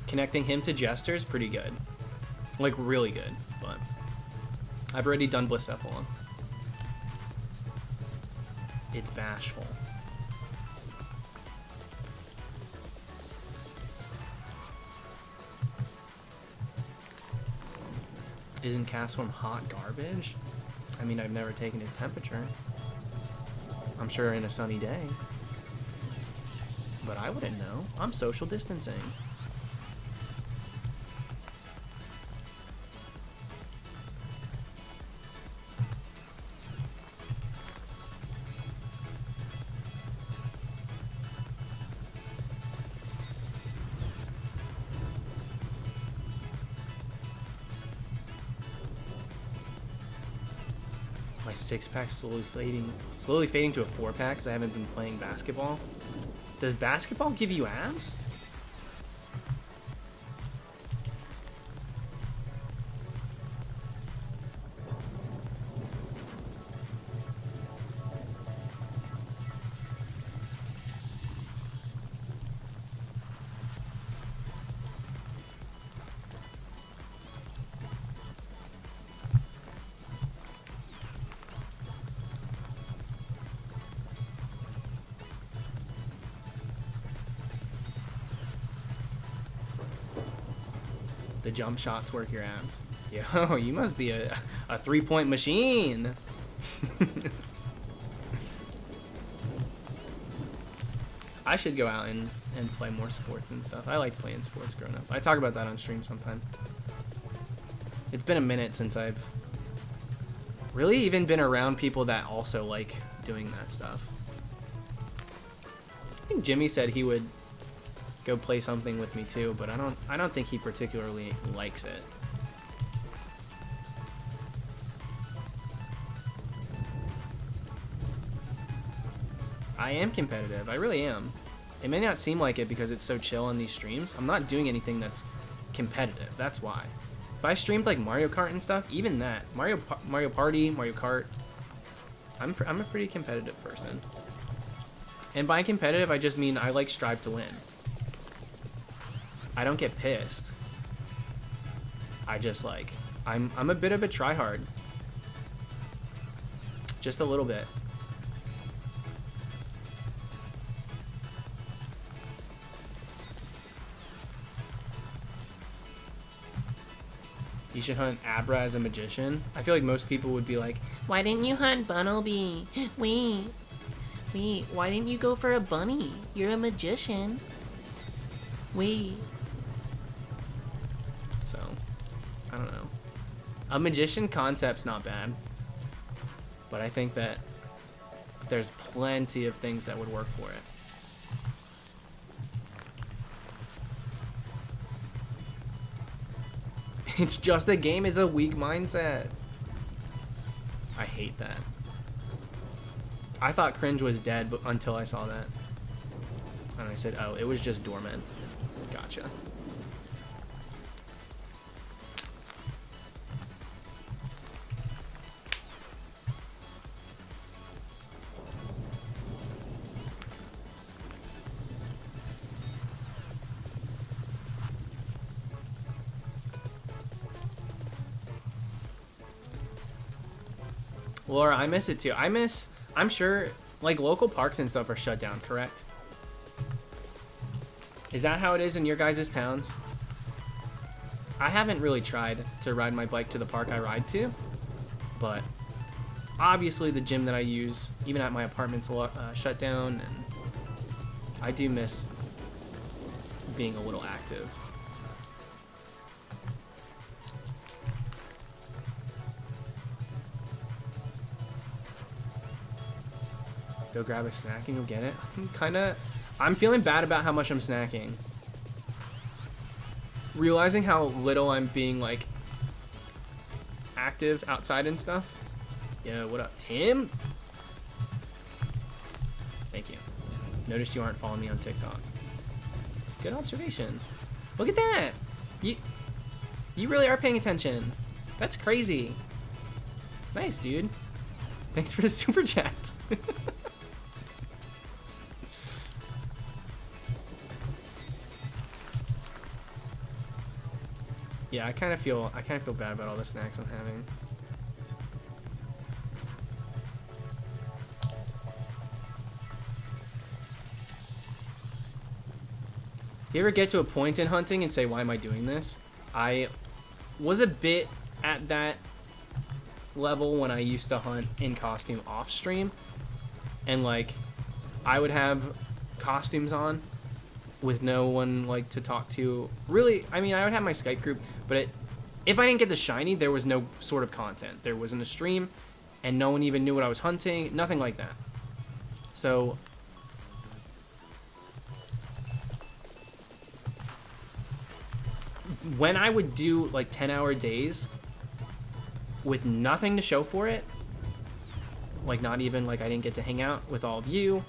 Connecting him to Jester is pretty good. Like, really good, but I've already done Blacephalon. It's bashful. Isn't CASTFORM hot garbage? I mean, I've never taken his temperature. I'm sure in a sunny day. But I wouldn't know. I'm social distancing. My 6-pack slowly fading to a 4-pack because I haven't been playing basketball. Does basketball give you abs? The jump shots work your abs. Yo, you must be a 3-point machine. I should go out and play more sports and stuff. I like playing sports growing up. I talk about that on stream sometime. It's been a minute since I've really even been around people that also like doing that stuff. I think Jimmy said he would go play something with me too, but I don't think he particularly likes it. I am competitive. I really am. It may not seem like it because it's so chill on these streams. I'm not doing anything that's competitive. That's why. If I streamed like Mario Kart and stuff, even that, Mario Party, Mario Kart, I'm a pretty competitive person. And by competitive, I just mean I like strive to win. I don't get pissed. I just like, I'm a bit of a tryhard. Just a little bit. You should hunt Abra as a magician. I feel like most people would be like, why didn't you hunt Bunnelby? Wait, why didn't you go for a bunny? You're a magician. Wait. So, I don't know. A magician concept's not bad. But I think that there's plenty of things that would work for it. It's just a game is a weak mindset. I hate that. I thought cringe was dead but until I saw that. And I said, oh, it was just dormant. Gotcha. Laura, I miss it too. I'm sure, like, local parks and stuff are shut down, correct? Is that how it is in your guys' towns? I haven't really tried to ride my bike to the park I ride to, but obviously the gym that I use, even at my apartment's shut down, and I do miss being a little active. Go grab a snack and go get it. I'm feeling bad about how much I'm snacking. Realizing how little I'm being, like, active outside and stuff. Yo, what up, Tim? Thank you. Noticed you aren't following me on TikTok. Good observation. Look at that. You really are paying attention. That's crazy. Nice, dude. Thanks for the super chat. Yeah, I kind of feel bad about all the snacks I'm having. Do you ever get to a point in hunting and say, why am I doing this? I was a bit at that level when I used to hunt in costume off stream, and like I would have costumes on with no one like to talk to. Really, I mean, I would have my Skype group, but if I didn't get the shiny, there was no sort of content. There wasn't a stream, and no one even knew what I was hunting. Nothing like that. So when I would do like 10-hour days with nothing to show for it, like not even like I didn't get to hang out with all of you,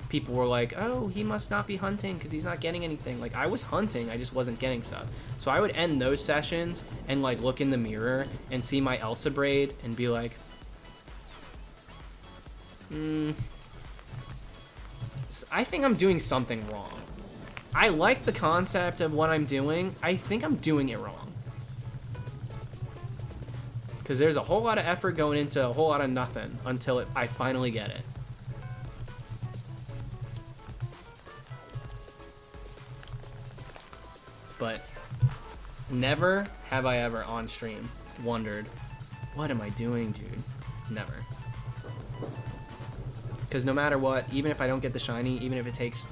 people were like, oh, he must not be hunting because he's not getting anything. Like, I was hunting, I just wasn't getting stuff. So I would end those sessions and like look in the mirror and see my Elsa braid and be like, I think I'm doing something wrong. I like the concept of what I'm doing. I think I'm doing it wrong. Because there's a whole lot of effort going into a whole lot of nothing until I finally get it. But never have I ever on stream wondered, what am I doing, dude? Never. Because no matter what, even if I don't get the shiny, even if it takes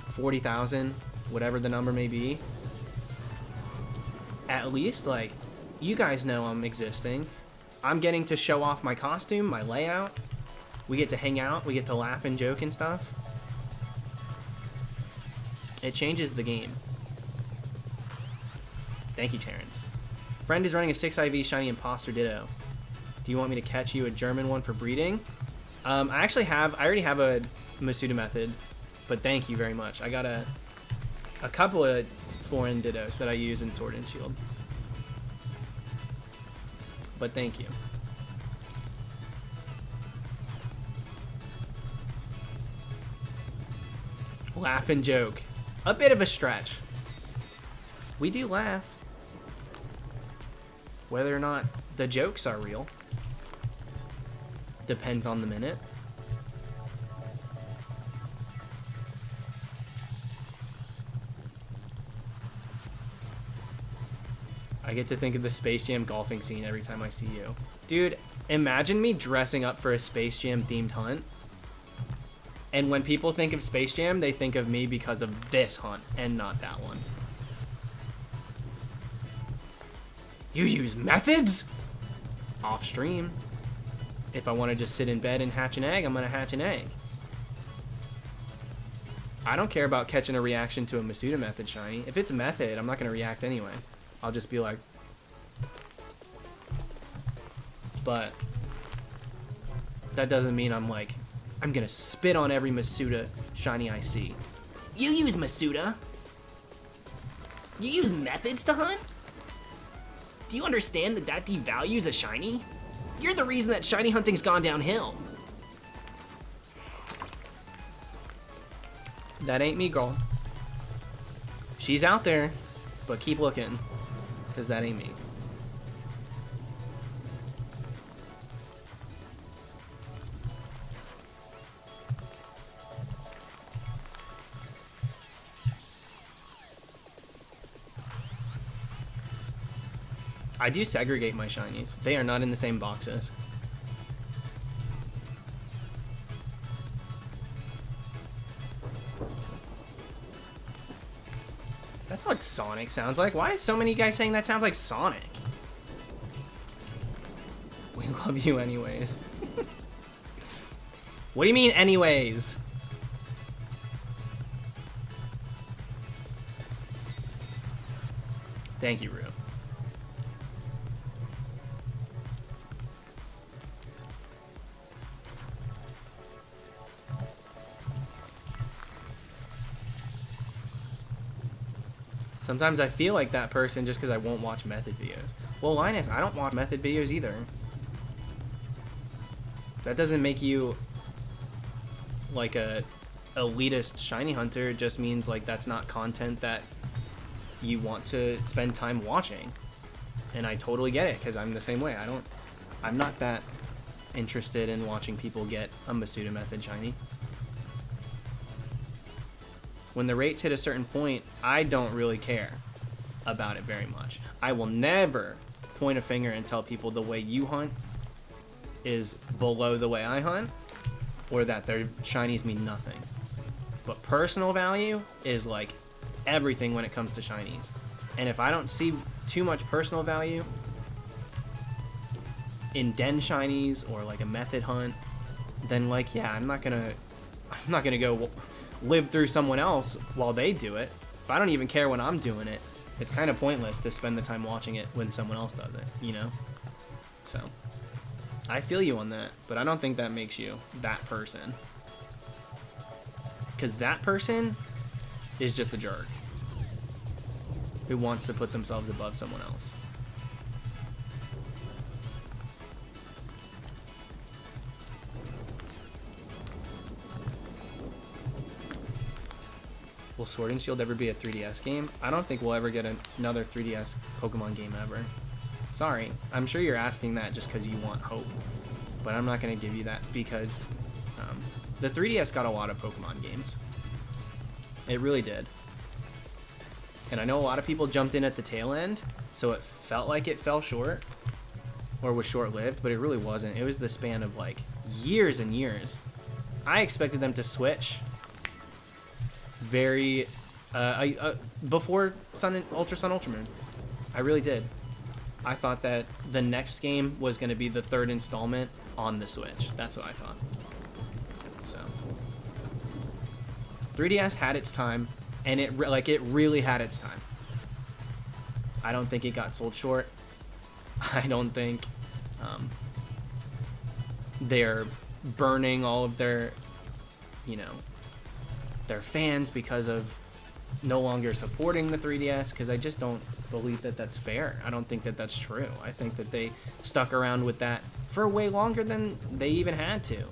40,000, whatever the number may be, at least, like, you guys know I'm existing. I'm getting to show off my costume, my layout. We get to hang out, we get to laugh and joke and stuff. It changes the game. Thank you, Terrence. Friend is running a 6IV shiny imposter ditto. Do you want me to catch you a German one for breeding? I already have a Masuda method, but thank you very much. I got a couple of foreign dittos that I use in Sword and Shield. But thank you. Laugh and joke. A bit of a stretch. We do laugh. Whether or not the jokes are real depends on the minute. I get to think of the Space Jam golfing scene every time I see you. Dude, imagine me dressing up for a Space Jam themed hunt. And when people think of Space Jam, they think of me because of this hunt and not that one. You use methods? Off stream. If I want to just sit in bed and hatch an egg, I'm going to hatch an egg. I don't care about catching a reaction to a Masuda method shiny. If it's a method, I'm not going to react anyway. I'll just be like... But that doesn't mean I'm like, I'm going to spit on every Masuda shiny I see. You use Masuda? You use methods to hunt? Do you understand that that devalues a shiny? You're the reason that shiny hunting's gone downhill. That ain't me, girl. She's out there, but keep looking, because that ain't me. I do segregate my shinies. They are not in the same boxes. That's what Sonic sounds like. Why are so many guys saying that sounds like Sonic? We love you anyways. What do you mean anyways? Thank you, Rue. Sometimes I feel like that person just because I won't watch method videos. Well, Linus, I don't watch method videos either. That doesn't make you like a elitist shiny hunter. It just means like that's not content that you want to spend time watching. And I totally get it because I'm the same way. I'm not that interested in watching people get a Masuda method shiny. When the rates hit a certain point, I don't really care about it very much. I will never point a finger and tell people the way you hunt is below the way I hunt, or that their shinies mean nothing. But personal value is like everything when it comes to shinies. And if I don't see too much personal value in den shinies or like a method hunt, then like, yeah, I'm not gonna go live through someone else while they do it. If I don't even care when I'm doing it, it's kind of pointless to spend the time watching it when someone else does it, you know? So, I feel you on that, but I don't think that makes you that person. Because that person is just a jerk who wants to put themselves above someone else. Will Sword and Shield ever be a 3DS game? I don't think we'll ever get another 3DS Pokemon game ever. Sorry. I'm sure you're asking that just because you want hope. But I'm not going to give you that because the 3DS got a lot of Pokemon games. It really did. And I know a lot of people jumped in at the tail end, so it felt like it fell short or was short-lived, but it really wasn't. It was the span of like years and years. I expected them to switch very before Ultra Sun Ultra Moon. I really did. I thought that the next game was going to be the third installment on the Switch. That's what I thought. So 3DS had its time, and it really had its time. I don't think it got sold short. I don't think they're burning all of their, their fans because of no longer supporting the 3DS, because I just don't believe that that's fair. I don't think that that's true. I think that they stuck around with that for way longer than they even had to.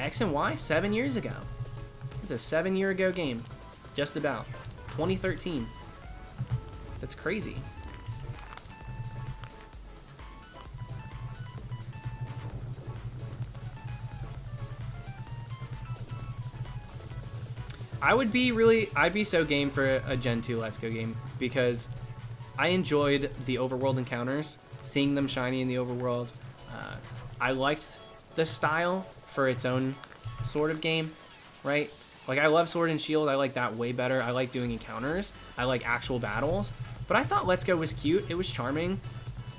X and Y, 7 years ago. It's a 7-year ago game. Just about. 2013. That's crazy. I'd be so game for a Gen 2 Let's Go game, because I enjoyed the overworld encounters, seeing them shiny in the overworld. I liked the style for its own sort of game, right? Like, I love Sword and Shield. I like that way better. I like doing encounters. I like actual battles. But I thought Let's Go was cute. It was charming.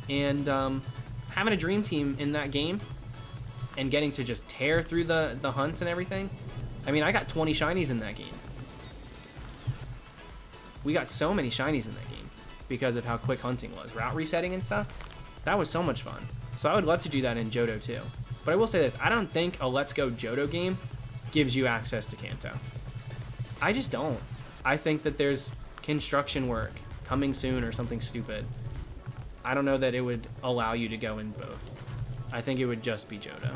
And having a dream team in that game and getting to just tear through the hunts and everything. I mean, I got 20 shinies in that game. We got so many shinies in that game because of how quick hunting was. Route resetting and stuff. That was so much fun. So I would love to do that in Johto too. But I will say this. I don't think a Let's Go Johto game gives you access to Kanto. I just don't. I think that there's construction work coming soon or something stupid. I don't know that it would allow you to go in both. I think it would just be Johto,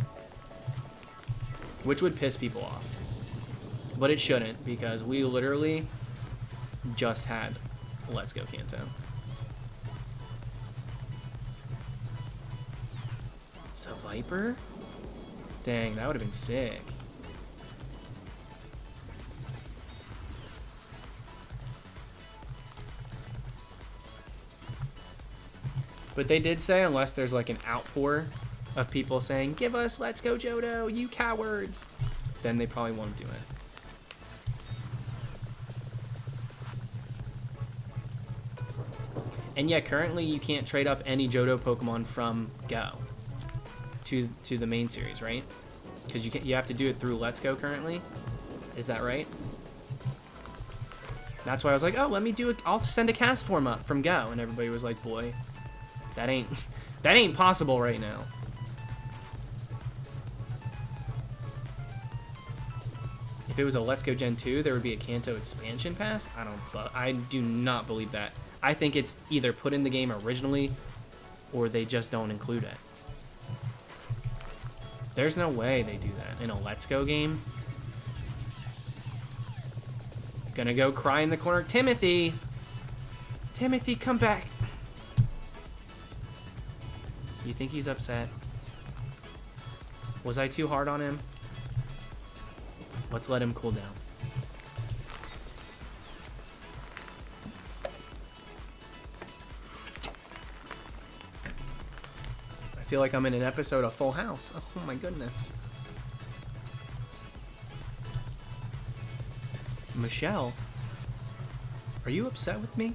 which would piss people off. But it shouldn't, because we literally just had Let's Go Kanto. So Viper? Dang, that would have been sick. But they did say, unless there's like an outpour of people saying, give us Let's Go Johto, you cowards, then they probably won't do it. And yeah, currently you can't trade up any Johto Pokemon from Go to the main series, right? Because you have to do it through Let's Go currently. Is that right? That's why I was like, oh, let me do it. I'll send a CASTFORM up from Go, and everybody was like, boy, that ain't possible right now. If it was a Let's Go Gen 2, there would be a Kanto expansion pass. I do not believe that. I think it's either put in the game originally, or they just don't include it. There's no way they do that in a Let's Go game. Gonna go cry in the corner. Timothy! Timothy, come back! You think he's upset? Was I too hard on him? Let's let him cool down. I feel like I'm in an episode of Full House. Oh my goodness. Michelle, are you upset with me?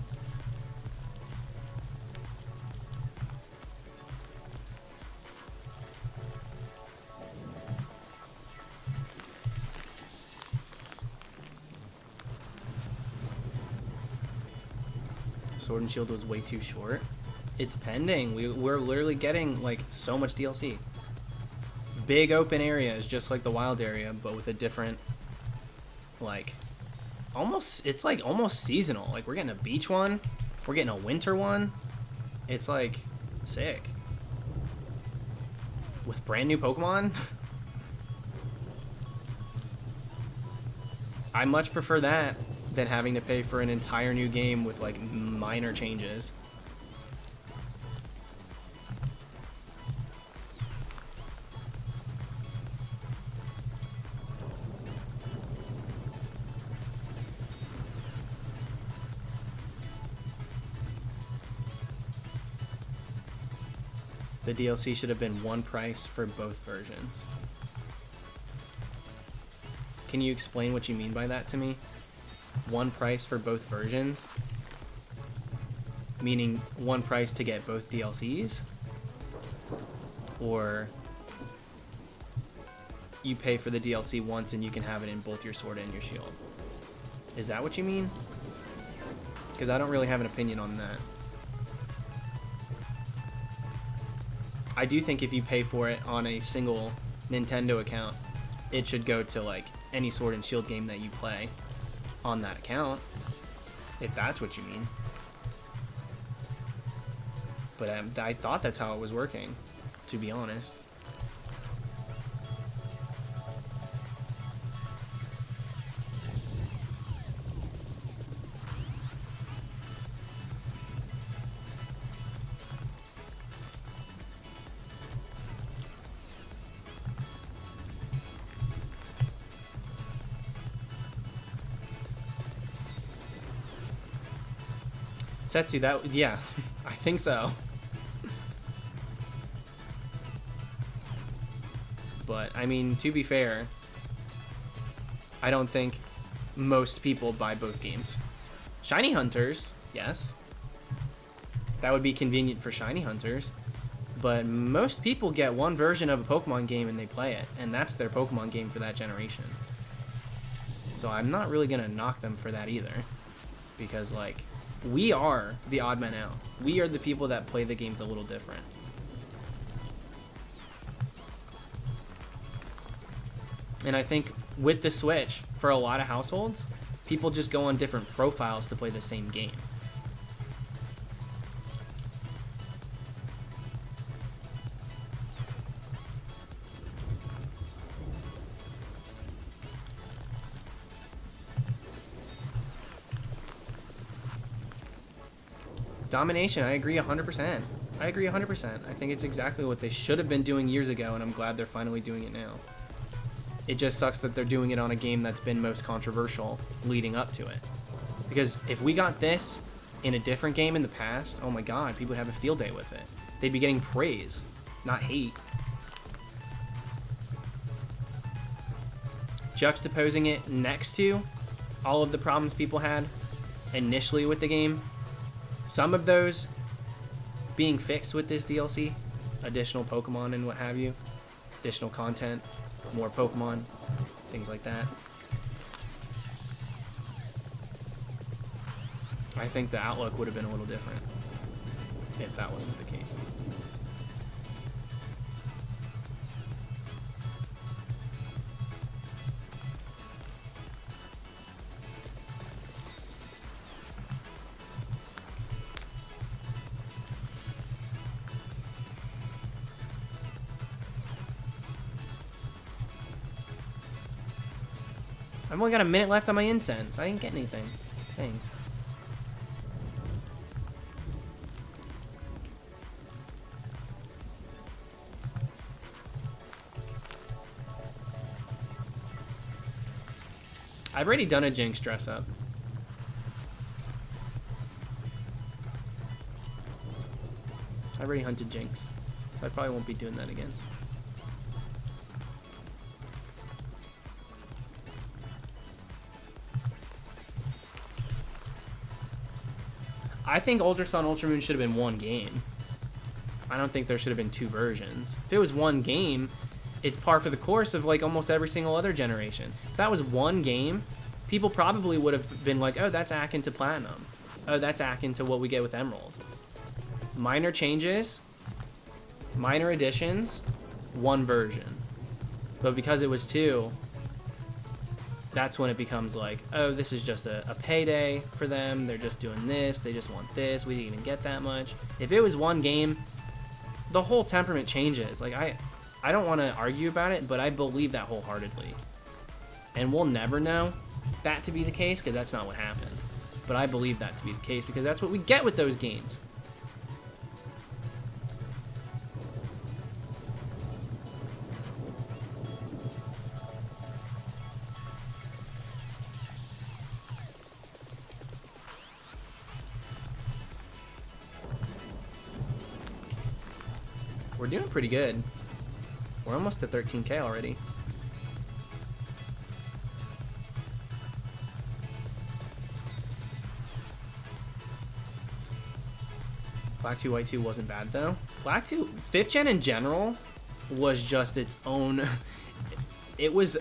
Sword and Shield was way too short. It's pending. We're literally getting like so much DLC. Big open areas, just like the wild area, but with a different, like, it's like almost seasonal. Like, we're getting a beach one, we're getting a winter one. It's like sick. With brand new Pokemon. I much prefer that than having to pay for an entire new game with like minor changes. The DLC should have been one price for both versions. Can you explain what you mean by that to me? One price for both versions? Meaning one price to get both DLCs? Or you pay for the DLC once and you can have it in both your Sword and your Shield? Is that what you mean? Because I don't really have an opinion on that. I do think if you pay for it on a single Nintendo account, it should go to like any Sword and Shield game that you play on that account, if that's what you mean. But I thought that's how it was working, to be honest. Setsu, that, yeah, I think so. But, I mean, to be fair, I don't think most people buy both games. Shiny Hunters, yes. That would be convenient for Shiny Hunters. But most people get one version of a Pokemon game and they play it. And that's their Pokemon game for that generation. So I'm not really going to knock them for that either. Because, like, we are the odd men out. We are the people that play the games a little different. And I think with the Switch, for a lot of households, people just go on different profiles to play the same game. Domination, I agree 100%. I agree 100%. I think it's exactly what they should have been doing years ago, and I'm glad they're finally doing it now. It just sucks that they're doing it on a game that's been most controversial leading up to it. Because if we got this in a different game in the past, oh my god, people would have a field day with it. They'd be getting praise, not hate. Juxtaposing it next to all of the problems people had initially with the game, some of those being fixed with this DLC, additional Pokemon and what have you, additional content, more Pokemon, things like that. I think the outlook would have been a little different if that wasn't the case. I've only got a minute left on my incense. I didn't get anything. Dang. I've already done a Jinx dress up. I've already hunted Jinx, so I probably won't be doing that again. I think Ultra Sun, Ultra Moon should have been one game. I don't think there should have been two versions. If it was one game, it's par for the course of like almost every single other generation. If that was one game, people probably would have been like, oh, that's akin to Platinum. Oh, that's akin to what we get with Emerald. Minor changes, minor additions, one version. But because it was two, that's when it becomes like, oh, this is just a payday for them. They're just doing this. They just want this. We didn't even get that much. If it was one game, the whole temperament changes. Like, I don't want to argue about it, but I believe that wholeheartedly. And we'll never know that to be the case because that's not what happened. But I believe that to be the case because that's what we get with those games. We're doing pretty good. We're almost to 13K already. Black 2, White 2 wasn't bad though. Black 2, 5th gen in general was just its own, it was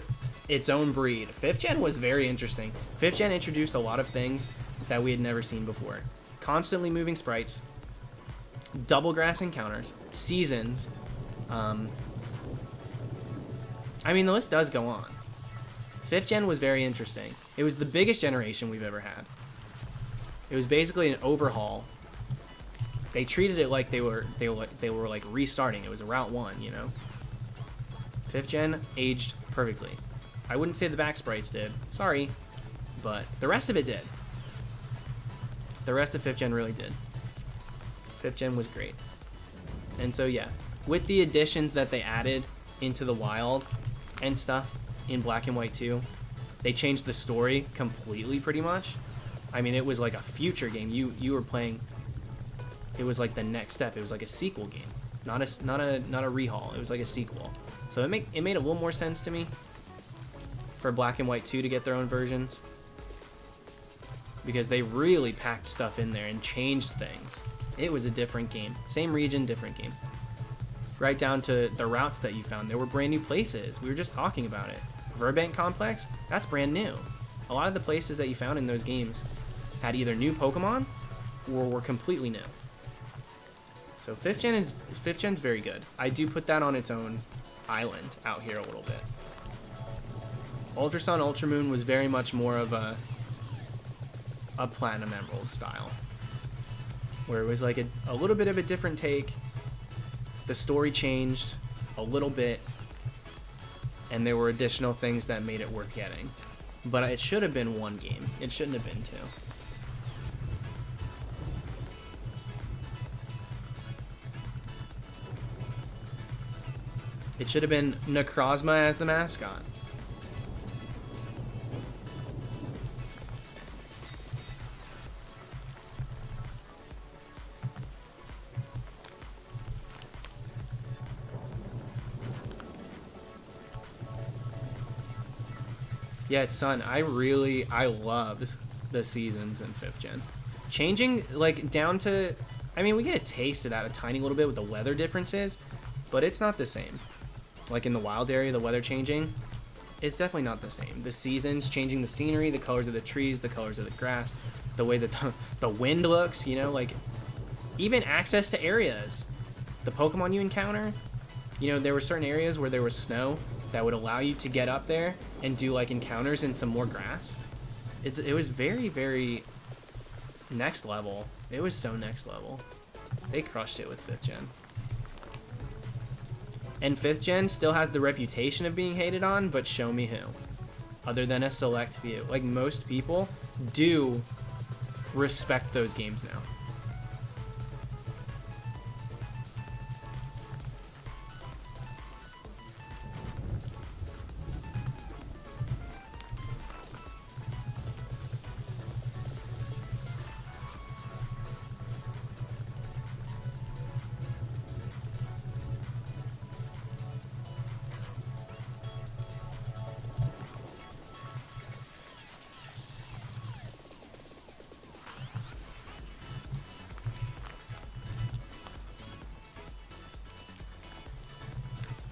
its own breed. 5th gen was very interesting. 5th gen introduced a lot of things that we had never seen before. Constantly moving sprites, double grass encounters, seasons. I mean, the list does go on. 5th gen was very interesting. It was the biggest generation we've ever had. It was basically an overhaul. They treated it like they were like restarting. It was a Route 1, you know. 5th gen aged perfectly. I wouldn't say the back sprites did. Sorry, but the rest of it did. The rest of 5th gen really did. 5th gen was great. And so yeah, with the additions that they added into the wild and stuff in Black and White 2, they changed the story completely pretty much. I mean, it was like a future game. You were playing. It was like the next step. It was like a sequel game, not a rehaul. It was like a sequel. So it made a little more sense to me for Black and White 2 to get their own versions, because they really packed stuff in there and changed things. It was a different game. Same region, different game. Right down to the routes that you found. There were brand new places. We were just talking about it. Verbank Complex, that's brand new. A lot of the places that you found in those games had either new Pokemon or were completely new. So 5th gen's very good. I do put that on its own island out here a little bit. Ultra Sun, Ultra Moon was very much more of a Platinum Emerald style, where it was like a little bit of a different take. The story changed a little bit, and there were additional things that made it worth getting. But it should have been one game. It shouldn't have been two. It should have been Necrozma as the mascot. Yeah, it's Sun. I loved the seasons in 5th gen. Changing, like, down to... I mean, we get a taste of that a tiny little bit with the weather differences, but it's not the same. Like in the wild area, the weather changing, it's definitely not the same. The seasons, changing the scenery, the colors of the trees, the colors of the grass, the way that the wind looks, you know, like, even access to areas. The Pokemon you encounter, you know, there were certain areas where there was snow that would allow you to get up there and do like encounters in some more grass. It was very, very next level. It was so next level. They crushed it with 5th gen. And 5th gen still has the reputation of being hated on, but show me who. Other than a select few. Like, most people do respect those games now.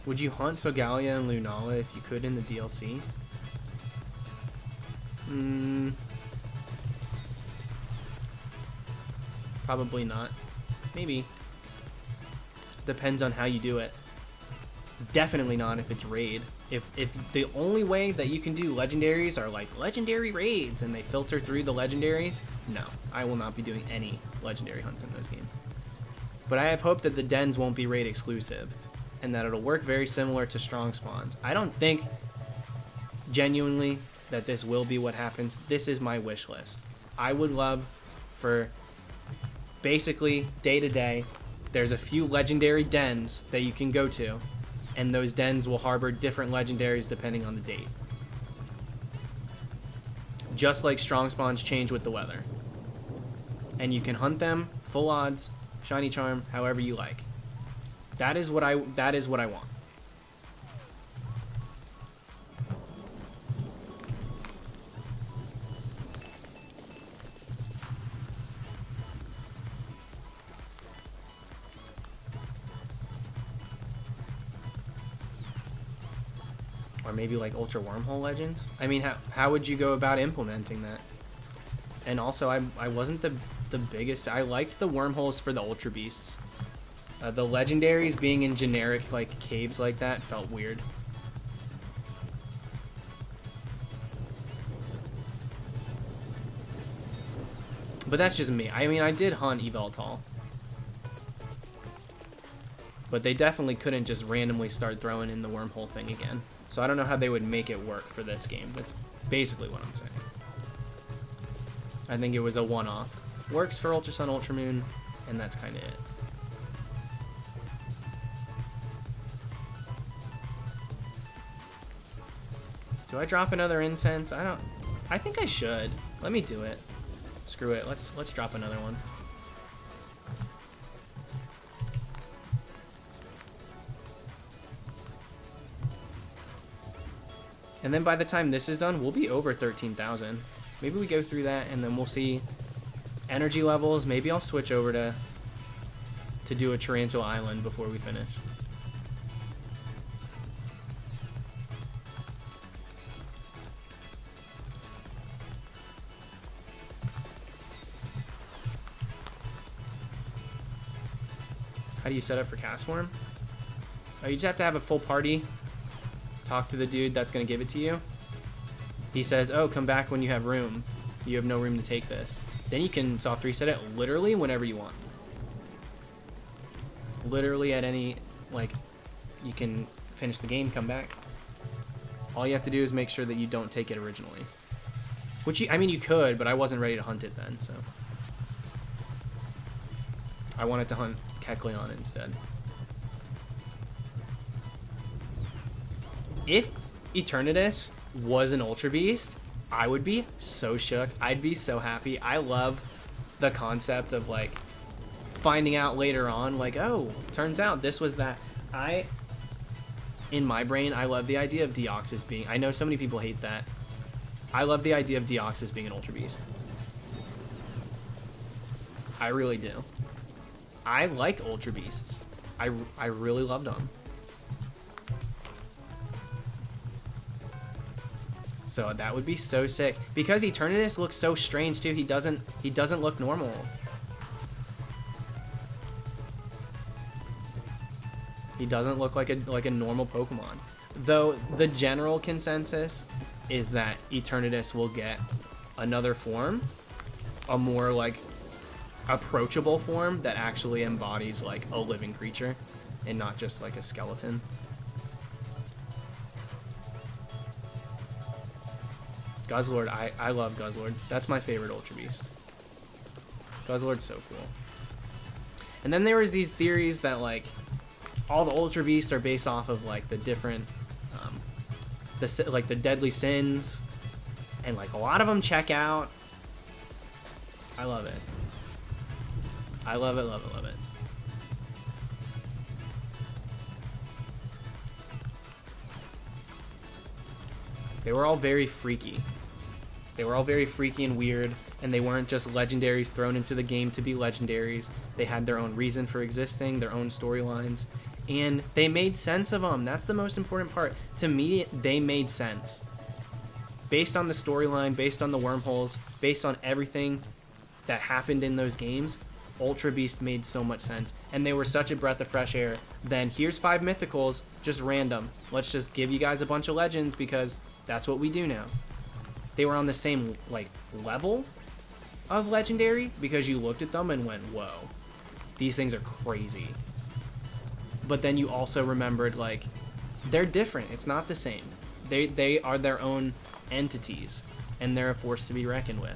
Would you hunt Sogalia and Lunala if you could in the DLC? Probably not. Maybe. Depends on how you do it. Definitely not if it's raid. If the only way that you can do legendaries are like legendary raids and they filter through the legendaries, no, I will not be doing any legendary hunts in those games. But I have hope that the dens won't be raid exclusive, and that it'll work very similar to strong spawns. I don't think, genuinely, that this will be what happens. This is my wish list. I would love for, basically, day to day, there's a few legendary dens that you can go to, and those dens will harbor different legendaries depending on the date. Just like strong spawns change with the weather. And you can hunt them, full odds, shiny charm, however you like. That is what I want. Or maybe like Ultra Wormhole Legends. I mean, how would you go about implementing that? And also, I wasn't the biggest. I liked the wormholes for the Ultra Beasts. The legendaries being in generic like caves like that felt weird. But that's just me. I mean, I did hunt Yveltal. But they definitely couldn't just randomly start throwing in the wormhole thing again. So I don't know how they would make it work for this game. That's basically what I'm saying. I think it was a one-off. Works for Ultra Sun, Ultra Moon, and that's kind of it. Do I drop another incense? I think I should. Let me do it. Screw it. Let's drop another one. And then by the time this is done, we'll be over 13,000. Maybe we go through that and then we'll see energy levels. Maybe I'll switch over to do a Tarantula Island before we finish. How do you set up for CASTFORM? Oh, you just have to have a full party. Talk to the dude that's going to give it to you. He says, oh, come back when you have room. You have no room to take this. Then you can soft reset it literally whenever you want. Literally at any, like, you can finish the game, come back. All you have to do is make sure that you don't take it originally. Which, I mean, you could, but I wasn't ready to hunt it then, so. I wanted to hunt Kecleon instead. If Eternatus was an Ultra Beast, I would be so shook. I'd be so happy. I love the concept of, like, finding out later on, like, oh, turns out this was that. In my brain, I love the idea of Deoxys being, I know so many people hate that. I love the idea of Deoxys being an Ultra Beast. I really do. I liked Ultra Beasts. I really loved them. So that would be so sick. Because Eternatus looks so strange too. He doesn't look normal. He doesn't look like a normal Pokemon. Though the general consensus is that Eternatus will get another form, a more like approachable form that actually embodies like a living creature and not just like a skeleton. Guzzlord, I love Guzzlord. That's my favorite Ultra Beast. Guzzlord's so cool. And then there was these theories that like all the Ultra Beasts are based off of like the different, the deadly sins, and like a lot of them check out. I love it. I love it, love it, love it. They were all very freaky. They were all very freaky and weird, and they weren't just legendaries thrown into the game to be legendaries. They had their own reason for existing, their own storylines, and they made sense of them. That's the most important part. To me, they made sense. Based on the storyline, based on the wormholes, based on everything that happened in those games, Ultra Beast made so much sense, and they were such a breath of fresh air. Then here's 5 mythicals, just random. Let's just give you guys a bunch of legends because that's what we do now. They were on the same like level of legendary because you looked at them and went, whoa, these things are crazy. But then you also remembered like they're different. It's not the same. They are their own entities, and they're a force to be reckoned with.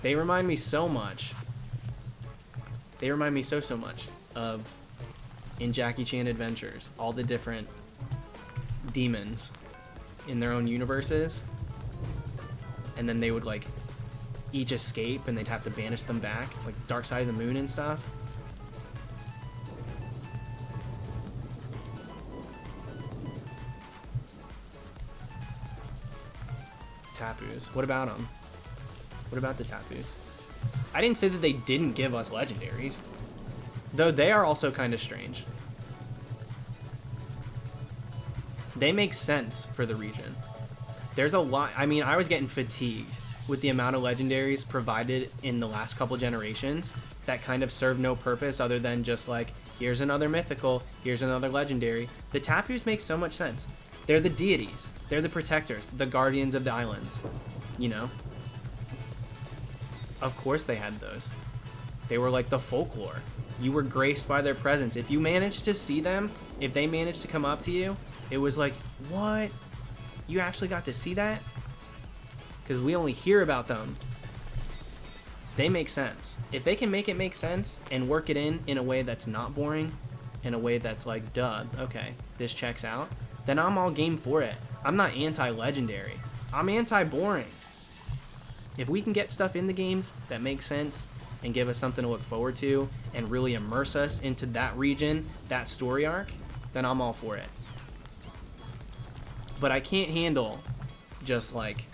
They remind me so much. They remind me so much of in Jackie Chan Adventures, all the different demons in their own universes, and then they would like each escape and they'd have to banish them back, like Dark Side of the Moon and stuff. Tapus. What about them? What about the Tapus? I didn't say that they didn't give us legendaries, though they are also kind of strange. They make sense for the region. There's a lot. I mean, I was getting fatigued with the amount of legendaries provided in the last couple generations that kind of serve no purpose other than just like, here's another mythical, here's another legendary. The Tapus make so much sense. They're the deities. They're the protectors, the guardians of the islands, you know? Of course they had those. They were like the folklore. You were graced by their presence. If you managed to see them, if they managed to come up to you, it was like, what? You actually got to see that? Because we only hear about them. They make sense. If they can make it make sense and work it in a way that's not boring, in a way that's like, duh, okay, this checks out, then I'm all game for it. I'm not anti-legendary. I'm anti-boring. If we can get stuff in the games that makes sense and give us something to look forward to and really immerse us into that region, that story arc, then I'm all for it. But I can't handle just like...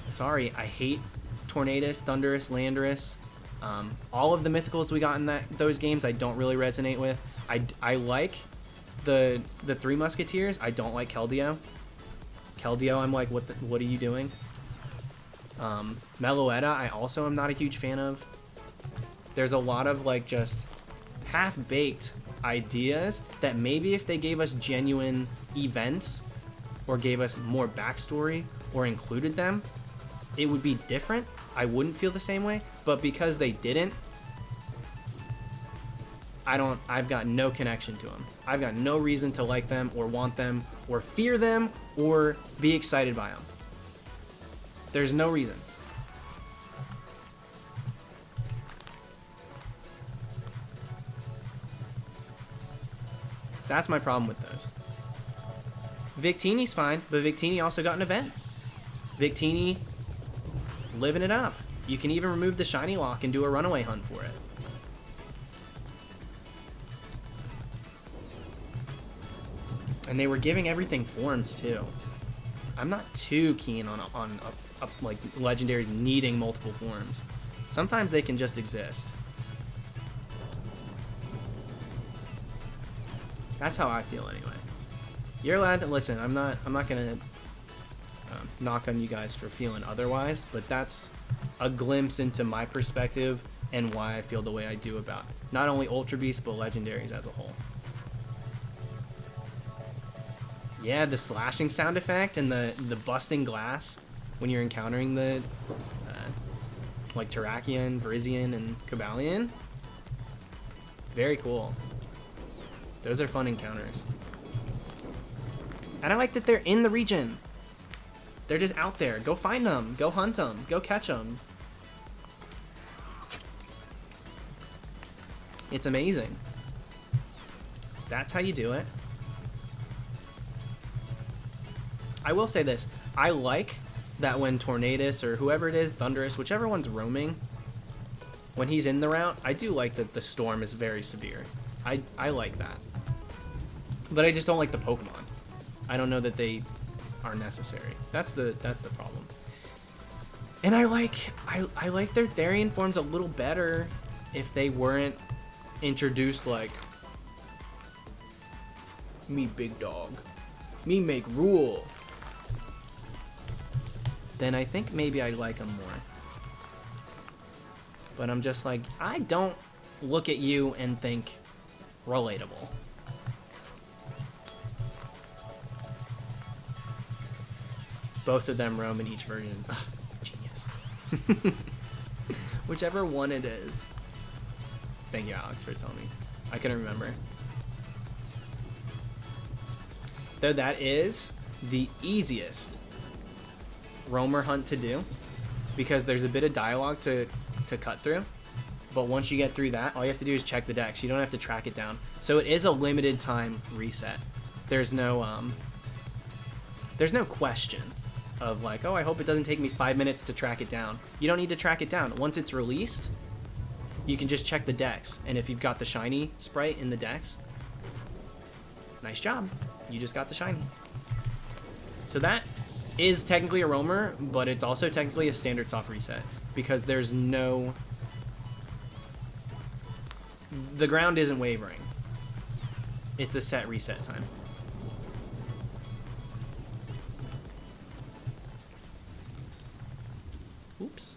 Sorry, I hate Tornadus, Thundurus, Landorus. All of the mythicals we got in those games I don't really resonate with. I like the Three Musketeers. I don't like Keldeo. Keldeo, I'm like, what are you doing? Meloetta, I also am not a huge fan of. There's a lot of like just half-baked ideas that maybe if they gave us genuine events or gave us more backstory or included them, it would be different. I wouldn't feel the same way, but because they didn't, I've got no connection to them. I've got no reason to like them or want them or fear them or be excited by them. There's no reason. That's my problem with those. Victini's fine, but Victini also got an event. Victini living it up. You can even remove the shiny lock and do a runaway hunt for it. And they were giving everything forms too. I'm not too keen on like legendaries needing multiple forms. Sometimes they can just exist. That's how I feel anyway. You're allowed to listen. I'm not gonna knock on you guys for feeling otherwise, but that's a glimpse into my perspective and why I feel the way I do about not only Ultra Beasts but legendaries as a whole. Yeah, the slashing sound effect and the busting glass when you're encountering the like Terrakion, Virizion, and Cobalion. Very cool. Those are fun encounters. And I like that they're in the region. They're just out there. Go find them. Go hunt them. Go catch them. It's amazing. That's how you do it. I will say this. I like that when Tornadus or whoever it is, Thundurus, whichever one's roaming, when he's in the route, I do like that the storm is very severe. I like that. But I just don't like the Pokemon. I don't know that they are necessary. That's the problem. And I like their Therian forms a little better if they weren't introduced like me big dog, me make rule. Then I think maybe I'd like them more. But I'm just like, I don't look at you and think relatable. Both of them roam in each version. Ugh, genius. Whichever one it is. Thank you, Alex, for telling me. I couldn't remember. Though that is the easiest roamer hunt to do, because there's a bit of dialogue to cut through. But once you get through that, all you have to do is check the dex. You don't have to track it down. So it is a limited time reset. There's no question of like, oh, I hope it doesn't take me 5 minutes to track it down. You don't need to track it down. Once it's released, you can just check the dex. And if you've got the shiny sprite in the dex, nice job. You just got the shiny. So that is technically a roamer, but it's also technically a standard soft reset because there's no... The ground isn't wavering. It's a set reset time. Oops.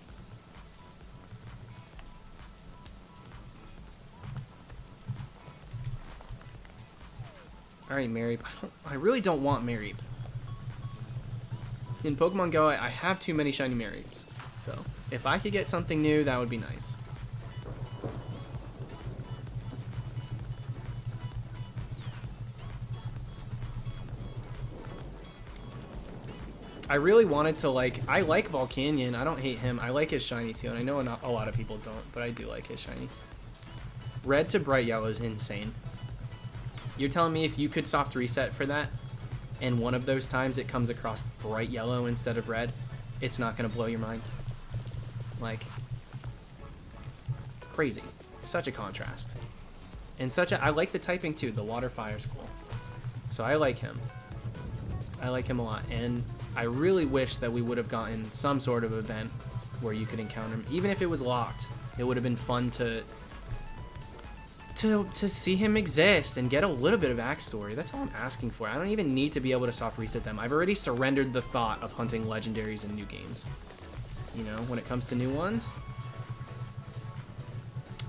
Alright, Mareep. I really don't want Mareep. In Pokemon Go, I have too many shiny Mareeps. So, if I could get something new, that would be nice. I really wanted to like... I like Volcanion. I don't hate him. I like his shiny too, and I know not a lot of people don't, but I do like his shiny. Red to bright yellow is insane. You're telling me if you could soft reset for that, and one of those times it comes across bright yellow instead of red, it's not going to blow your mind. Like, crazy. Such a contrast. And I like the typing too. The water fire's cool. So I like him. I like him a lot. And I really wish that we would have gotten some sort of event where you could encounter him. Even if it was locked, it would have been fun to see him exist and get a little bit of backstory. That's all I'm asking for. I don't even need to be able to soft reset them. I've already surrendered the thought of hunting legendaries in new games. You know, when it comes to new ones.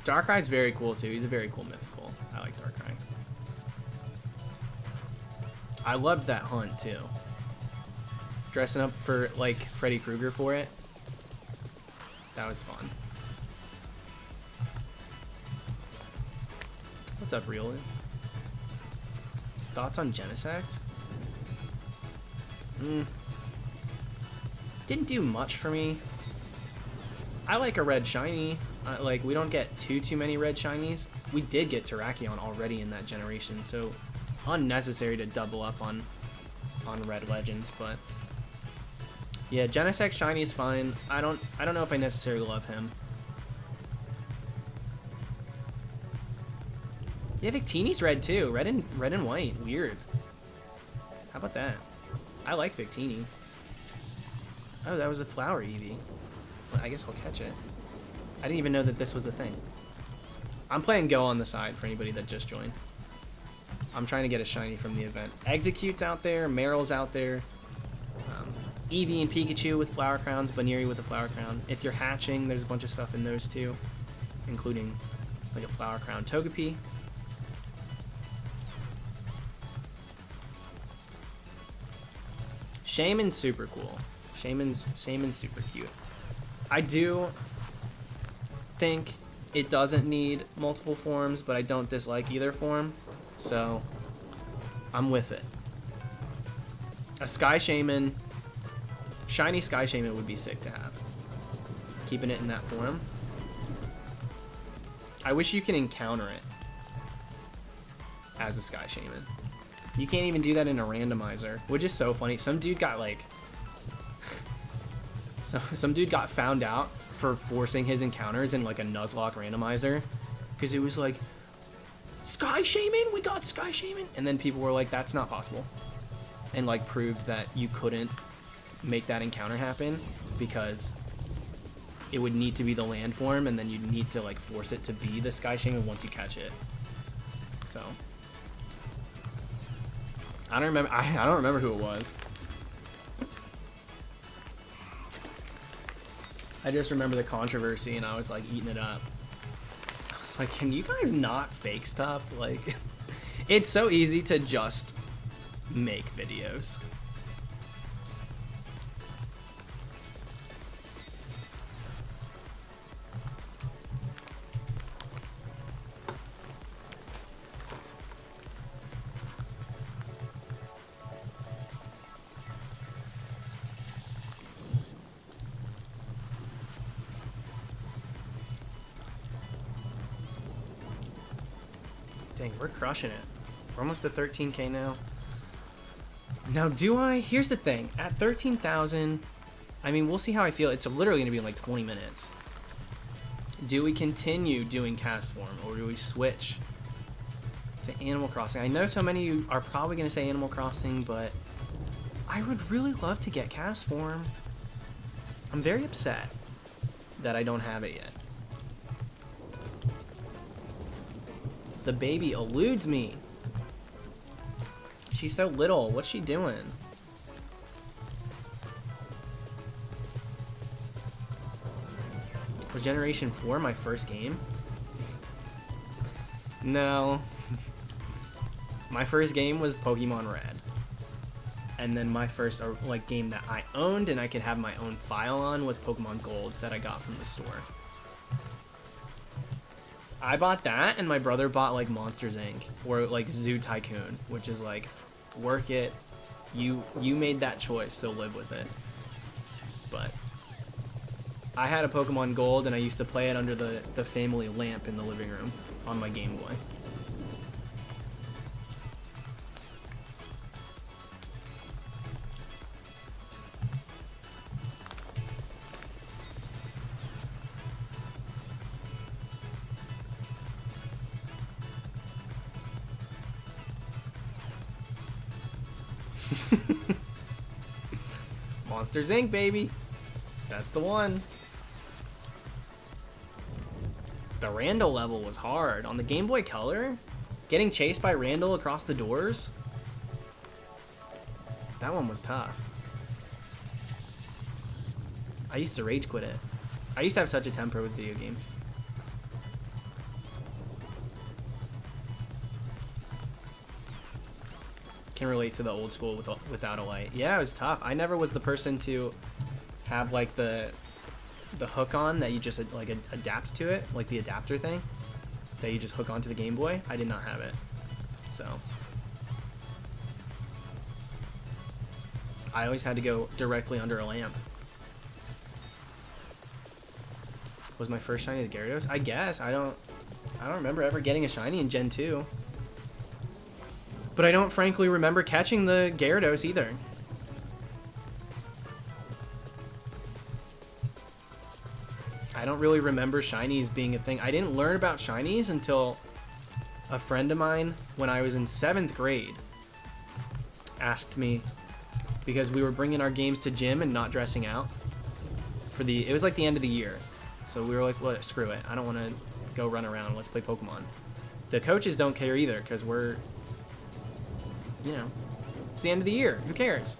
Darkeye's very cool too. He's a very cool mythical. I like Darkeye. I loved that hunt too. Dressing up for like Freddy Krueger for it. That was fun. What's up, Real? Thoughts on Genesect? Didn't do much for me. I like a red shiny. Like, we don't get too many red shinies. We did get Terrakion already in that generation, so unnecessary to double up on red legends, but yeah, Genesect shiny is fine. I don't know if I necessarily love him. Yeah, Victini's red too. Red and white. Weird. How about that? I like Victini. Oh, that was a flower Eevee. Well, I guess I'll catch it. I didn't even know that this was a thing. I'm playing Go on the side for anybody that just joined. I'm trying to get a shiny from the event. Execute's out there. Meryl's out there. Eevee and Pikachu with flower crowns. Baniri with a flower crown. If you're hatching, there's a bunch of stuff in those too, including like a flower crown Togepi. Shaman's super cool. Shaman's super cute. I do think it doesn't need multiple forms, but I don't dislike either form, so I'm with it. A Sky Shaman, shiny Sky Shaman would be sick to have. Keeping it in that form. I wish you can encounter it as a Sky Shaman. You can't even do that in a randomizer, which is so funny. Some dude got like, some dude got found out for forcing his encounters in like a Nuzlocke randomizer, because it was like, Sky Shaman, we got Sky Shaman, and then people were like, that's not possible, and like proved that you couldn't make that encounter happen because it would need to be the land form, and then you'd need to like force it to be the Sky Shaman once you catch it. So I don't remember who it was. I just remember the controversy, and I was like eating it up. I was like, can you guys not fake stuff? Like, it's so easy to just make videos. Dang, we're crushing it. We're almost at 13K now. Now, here's the thing. At 13,000, I mean, we'll see how I feel. It's literally going to be in like 20 minutes. Do we continue doing CASTFORM, or do we switch to Animal Crossing? I know so many of you are probably going to say Animal Crossing, but I would really love to get CASTFORM. I'm very upset that I don't have it yet. The baby eludes me. She's so little. What's she doing? Was Generation 4 my first game? No. My first game was Pokemon Red. And then my first like game that I owned and I could have my own file on was Pokemon Gold that I got from the store. I bought that, and my brother bought like Monsters Inc. or like Zoo Tycoon, which is like, work it. You made that choice, so live with it. But I had a Pokemon Gold, and I used to play it under the family lamp in the living room on my Game Boy. Monsters Inc., baby. That's the one. The Randall level was hard. On the Game Boy Color, getting chased by Randall across the doors, that one was tough. I used to rage quit it. I used to have such a temper with video games. Can relate to the old school without a light. Yeah, it was tough. I never was the person to have like the hook on that you just like adapt to it, like the adapter thing that you just hook onto the Game Boy. I did not have it, so I always had to go directly under a lamp. Was my first shiny the Gyarados? I guess. I don't remember ever getting a shiny in Gen 2. But I don't frankly remember catching the Gyarados either. I don't really remember shinies being a thing. I didn't learn about shinies until a friend of mine, when I was in 7th grade, asked me, because we were bringing our games to gym and not dressing out. It was like the end of the year. So we were like, well, screw it. I don't want to go run around. Let's play Pokemon. The coaches don't care either, because we're, you know, it's the end of the year. Who cares?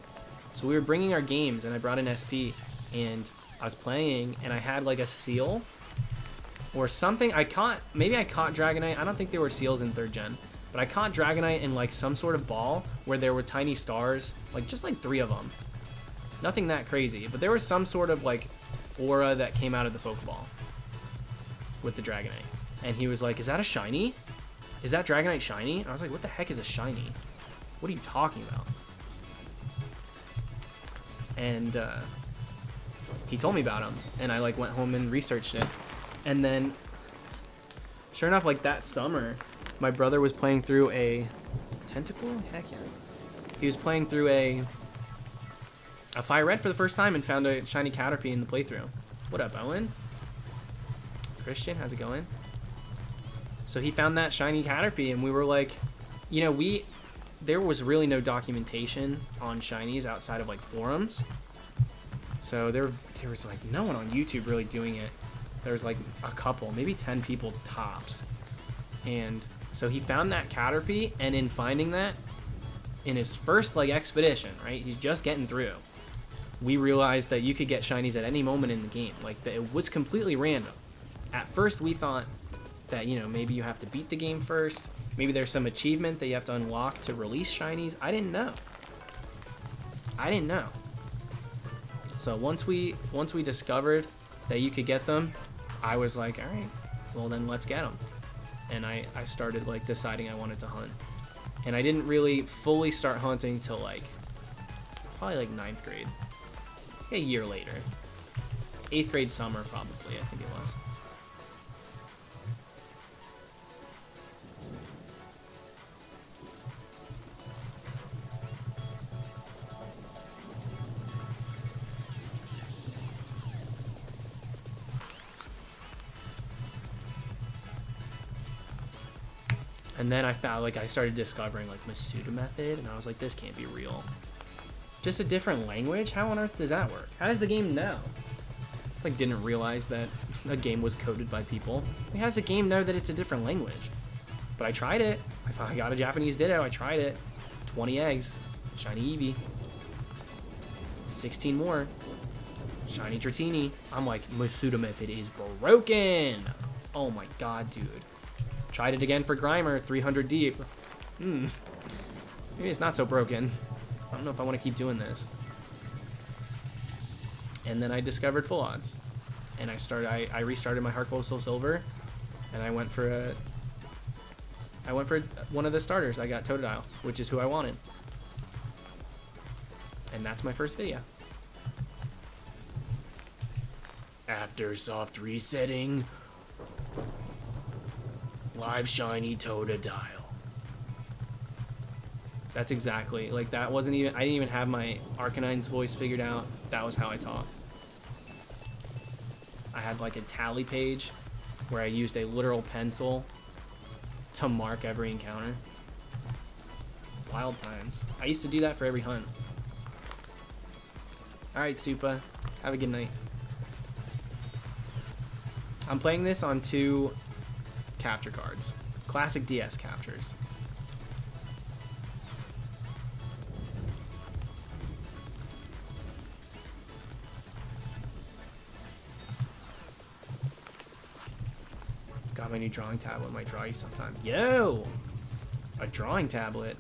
So we were bringing our games, and I brought an SP, and I was playing, and I had like a seal or something. Maybe I caught Dragonite. I don't think there were seals in 3rd gen, but I caught Dragonite in like some sort of ball where there were tiny stars, like just like 3 of them. Nothing that crazy, but there was some sort of like aura that came out of the Pokeball with the Dragonite. And he was like, is that a shiny? Is that Dragonite shiny? And I was like, what the heck is a shiny? What are you talking about? And he told me about him, and I like went home and researched it. And then sure enough, like that summer, my brother was playing through a Tentacle? Heck yeah. He was playing through a Fire Red for the first time and found a shiny Caterpie in the playthrough. What up, Owen? Christian, how's it going? So he found that shiny Caterpie, and we were like, you know, there was really no documentation on shinies outside of like forums. So there was like no one on YouTube really doing it. There was like a couple, maybe 10 people tops. And so he found that Caterpie, and in finding that, in his first like expedition, right, he's just getting through, we realized that you could get shinies at any moment in the game. Like, that it was completely random. At first we thought that, you know, maybe you have to beat the game first. Maybe there's some achievement that you have to unlock to release shinies. I didn't know. So once we discovered that you could get them, I was like, all right, well then let's get them. And I started like deciding I wanted to hunt. And I didn't really fully start hunting till like probably like 9th grade. A year later. 8th grade summer probably, I think it was. And then I found, like, I started discovering, like, Masuda method, and I was like, this can't be real. Just a different language? How on earth does that work? How does the game know? Like, didn't realize that a game was coded by people. Like, how does the game know that it's a different language? But I tried it. I got a Japanese Ditto. I tried it. 20 eggs. Shiny Eevee. 16 more. Shiny Dratini. I'm like, Masuda method is broken. Oh my god, dude. Tried it again for Grimer, 300 deep. Maybe it's not so broken. I don't know if I want to keep doing this. And then I discovered Full Odds. And I restarted my Heart Gold Soul Silver, and I went for one of the starters. I got Totodile, which is who I wanted. And that's my first video. After soft resetting, live shiny Totodile. That's exactly, like, that wasn't even, I didn't even have my Arcanine's voice figured out. That was how I talked. I had like a tally page where I used a literal pencil to mark every encounter. Wild times. I used to do that for every hunt. Alright, Supa. Have a good night. I'm playing this on 2 capture cards. Classic DS captures. Got my new drawing tablet. Might draw you sometime. Yo! A drawing tablet.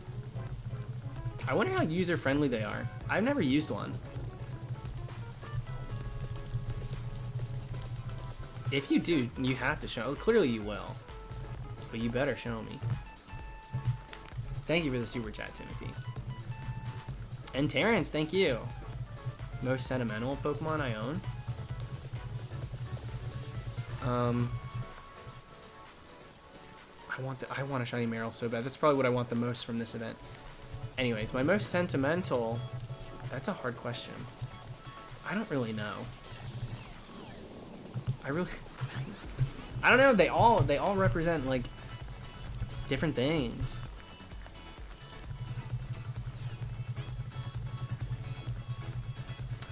I wonder how user-friendly they are. I've never used one. If you do, you have to show. Clearly you will. But you better show me. Thank you for the super chat, Timothy. And Terrence, thank you. Most sentimental Pokemon I own? I want a shiny Marill so bad. That's probably what I want the most from this event. Anyways, my most sentimental... That's a hard question. I don't really know. I don't know. They all represent like different things.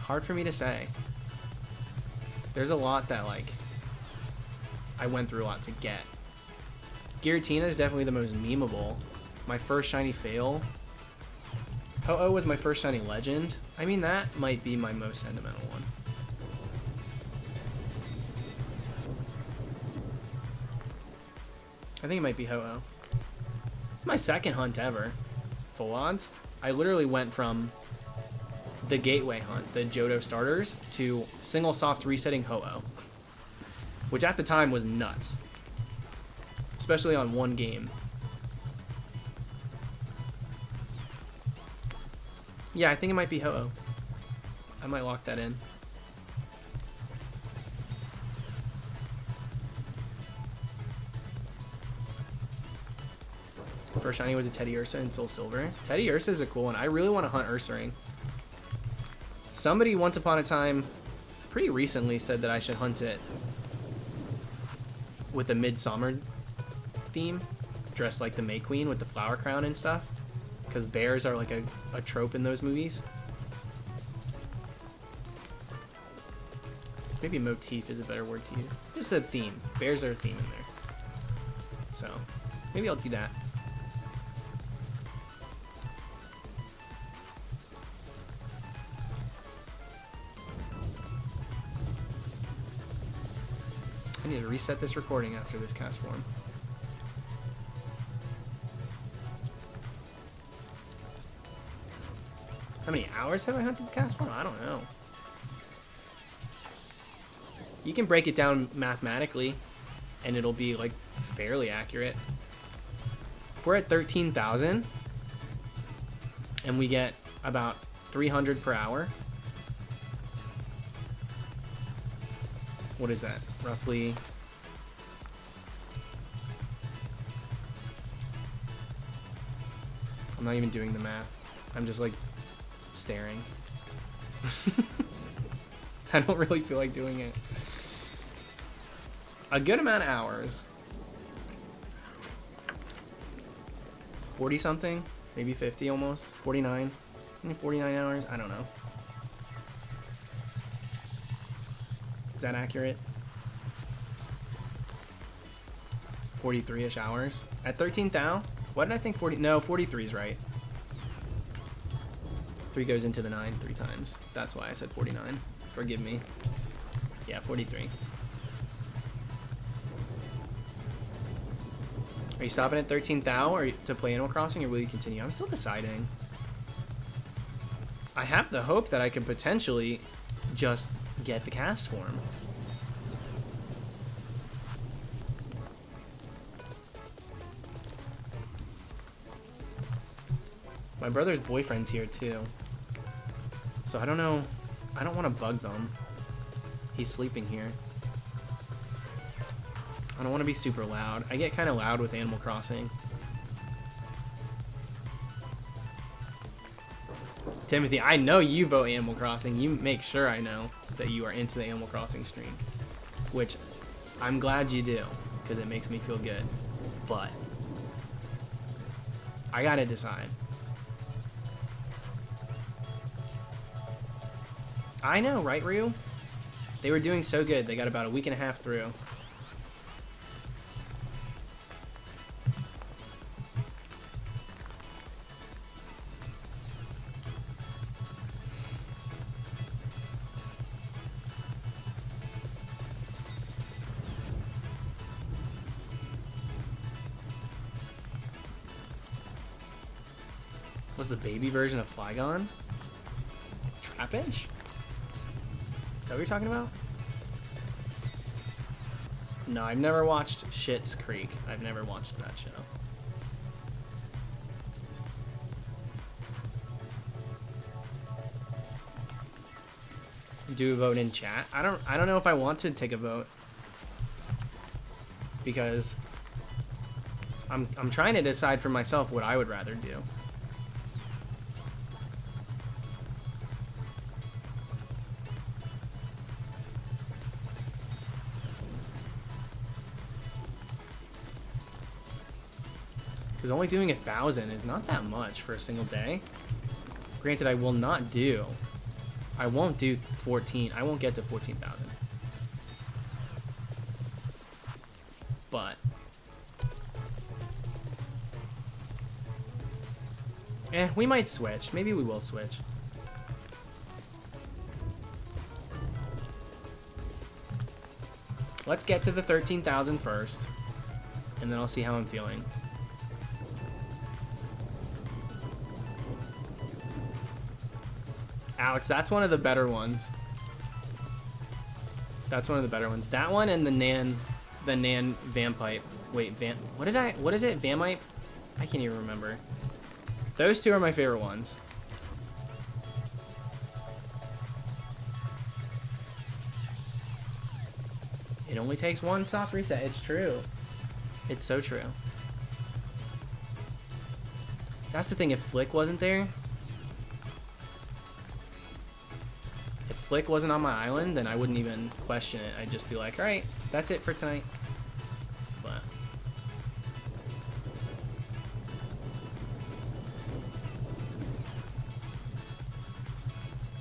Hard for me to say. There's a lot that like I went through a lot to get. Giratina is definitely the most memeable. My first shiny fail. Ho-Oh was my first shiny legend. I mean, that might be my most sentimental one. I think it might be Ho-Oh. It's my second hunt ever. Full odds. I literally went from the gateway hunt, the Johto starters, to single soft resetting Ho-Oh. Which at the time was nuts. Especially on one game. Yeah, I think it might be Ho-Oh. I might lock that in. First shiny was a Teddy Ursa in Soul Silver. Teddy Ursa is a cool one. I really want to hunt Ursaring. Somebody once upon a time, pretty recently, said that I should hunt it with a Midsummer theme, dressed like the May Queen with the flower crown and stuff, because bears are like a trope in those movies. Maybe motif is a better word to use. Just a theme. Bears are a theme in there. So, maybe I'll do that. I need to reset this recording after this CASTFORM. How many hours have I hunted the CASTFORM? I don't know. You can break it down mathematically, and it'll be like fairly accurate. If we're at 13,000, and we get about 300 per hour. What is that? Roughly. I'm not even doing the math. I'm just like staring. I don't really feel like doing it. A good amount of hours. 40 something, maybe 50 almost. 49. Maybe 49 hours. I don't know. Is that accurate? 43-ish hours. At 13,000? What did I think? 40? No, 43 is right. 3 goes into the 9 3 times. That's why I said 49. Forgive me. Yeah, 43. Are you stopping at 13,000 or to play Animal Crossing, or will you continue? I'm still deciding. I have the hope that I could potentially just get the CASTFORM. My brother's boyfriend's here too. So I don't know. I don't want to bug them. He's sleeping here. I don't want to be super loud. I get kind of loud with Animal Crossing. Timothy, I know you vote Animal Crossing. You make sure I know that you are into the Animal Crossing streams. Which, I'm glad you do, because it makes me feel good. But, I gotta decide. I know, right, Ryu? They were doing so good. They got about a week and a half through. Was the baby version of Flygon? Trapinch? Is that what you're talking about? No, I've never watched Schitt's Creek. I've never watched that show. Do a vote in chat. I don't know if I want to take a vote because I'm trying to decide for myself what I would rather do. Because only doing 1,000 is not that much for a single day. Granted, I won't do 14. I won't get to 14,000. But we might switch. Maybe we will switch. Let's get to the 13,000 first, and then I'll see how I'm feeling. Alex, that's one of the better ones. That's one of the better ones. That one and the Nan Vampipe. Wait, what is it? Vampipe? I can't even remember. Those two are my favorite ones. It only takes one soft reset. It's true. It's so true. That's the thing, if Flick wasn't there, if Flick wasn't on my island, then I wouldn't even question it. I'd just be like, alright, that's it for tonight. But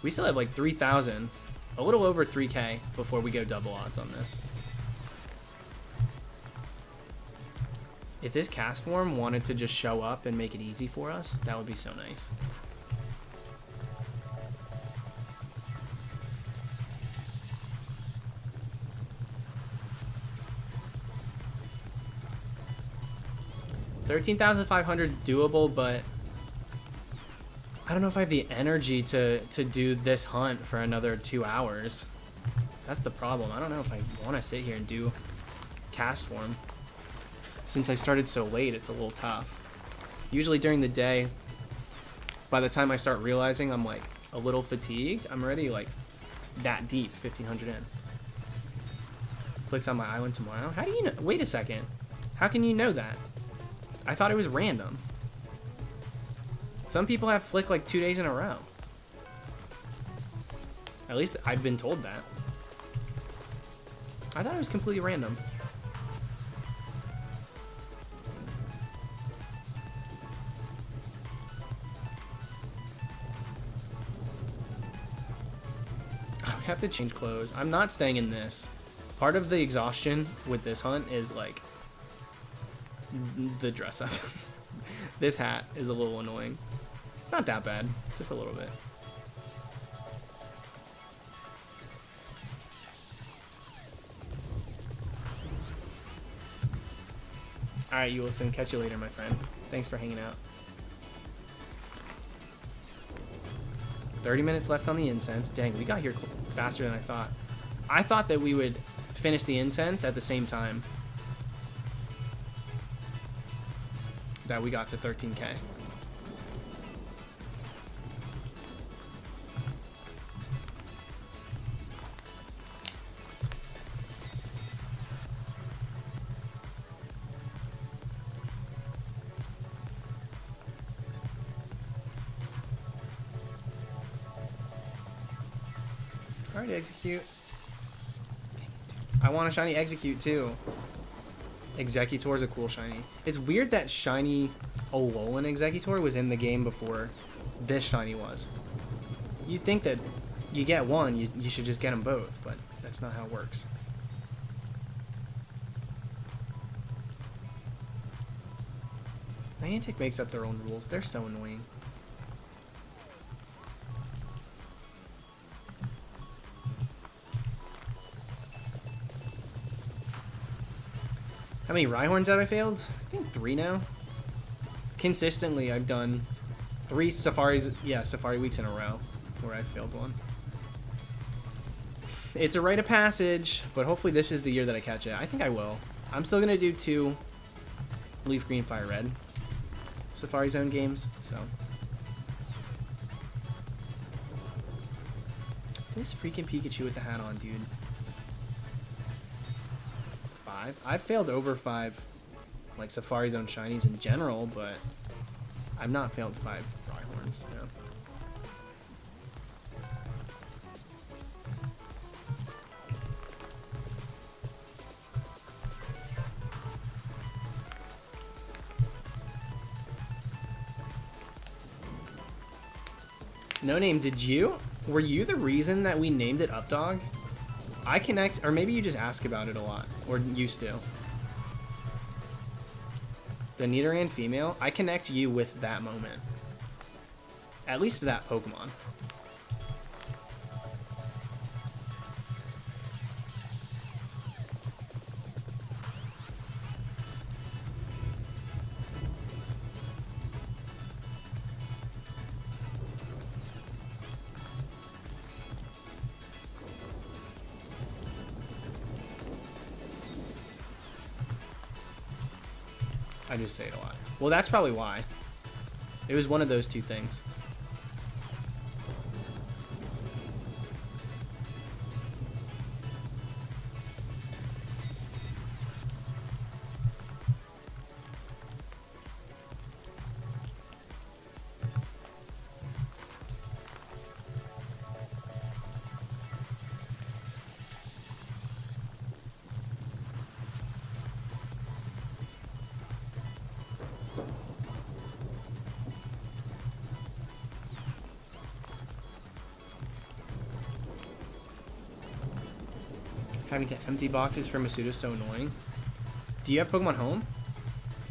we still have like 3,000, a little over 3K before we go double odds on this. If this CASTFORM wanted to just show up and make it easy for us, that would be so nice. $13,500 is doable, but I don't know if I have the energy to do this hunt for another 2 hours. That's the problem. I don't know if I want to sit here and do CASTFORM. Since I started so late, it's a little tough. Usually during the day, by the time I start realizing I'm like a little fatigued, I'm already like that deep, 1,500 in. Flick's on my island tomorrow. How do you know? Wait a second. How can you know that? I thought it was random. Some people have Flick like 2 days in a row. At least I've been told that. I thought it was completely random. I have to change clothes. I'm not staying in this. Part of the exhaustion with this hunt is like the dress up. This hat is a little annoying. It's not that bad, just a little bit. Alright, Yulison, catch you later, my friend. Thanks for hanging out. 30 minutes left on the incense. Dang, we got here faster than I thought. I thought that we would finish the incense at the same time that we got to 13K. Alright, execute. I want a shiny execute too. Executor is a cool shiny. It's weird that shiny Alolan Executor was in the game before this shiny was. You'd think that you get one, you should just get them both, but that's not how it works. Niantic makes up their own rules. They're so annoying. How many Rhyhorns have I failed? I think 3 now. Consistently, I've done 3 safaris, yeah, safari weeks in a row where I failed one. It's a rite of passage, but hopefully this is the year that I catch it. I think I will. I'm still going to do 2 Leaf Green, Fire Red Safari Zone games, so. This freaking Pikachu with the hat on, dude. 5? I've failed over 5, like, Safari Zone shinies in general, but I've not failed 5 Rhyhorns, yeah. No Name, were you the reason that we named it Updog? I connect, or maybe you just ask about it a lot, or used to. The Nidoran female, I connect you with that moment. At least that Pokemon. I just say it a lot. Well, that's probably why. It was one of those 2 things. Having to empty boxes for Masuda is so annoying. Do you have Pokemon Home?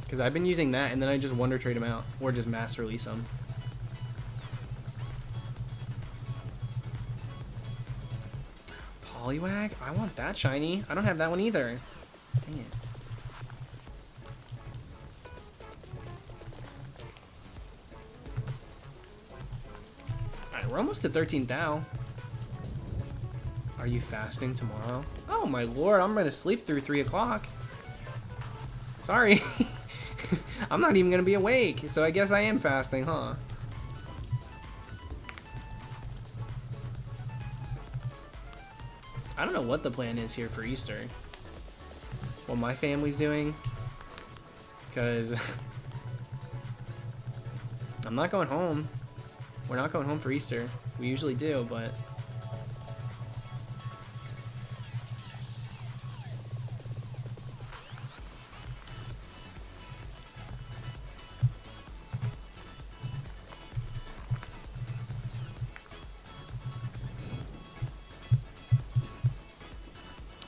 Because I've been using that, and then I just Wonder Trade them out, or just mass release them. Poliwag? I want that shiny. I don't have that one either. Dang it. Alright, we're almost to 13,000. Are you fasting tomorrow? Oh my lord, I'm gonna sleep through 3 o'clock. Sorry. I'm not even gonna be awake, so I guess I am fasting, huh? I don't know what the plan is here for Easter. What my family's doing. Because I'm not going home. We're not going home for Easter. We usually do, but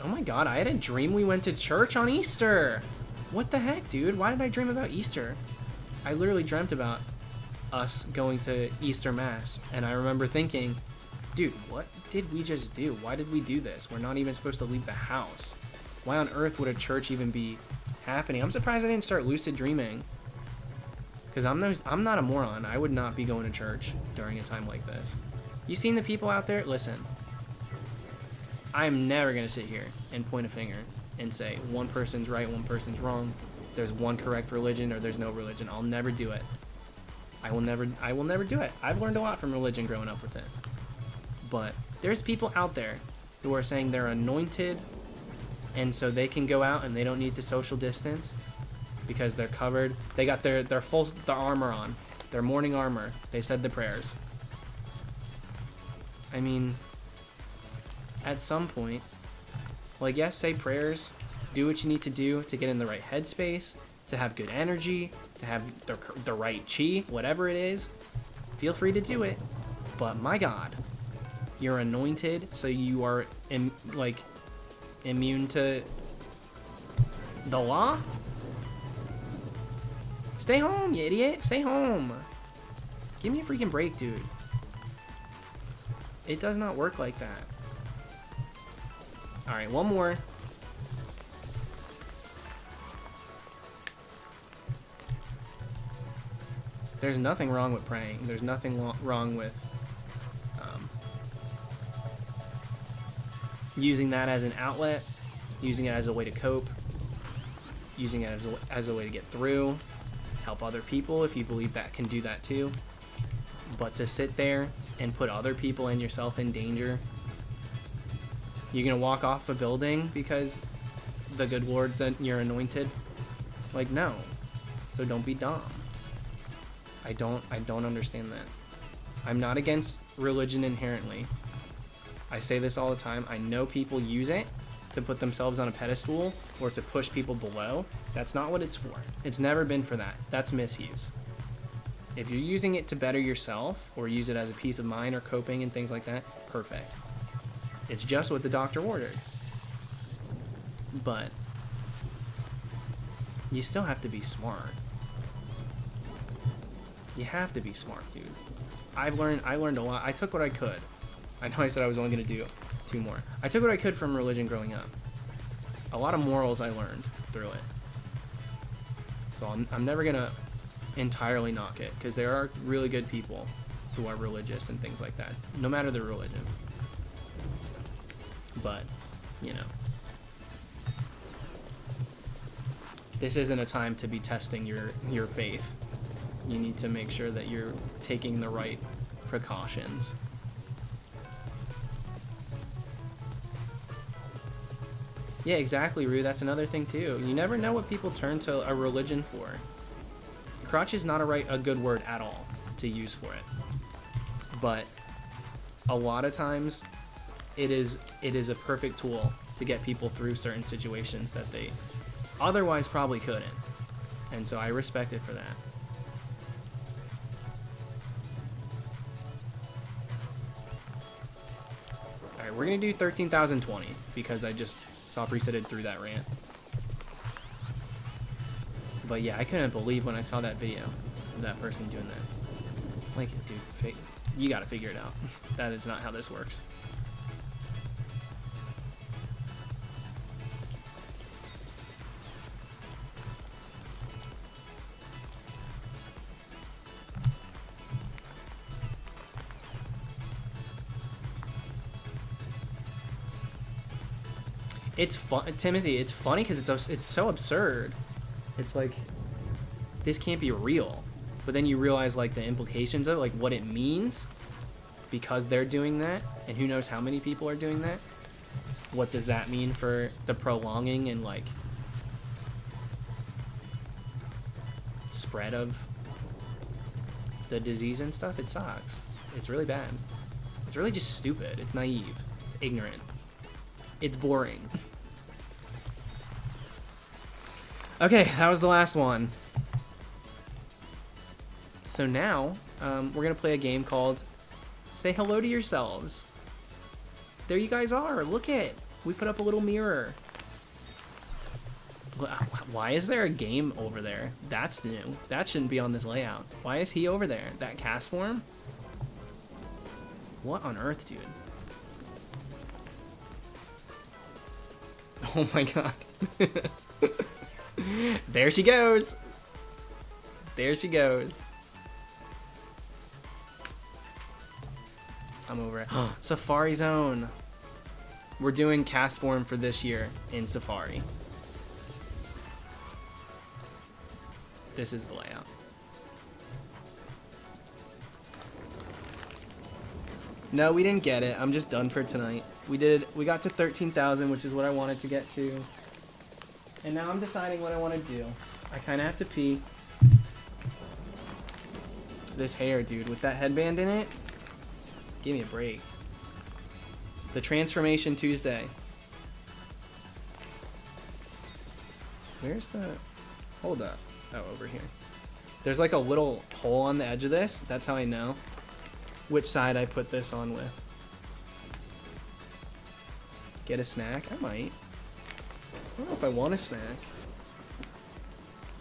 oh my god, I had a dream we went to church on Easter. What the heck, dude? Why did I dream about Easter? I literally dreamt about us going to Easter Mass, and I remember thinking, dude, what did we just do? Why did we do this? We're not even supposed to leave the house. Why on earth would a church even be happening? I'm surprised I didn't start lucid dreaming. Because I'm not a moron. I would not be going to church during a time like this. You seen the people out there? Listen. I'm never going to sit here and point a finger and say one person's right, one person's wrong. There's one correct religion or there's no religion. I'll never do it. I will never do it. I've learned a lot from religion growing up with it. But there's people out there who are saying they're anointed and so they can go out and they don't need to social distance because they're covered. They got their full armor on, their morning armor. They said the prayers. I mean, at some point, like, yes, say prayers, do what you need to do to get in the right headspace, to have good energy, to have the right chi, whatever it is. Feel free to do it, but my god, You're anointed, so you are like immune to the law. Stay home, you idiot. Stay home. Give me a freaking break, dude. It does not work like that. All right, one more. There's nothing wrong with praying. There's nothing wrong with using that as an outlet, using it as a way to cope, using it as a way to get through, help other people if you believe that can do that too. But to sit there and put other people and yourself in danger, you're gonna walk off a building because the good Lord's you're anointed? Like, no. So don't be dumb. I don't understand that. I'm not against religion inherently. I say this all the time. I know people use it to put themselves on a pedestal or to push people below. That's not what it's for. It's never been for that. That's misuse. If you're using it to better yourself or use it as a peace of mind or coping and things like that, perfect. It's just what the doctor ordered. But you still have to be smart. You have to be smart, dude. I learned a lot. I took what I could. I know I said I was only going to do 2 more. I took what I could from religion growing up. A lot of morals I learned through it. So I'm never going to entirely knock it, because there are really good people who are religious and things like that, no matter their religion. But, you know, this isn't a time to be testing your faith. You need to make sure that you're taking the right precautions. Yeah, exactly, Rue. That's another thing too. You never know what people turn to a religion for. Crutch is not a good word at all to use for it. But a lot of times it is a perfect tool to get people through certain situations that they otherwise probably couldn't. And so I respect it for that. Alright, we're going to do 13,020 because I just soft resetted through that rant. But yeah, I couldn't believe when I saw that video of that person doing that. Like, dude, you gotta figure it out. That is not how this works. It's fun, Timothy. It's funny because it's so absurd. It's like, this can't be real. But then you realize like the implications of like what it means because they're doing that, and who knows how many people are doing that. What does that mean for the prolonging and like spread of the disease and stuff? It sucks. It's really bad. It's really just stupid. It's naive. It's ignorant. It's boring. Okay, that was the last one. So now, we're gonna play a game called Say Hello to Yourselves. There you guys are, look it. We put up a little mirror. Why is there a game over there? That's new. That shouldn't be on this layout. Why is he over there? That CASTFORM? What on earth, dude? Oh my god. There she goes. There she goes. I'm over it. Safari Zone. We're doing CASTFORM for this year in Safari. This is the layout. No, we didn't get it. I'm just done for tonight. We got to 13,000, which is what I wanted to get to. And now I'm deciding what I want to do. I kind of have to pee. This hair, dude, with that headband in it. Give me a break. The Transformation Tuesday. Where's the... Hold up. Oh, over here. There's like a little hole on the edge of this. That's how I know which side I put this on with. Get a snack? I might. I don't know if I want a snack.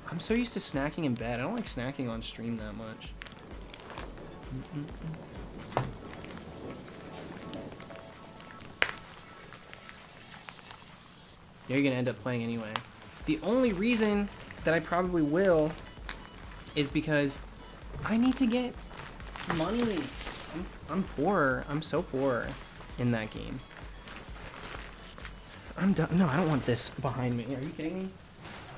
I'm so used to snacking in bed. I don't like snacking on stream that much. You're gonna end up playing anyway. The only reason that I probably will is because I need to get money. I'm poor. I'm so poor in that game. I'm done. No, I don't want this behind me. Are you kidding me?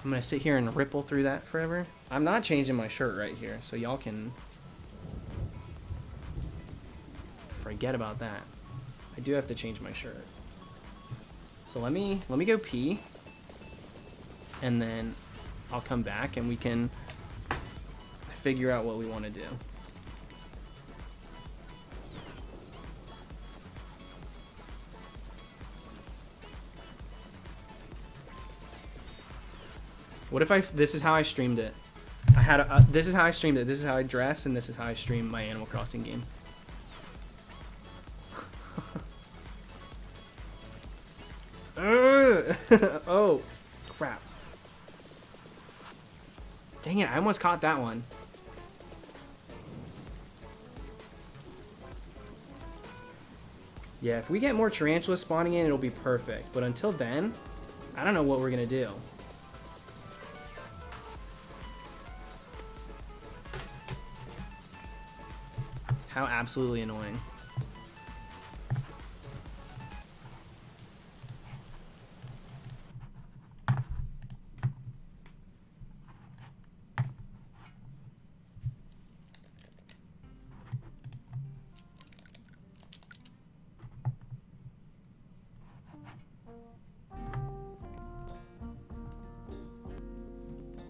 I'm gonna sit here and ripple through that forever. I'm not changing my shirt right here, so y'all can forget about that. I do have to change my shirt. So let me go pee, and then I'll come back and we can figure out what we want to do. What if this is how I streamed it? I had this is how I streamed it. This is how I dress, and this is how I stream my Animal Crossing game. Oh, crap. Dang it, I almost caught that one. Yeah, if we get more tarantulas spawning in, it'll be perfect. But until then, I don't know what we're gonna do. How absolutely annoying.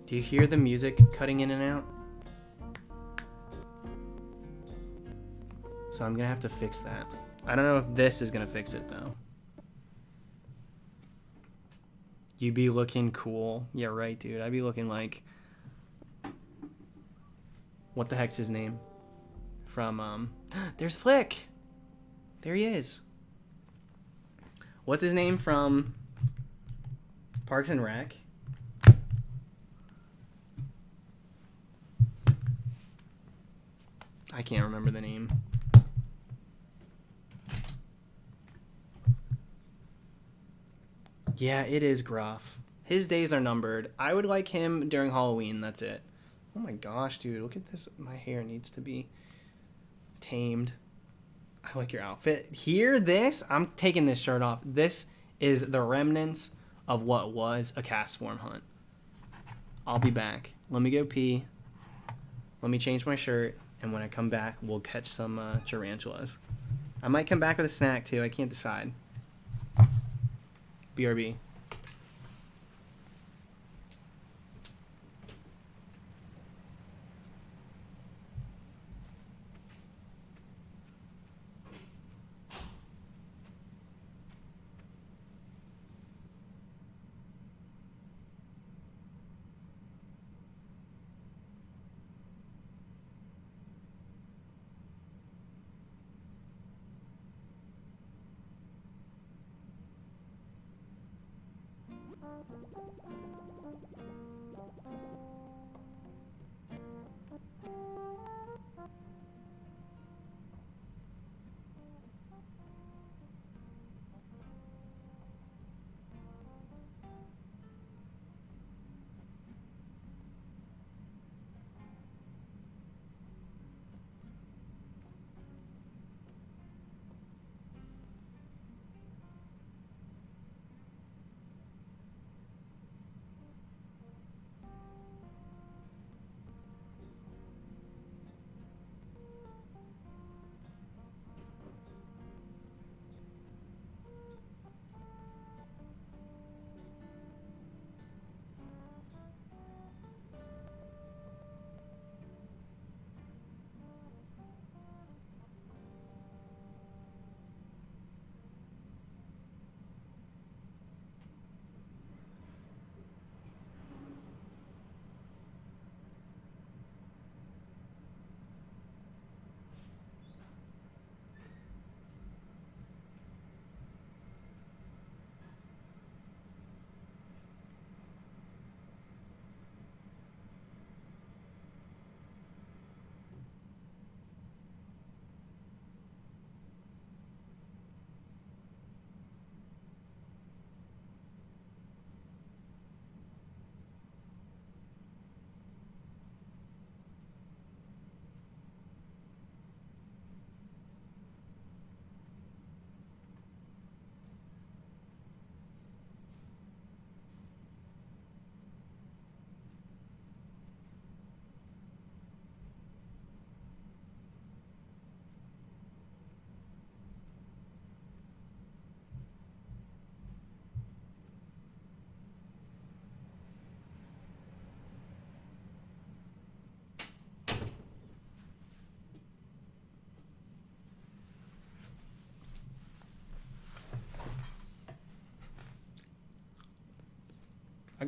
Do you hear the music cutting in and out? So I'm gonna have to fix that. I don't know if this is gonna fix it though. You be looking cool. Yeah, right, dude. I'd be looking like... What the heck's his name? From, There's Flick! There he is. What's his name from Parks and Rec? I can't remember the name. Yeah, it is Gruff. His days are numbered. I would like him during Halloween, that's it. Oh my gosh, dude, look at this. My hair needs to be tamed. I like your outfit. Hear this? I'm taking this shirt off. This is the remnants of what was a CASTFORM hunt. I'll be back. Let me go pee. Let me change my shirt. And when I come back, we'll catch some tarantulas. I might come back with a snack, too. I can't decide. BRB.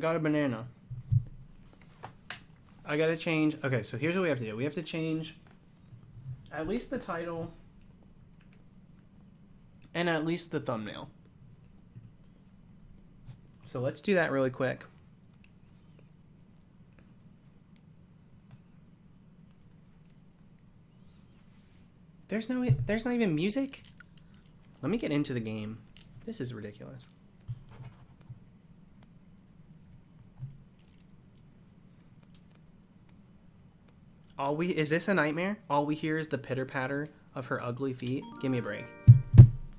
got a banana. I gotta change. Okay, so here's what we have to do. We have to change at least the title and at least the thumbnail. So let's do that really quick. There's not even music? Let me get into the game. This is ridiculous. Is this a nightmare? All we hear is the pitter patter of her ugly feet. Give me a break.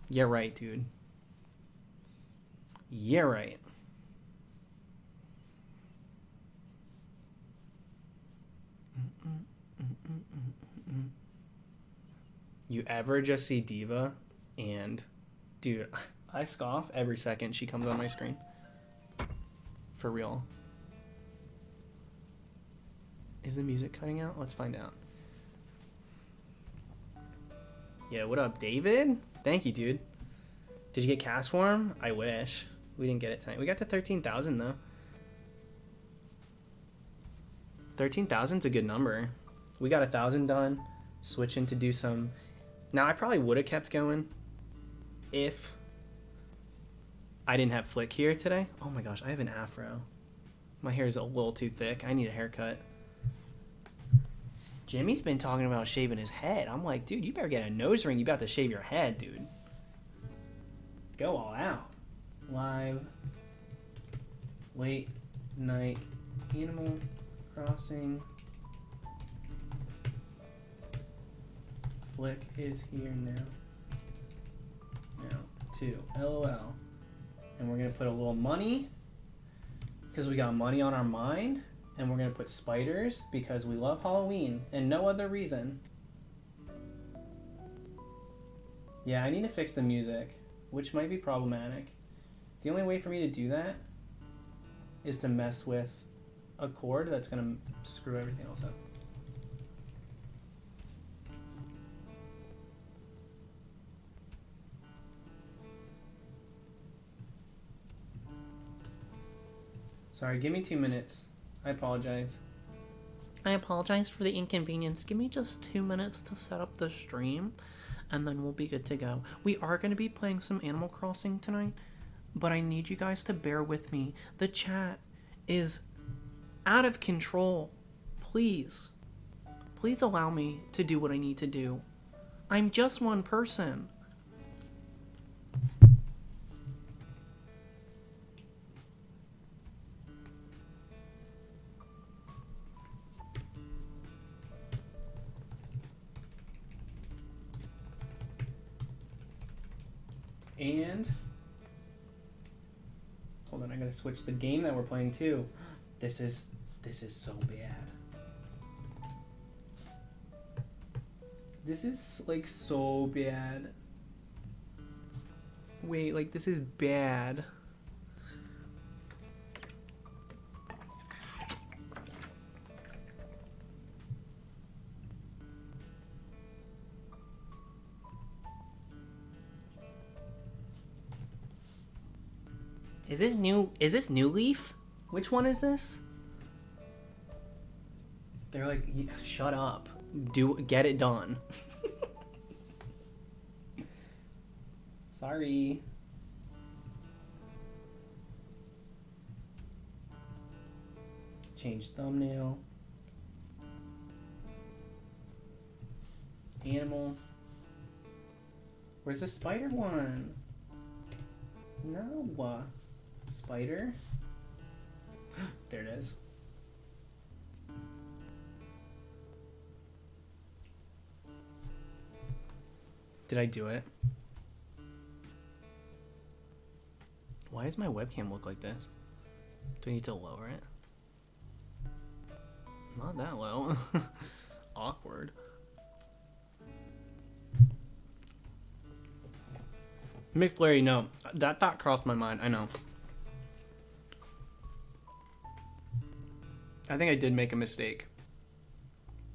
Yeah, right, dude. Yeah, right. You ever just see Diva and, dude, I scoff every second she comes on my screen. For real. Is the music cutting out? Let's find out. Yeah, what up, David? Thank you, dude. Did you get CASTFORM? I wish. We didn't get it tonight. We got to 13,000 though. 13,000's a good number. We got 1,000 done. Switching to do some. Now I probably would have kept going if I didn't have Flick here today. Oh my gosh, I have an afro. My hair is a little too thick. I need a haircut. Jimmy's been talking about shaving his head. I'm like, dude, you better get a nose ring. You about to shave your head, dude. Go all out. Live. Late night. Animal Crossing. Flick is here now. Now, 2. LOL. And we're going to put a little money. Because we got money on our mind. And we're going to put spiders because we love Halloween and no other reason. Yeah, I need to fix the music, which might be problematic. The only way for me to do that is to mess with a chord that's going to screw everything else up. Sorry, give me 2 minutes. I apologize. I apologize for the inconvenience. Give me just 2 minutes to set up the stream, and then we'll be good to go. We are going to be playing some Animal Crossing tonight, but I need you guys to bear with me. The chat is out of control. Please. Please allow me to do what I need to do. I'm just one person. And hold on, I gotta switch the game that we're playing too. This is so bad. This is like so bad. Wait, like this is bad. Is this New Leaf? Which one is this? They're like, shut up. Get it done. Sorry. Change thumbnail. Animal. Where's the spider one? No. Spider. There it is. Did I do it? Why does my webcam look like this? Do I need to lower it? Not that low. Awkward. McFlurry, no. That thought crossed my mind. I know. I think I did make a mistake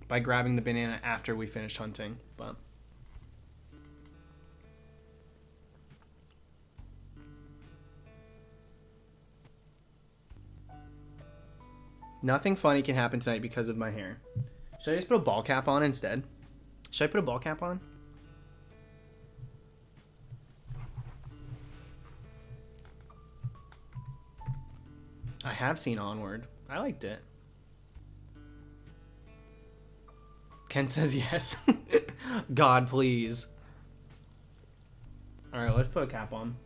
by grabbing the banana after we finished hunting, but Nothing funny can happen tonight because of my hair. Should I just put a ball cap on instead? Should I put a ball cap on? I have seen Onward. I liked it. Ken says yes. God, please. Alright, let's put a cap on.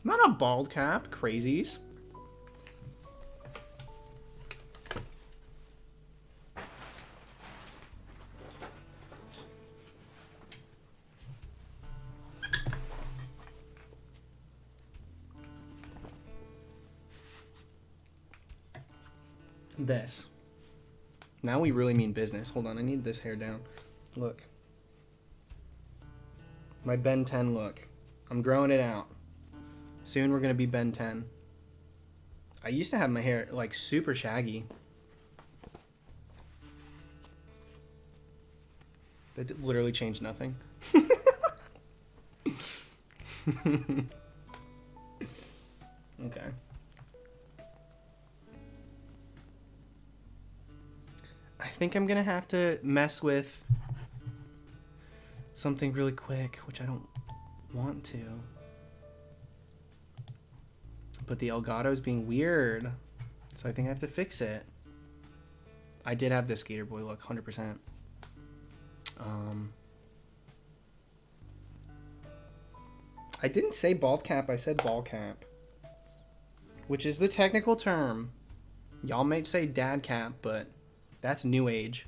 Not a bald cap, crazies. This. Now we really mean business. Hold on, I need this hair down. Look. My Ben 10 look. I'm growing it out. Soon we're gonna be Ben 10. I used to have my hair like super shaggy. That literally changed nothing. Okay. I think I'm gonna have to mess with something really quick, which I don't want to. But the Elgato's being weird, so I think I have to fix it. I did have this Skater Boy look, 100%. I didn't say bald cap, I said ball cap. Which is the technical term. Y'all might say dad cap, but that's new age.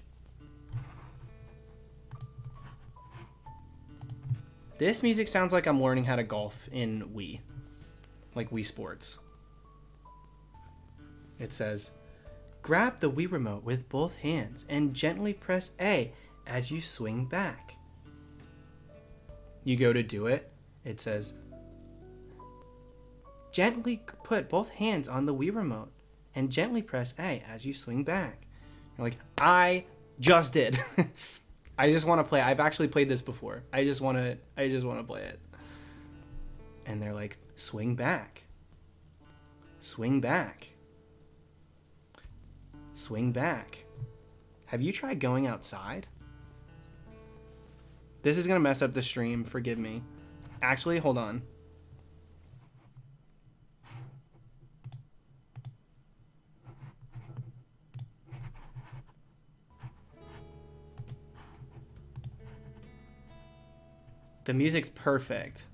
This music sounds like I'm learning how to golf in Wii. Like Wii Sports. It says, grab the Wii remote with both hands and gently press A as you swing back. You go to do it. It says, gently put both hands on the Wii remote and gently press A as you swing back. You're like, I just did. I just want to play. I've actually played this before. I just want to play it. And they're like, swing back. Swing back. Swing back. Have you tried going outside? This is going to mess up the stream. Forgive me. Actually, hold on. The music's perfect.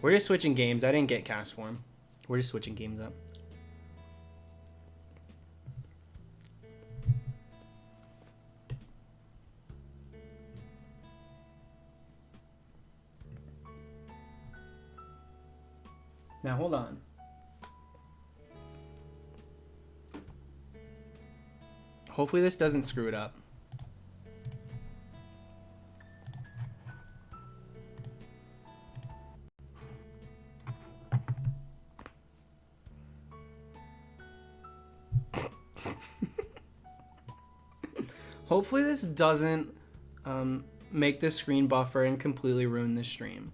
We're just switching games. I didn't get CASTFORM. We're just switching games up. Now hold on. Hopefully this doesn't screw it up. Hopefully this doesn't make the screen buffer and completely ruin the stream.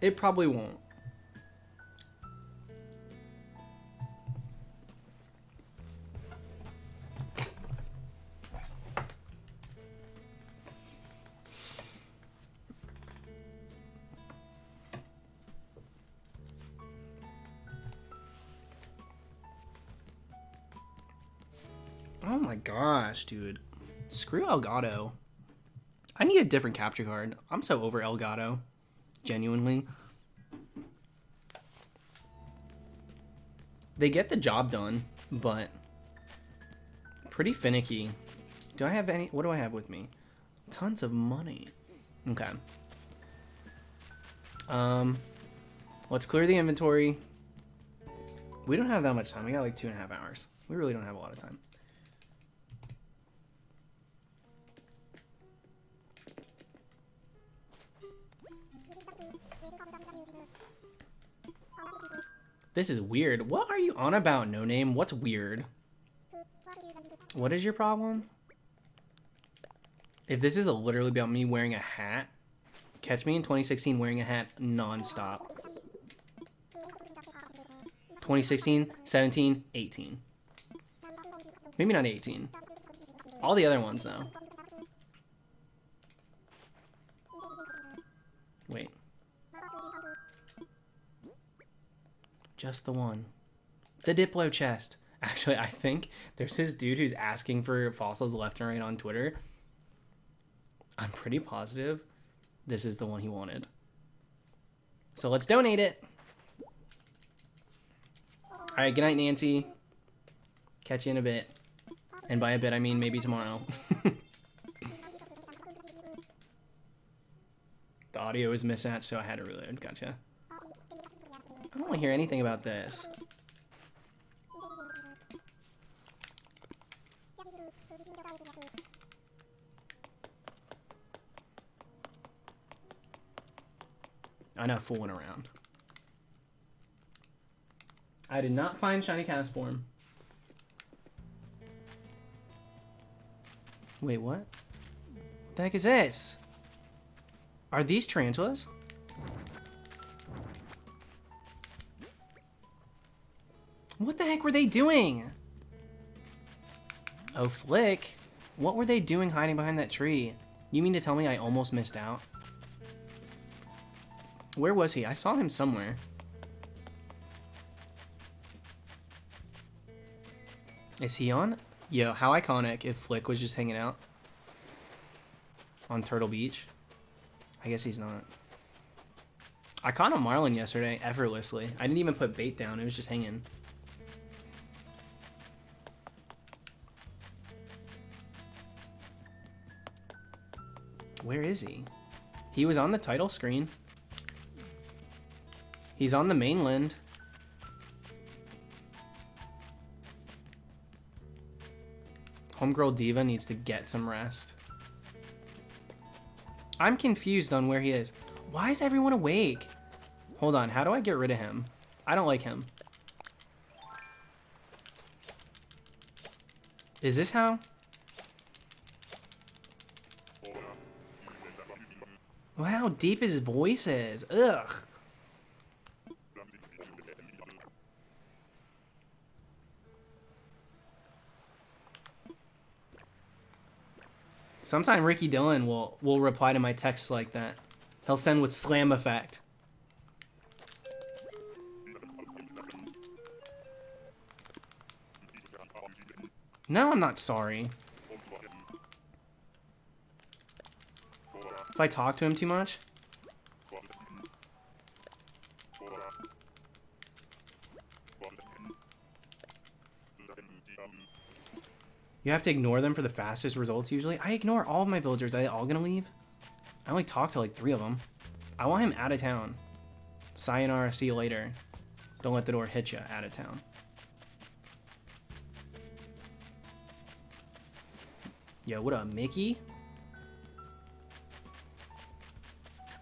It probably won't. Oh my gosh, dude. Screw Elgato. I need a different capture card. I'm so over Elgato. Genuinely. They get the job done, but pretty finicky. Do I have any? What do I have with me? Tons of money. Okay. Let's clear the inventory. We don't have that much time. We got like 2.5 hours. We really don't have a lot of time. This is weird. What are you on about, No Name? What's weird? What is your problem? If this is literally about me wearing a hat, Catch me in 2016 wearing a hat non-stop. 2016, 17, 18. Maybe not 18. All the other ones, though. Wait. Just the one. The Diplo chest. Actually, I think there's this dude who's asking for fossils left and right on Twitter. I'm pretty positive this is the one he wanted. So let's donate it. All right, good night, Nancy. Catch you in a bit. And by a bit, I mean maybe tomorrow. The audio is mismatched, so I had to reload. Gotcha. I don't want to hear anything about this. I'm not fooling around. I did not find shiny CASTFORM. Wait, what? What the heck is this? Are these tarantulas? What the heck were they doing? Oh, Flick. What were they doing hiding behind that tree? You mean to tell me I almost missed out? Where was he? I saw him somewhere. Is he on? Yo, how iconic if Flick was just hanging out on Turtle Beach. I guess he's not. I caught a marlin yesterday effortlessly. I didn't even put bait down. It was just hanging. Where is he? He was on the title screen. He's on the mainland. Homegirl Diva needs to get some rest. I'm confused on where he is. Why is everyone awake? Hold on, how do I get rid of him? I don't like him. Is this how? Wow, how deep his voice is. Ugh. Sometime Ricky Dillon will reply to my texts like that. He'll send with slam effect. No, I'm not sorry. If I talk to him too much? You have to ignore them for the fastest results usually. I ignore all of my villagers. Are they all gonna leave? I only talked to like 3 of them. I want him out of town. Sayonara, see you later. Don't let the door hit you out of town. Yo, what up, Mickey?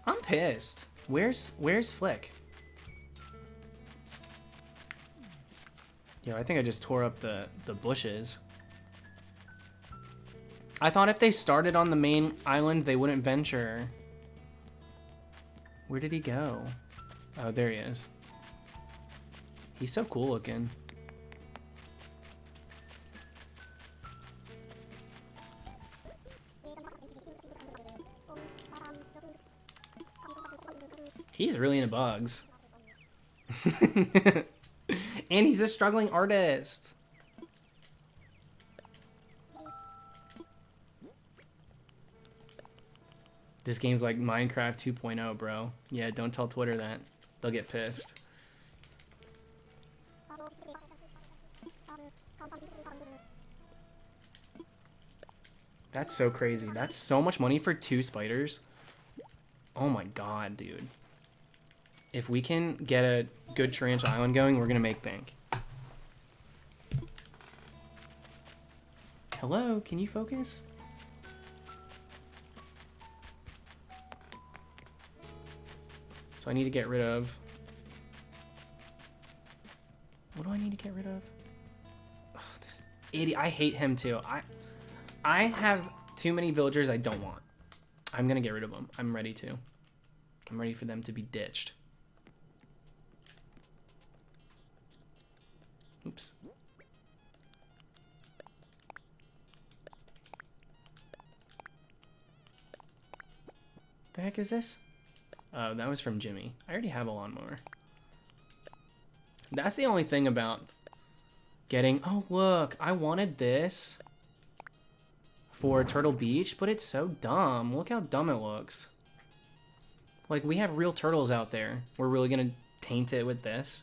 I'm pissed. Where's Flick? Yo, I think I just tore up the bushes. I thought if they started on the main island, they wouldn't venture. Where did he go? Oh, there he is. He's so cool looking. He's really into bugs. And he's a struggling artist. This game's like Minecraft 2.0, bro. Yeah, don't tell Twitter that. They'll get pissed. That's so crazy. That's so much money for 2 spiders. Oh my god, dude. If we can get a good Tarantula Island going, we're gonna make bank. Hello, can you focus? So I need to get rid of... What do I need to get rid of? Ugh, this idiot. I hate him too. I have too many villagers I don't want. I'm gonna get rid of them. I'm ready to. I'm ready for them to be ditched. Oops. The heck is this? Oh, that was from Jimmy. I already have a lawnmower. That's the only thing about getting... Oh, look. I wanted this for Turtle Beach, but it's so dumb. Look how dumb it looks. Like, we have real turtles out there. We're really going to taint it with this.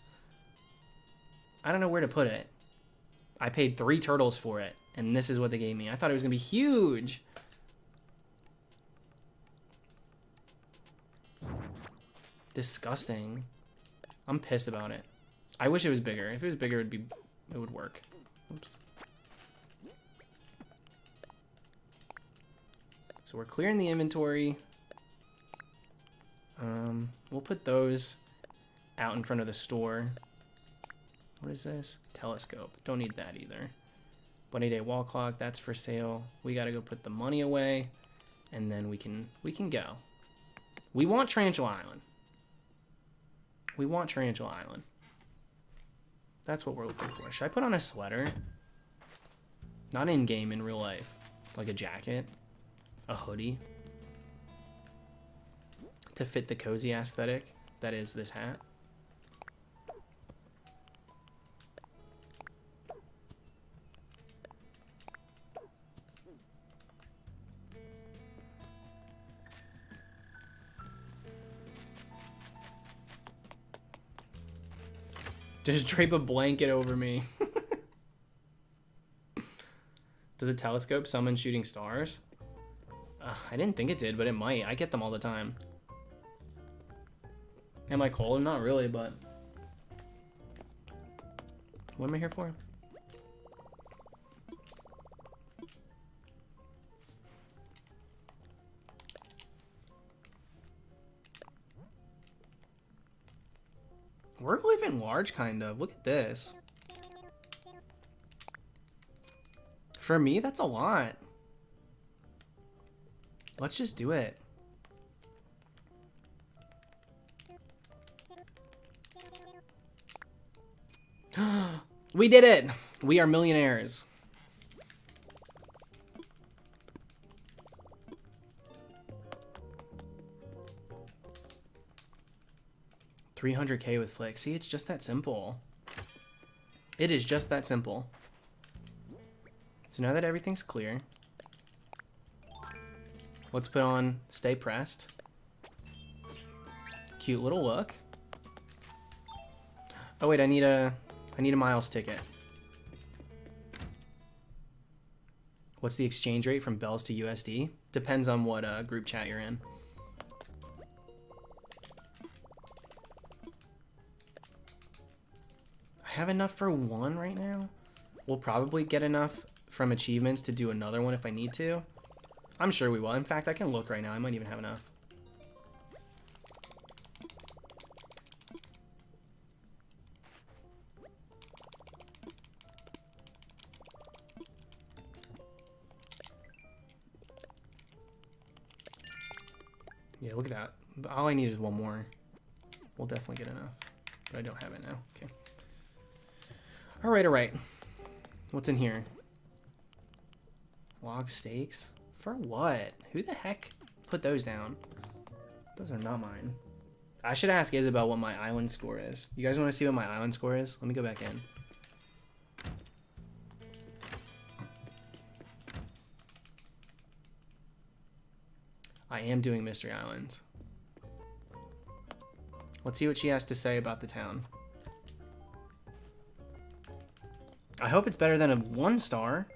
I don't know where to put it. I paid 3 turtles for it, and this is what they gave me. I thought it was going to be huge. Disgusting. I'm pissed about it. I wish it was bigger. If it was bigger, it would work. Oops. So we're clearing the inventory. We'll put those out in front of the store. What is this? Telescope. Don't need that either. Bunny Day wall clock. That's for sale. We gotta go put the money away, and then we can go. We want Tarantula Island. We want Tarantula Island. That's what we're looking for. Should I put on a sweater? Not in game, in real life. Like a jacket, a hoodie, to fit the cozy aesthetic that is this hat. Just drape a blanket over me. Does a telescope summon shooting stars? I didn't think it did, but it might. I get them all the time. Am I cold? Not really, but... What am I here for? We're living large, kind of. Look at this. For me, that's a lot. Let's just do it. We did it! We are millionaires. $300K with Flick. See, it's just that simple. It is just that simple. So now that everything's clear, let's put on Stay Pressed. Cute little look. Oh wait, I need a miles ticket. What's the exchange rate from bells to USD? Depends on what group chat you're in. I have enough for one right now. We'll probably get enough from achievements to do another one if I need to. I'm sure we will. In fact, I can look right now. I might even have enough. Yeah, look at that. All I need is one more. We'll definitely get enough. But I don't have it now. Okay. Alright, alright. What's in here? Log steaks? For what? Who the heck put those down? Those are not mine. I should ask Isabel what my island score is. You guys want to see what my island score is? Let me go back in. I am doing Mystery Islands. Let's see what she has to say about the town. I hope it's better than a 1 star.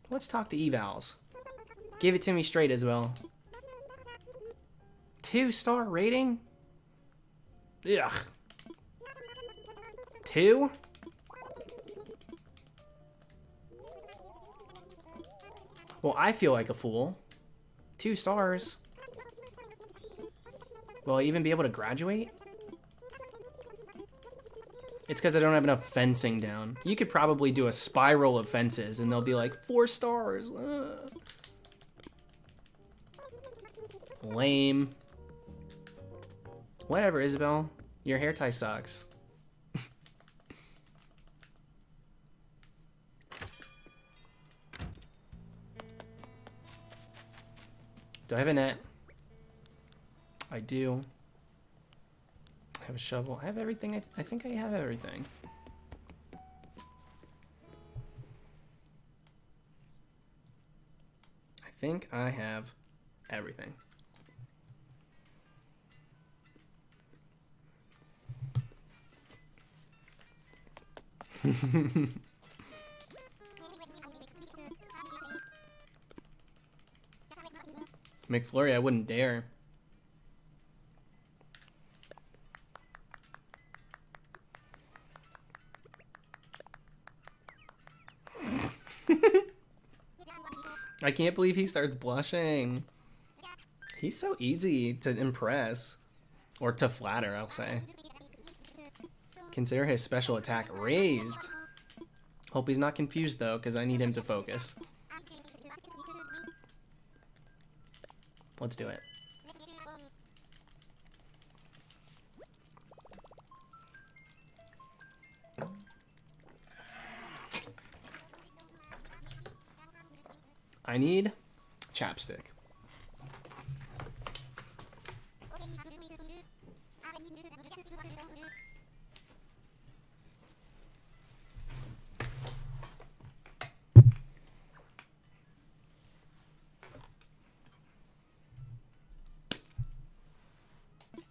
Let's talk to evals. Give it to me straight as well. 2-star rating? Ugh. 2? Well, I feel like a fool. 2 stars. Will I even be able to graduate? It's because I don't have enough fencing down. You could probably do a spiral of fences and they'll be like 4 stars. Lame. Whatever, Isabel. Your hair tie sucks. Do I have a net? I do. I have a shovel. I have everything. I think I have everything. I think I have everything. McFlurry, I wouldn't dare. I can't believe he starts blushing. He's so easy to impress. Or to flatter, I'll say. Consider his special attack raised. Hope he's not confused, though, because I need him to focus. Let's do it. I need chapstick.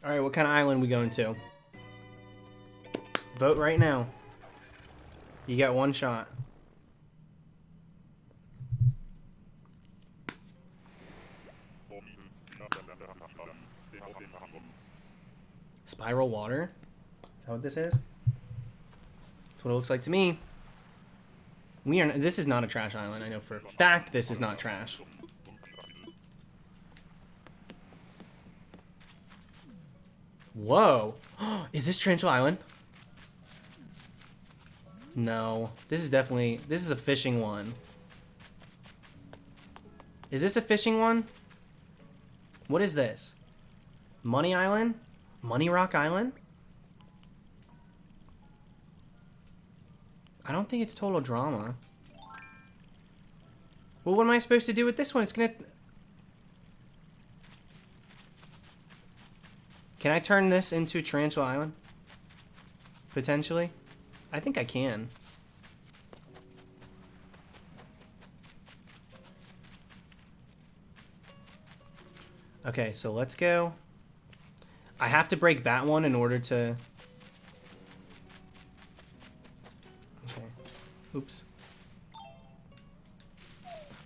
All right, what kind of island we going to? Vote right now. You got one shot. Spiral water? Is that what this is? That's what it looks like to me. We are. This is not a trash island. I know for a fact this is not trash. Whoa. Is this Tarantula Island? No. This is definitely... This is a fishing one. Is this a fishing one? What is this? Money Island? Money Rock Island? I don't think it's total drama. Well, what am I supposed to do with this one? It's gonna... Can I turn this into Tarantula Island? Potentially? I think I can. Okay, so let's go. I have to break that one in order to... Okay. Oops.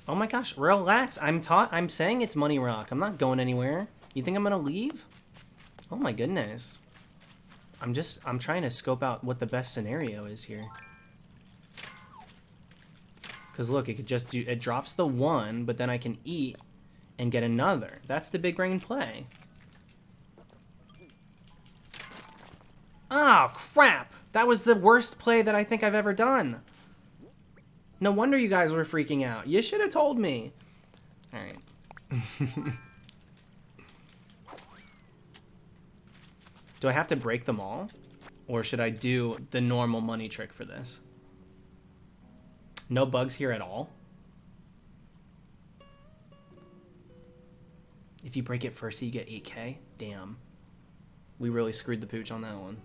Oh my gosh, relax. I'm saying it's Money Rock. I'm not going anywhere. You think I'm gonna leave? Oh my goodness. I'm trying to scope out what the best scenario is here. Cause look, it could just do, it drops the one, but then I can eat and get another. That's the big brain play. Oh, crap. That was the worst play that I think I've ever done. No wonder you guys were freaking out. You should have told me. All right. Do I have to break them all? Or should I do the normal money trick for this? No bugs here at all? If you break it first, you get 8K? Damn. We really screwed the pooch on that one.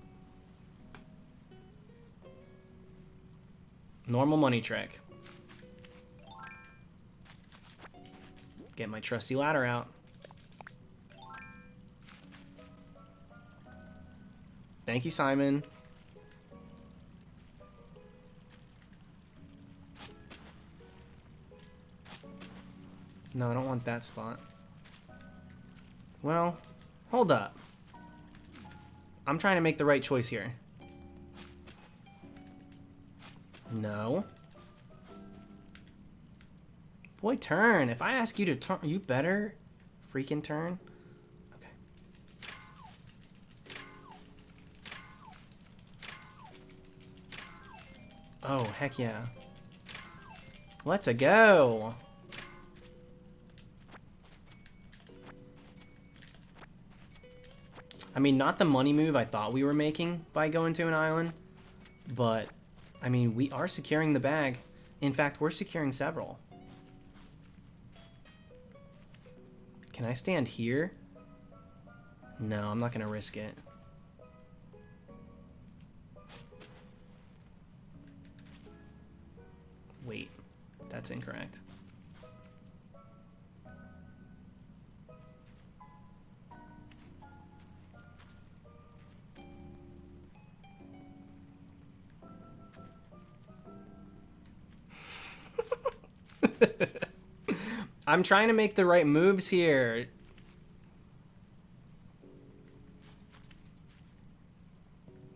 Normal money trick. Get my trusty ladder out. Thank you, Simon. No, I don't want that spot. Well, hold up. I'm trying to make the right choice here. No. Boy, turn. If I ask you to turn, you better freaking turn. Oh, heck yeah. Let's-a go. I mean, not the money move I thought we were making by going to an island, but, I mean, we are securing the bag. In fact, we're securing several. Can I stand here? No, I'm not gonna risk it. Wait, that's incorrect. I'm trying to make the right moves here.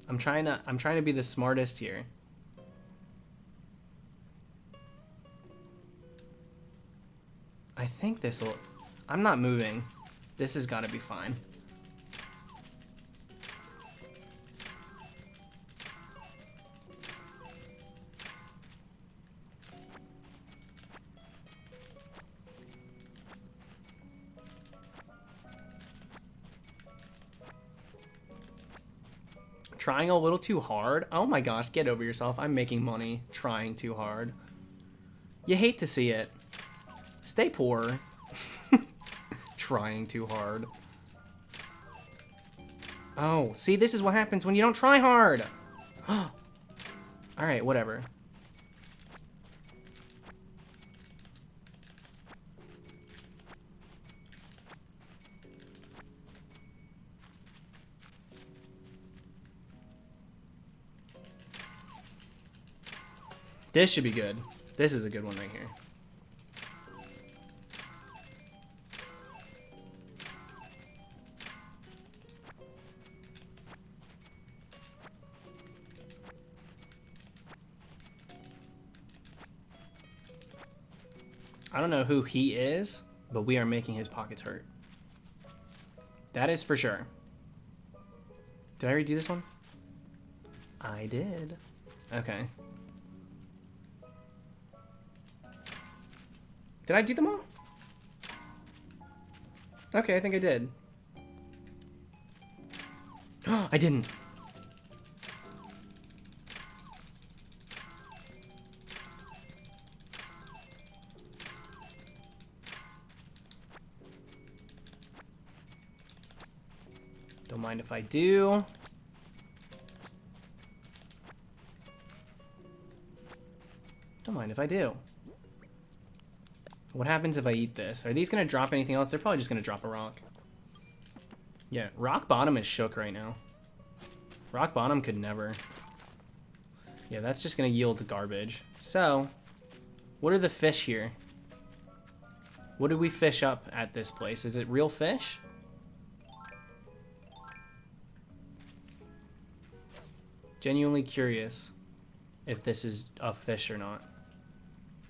I'm trying to be the smartest here. I think this'll... I'm not moving. This has got to be fine. Trying a little too hard? Oh my gosh, get over yourself. I'm making money trying too hard. You hate to see it. Stay poor. Trying too hard. Oh, see, this is what happens when you don't try hard. Alright, whatever. This should be good. This is a good one right here. I don't know who he is, but we are making his pockets hurt. That is for sure. Did I already do this one? I did. Okay. Did I do them all? Okay, I think I did. I didn't. Don't mind if I do. Don't mind if I do. What happens if I eat this? Are these gonna drop anything else? They're probably just gonna drop a rock. Yeah, rock bottom is shook right now. Rock bottom could never. Yeah, that's just gonna yield garbage. So, what are the fish here? What did we fish up at this place? Is it real fish? Genuinely curious if this is a fish or not.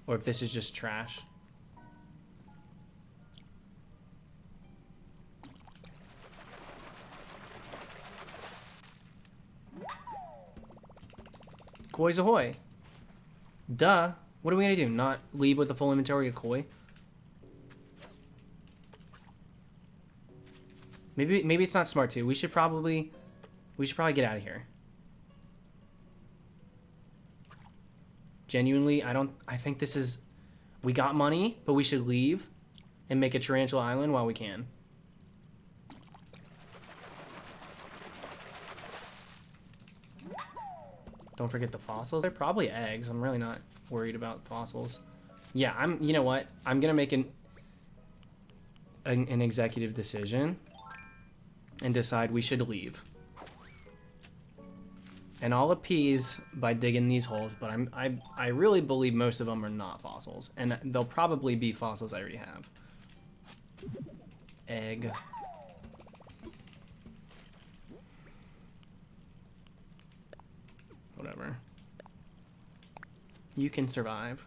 Or if this is just trash. Koi's ahoy. Duh. What are we gonna do? Not leave with the full inventory of koi? Maybe it's not smart to. We should probably get out of here. Genuinely, I think this is... We got money, but we should leave and make a Tarantula Island while we can. Don't forget the fossils. They're probably eggs. I'm really not worried about fossils. Yeah, you know what? I'm gonna make an executive decision and decide we should leave. And I'll appease by digging these holes, but I really believe most of them are not fossils, and they'll probably be fossils I already have. Egg. Whatever. You can survive.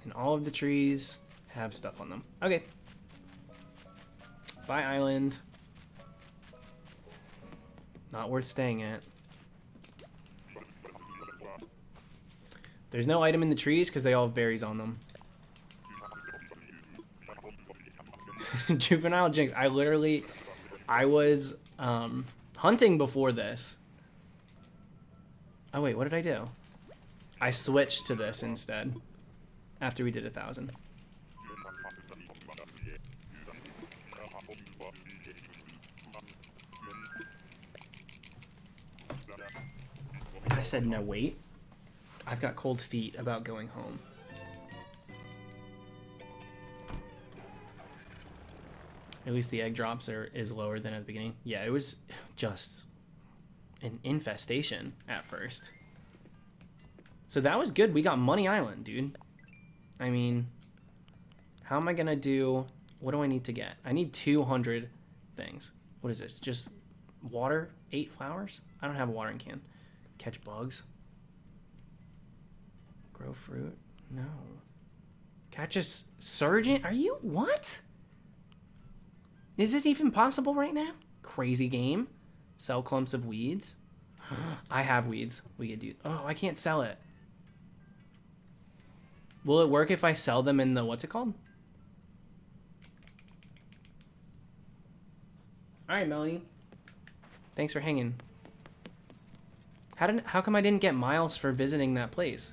And all of the trees have stuff on them. Okay. Bye, island. Not worth staying at. There's no item in the trees because they all have berries on them. Juvenile Jinx. I was hunting before this. Oh wait, what did I do? I switched to this instead after we did 1,000. I said no, wait. I've got cold feet about going home. At least the egg drops is lower than at the beginning. Yeah, it was just an infestation at first. So that was good. We got Money Island, dude. I mean, how am I gonna do? What do I need to get? I need 200 things. What is this? Just water? 8 flowers? I don't have a watering can. Catch bugs. Grow fruit? No. Catch a surgeon? Are you what? Is it even possible right now? Crazy game. Sell clumps of weeds. I have weeds. We could do. Oh, I can't sell it. Will it work if I sell them in the what's it called? All right, Melanie. Thanks for hanging. How come I didn't get miles for visiting that place?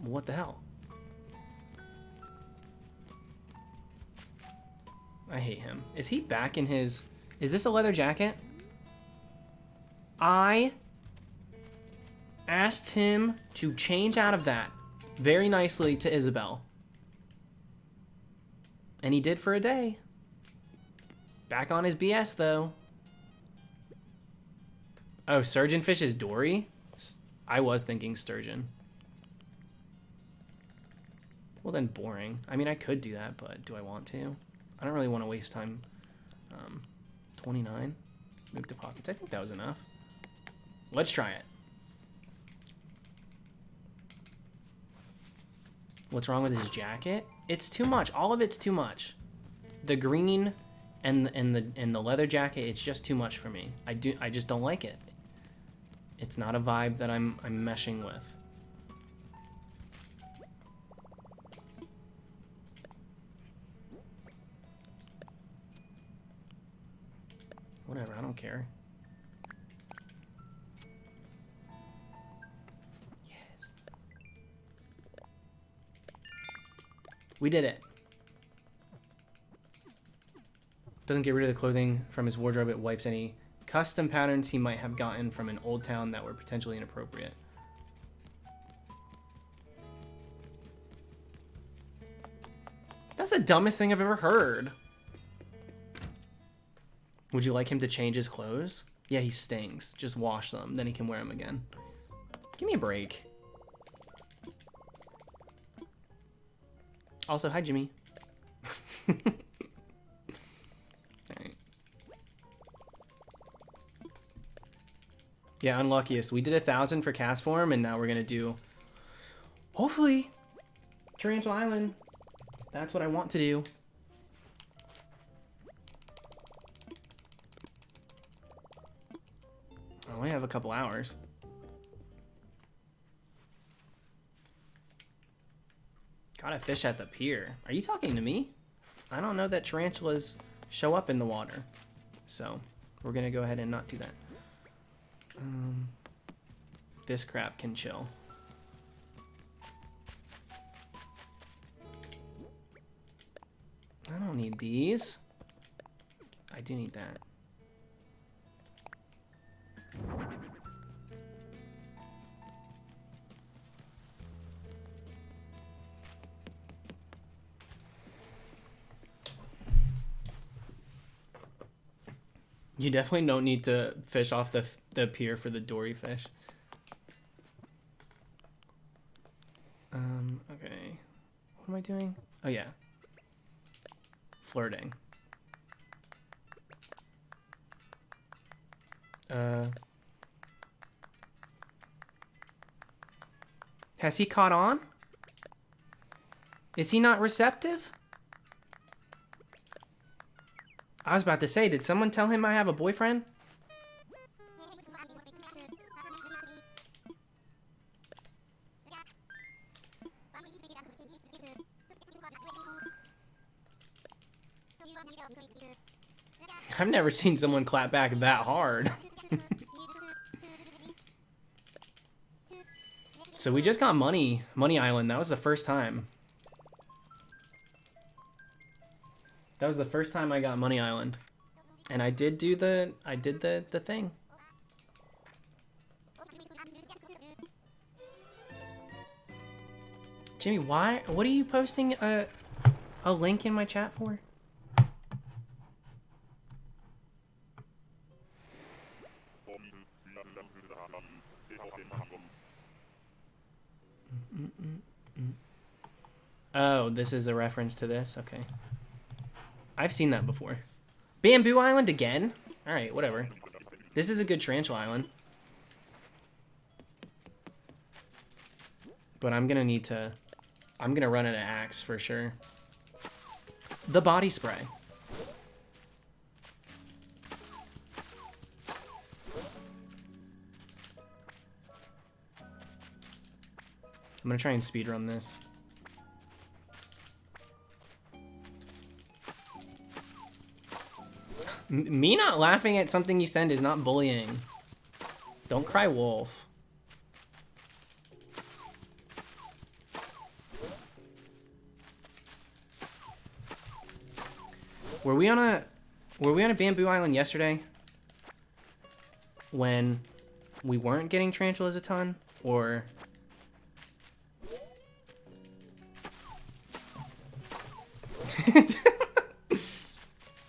What the hell? I hate him. Is he back in his... Is this a leather jacket? I asked him to change out of that very nicely to Isabel. And he did for a day. Back on his BS, though. Oh, surgeonfish is Dory? I was thinking sturgeon. Well, then boring. I mean, I could do that, but do I want to? I don't really want to waste time. 29. Move to pockets. I think that was enough. Let's try it. What's wrong with his jacket? It's too much. All of it's too much. The green and the leather jacket, it's just too much for me. I just don't like it. It's not a vibe that I'm meshing with. Whatever, I don't care. Yes. We did it. Doesn't get rid of the clothing from his wardrobe. It wipes any custom patterns he might have gotten from an old town that were potentially inappropriate. That's the dumbest thing I've ever heard. Would you like him to change his clothes? Yeah, he stinks. Just wash them, then he can wear them again. Give me a break. Also, hi, Jimmy. Alright. Yeah, unluckiest. We did 1,000 for CASTFORM, and now we're gonna do, hopefully, Tarantula Island. That's what I want to do. I only have a couple hours. Got a fish at the pier. Are you talking to me? I don't know that tarantulas show up in the water. So, we're gonna go ahead and not do that. This crap can chill. I don't need these. I do need that. You definitely don't need to fish off the pier for the dory fish. Okay. What am I doing? Oh, yeah. Flirting. Has he caught on? Is he not receptive? I was about to say, did someone tell him I have a boyfriend? I've never seen someone clap back that hard. So we just got Money Island. That was the first time. That was the first time I got Money Island. And I did do the thing. Jimmy, what are you posting a link in my chat for? Oh, this is a reference to this? Okay. I've seen that before. Bamboo Island again? Alright, whatever. This is a good tarantula island. But I'm gonna need to... I'm gonna run an axe for sure. The body spray. I'm gonna try and speedrun this. Me not laughing at something you send is not bullying. Don't cry wolf. Were we on a bamboo island yesterday when we weren't getting tarantulas a ton, or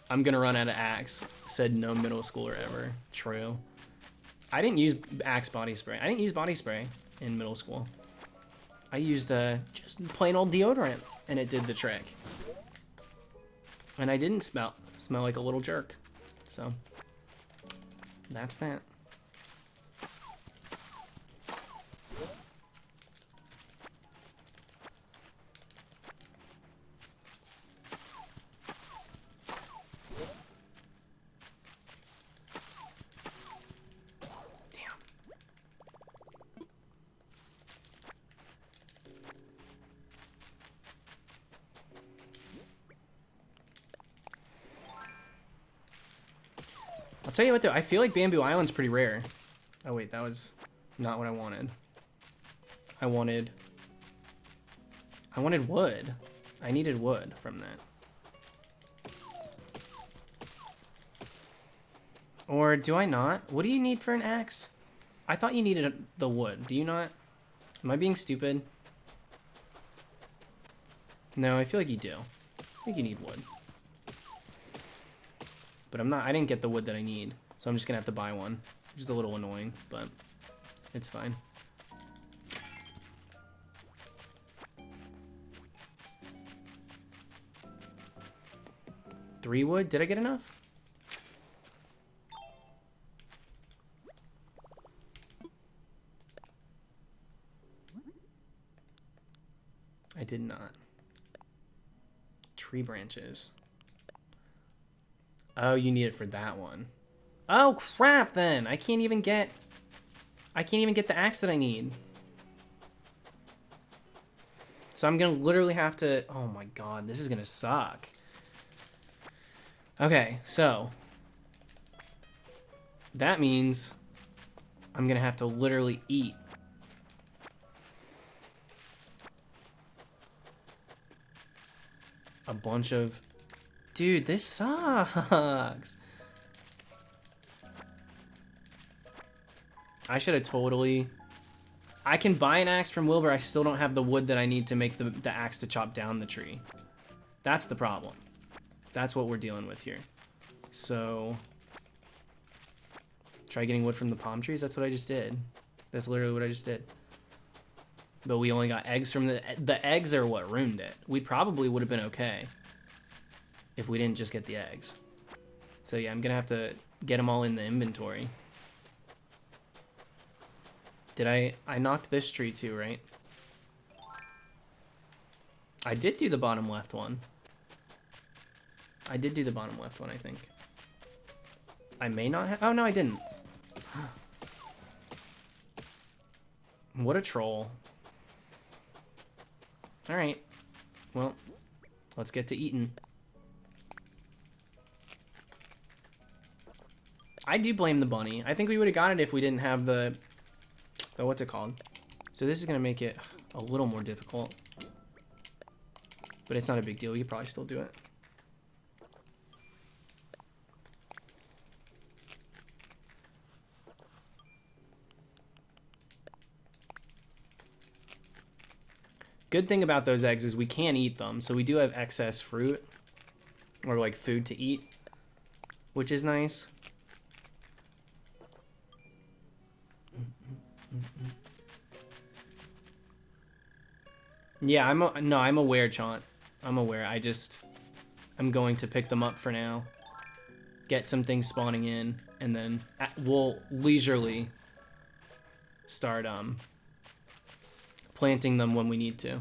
I'm gonna run out of axe, said no middle schooler ever. True. I didn't use axe body spray. I didn't use body spray in middle school. I used just plain old deodorant, and it did the trick. And I didn't smell like a little jerk. So that's that. I'll tell you what though, I feel like Bamboo Island's pretty rare. Oh wait, that was not what I wanted. I wanted wood. I needed wood from that. Or do I not? What do you need for an axe? I thought you needed the wood. Do you not? Am I being stupid? No, I feel like you do. I think you need wood. But I didn't get the wood that I need, so I'm just gonna have to buy one. Which is a little annoying, but it's fine. Three wood? Did I get enough? I did not. Tree branches. Oh, you need it for that one. Oh crap then. I can't even get the axe that I need. So I'm gonna literally have to, oh my god, this is gonna suck. Okay, so that means I'm gonna have to literally eat a bunch of... Dude, this sucks. I should have totally... I can buy an axe from Wilbur, I still don't have the wood that I need to make the axe to chop down the tree. That's the problem. That's what we're dealing with here. So... Try getting wood from the palm trees? That's what I just did. That's literally what I just did. But we only got eggs from the eggs are what ruined it. We probably would have been okay if we didn't just get the eggs. So yeah, I'm gonna have to get them all in the inventory. Did I knocked this tree too, right? I did do the bottom left one. I did do the bottom left one, I think. I may not have. Oh, no, I didn't. What a troll. All right. Well, let's get to eating. I do blame the bunny. I think we would have got it if we didn't have the what's it called? So this is going to make it a little more difficult. But it's not a big deal. We could probably still do it. Good thing about those eggs is we can eat them. So we do have excess fruit or like food to eat, which is nice. Yeah, I'm aware, Chaunt. I'm aware. I'm going to pick them up for now. Get some things spawning in, and then we'll leisurely start planting them when we need to.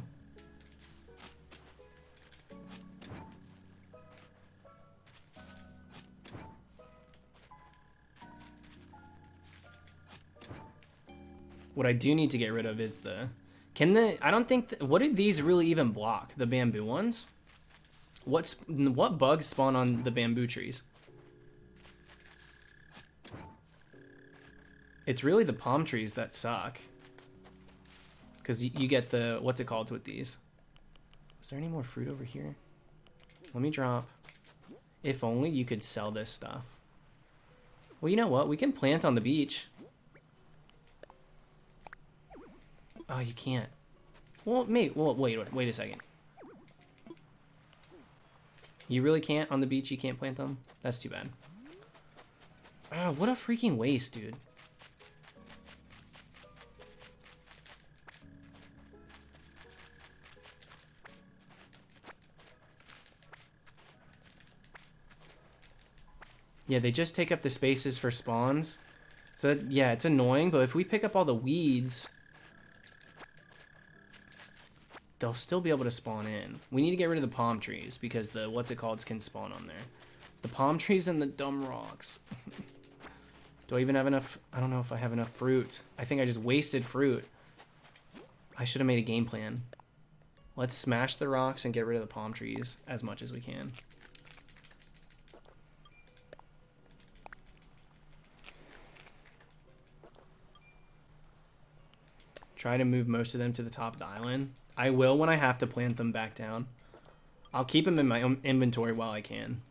What I do need to get rid of is I don't think, what do these really even block? The bamboo ones? What bugs spawn on the bamboo trees? It's really the palm trees that suck. Because you get the, what's it called with these? Is there any more fruit over here? Let me drop. If only you could sell this stuff. Well, you know what? We can plant on the beach. Oh, you can't. Well, wait a second. You really can't on the beach? You can't plant them? That's too bad. Oh, what a freaking waste, dude. Yeah, they just take up the spaces for spawns. So, yeah, it's annoying, but if we pick up all the weeds, they'll still be able to spawn in. We need to get rid of the palm trees because the what's it called can spawn on there. The palm trees and the dumb rocks. Do I even have enough? I don't know if I have enough fruit. I think I just wasted fruit. I should have made a game plan. Let's smash the rocks and get rid of the palm trees as much as we can. Try to move most of them to the top of the island. I will when I have to plant them back down. I'll keep them in my own inventory while I can.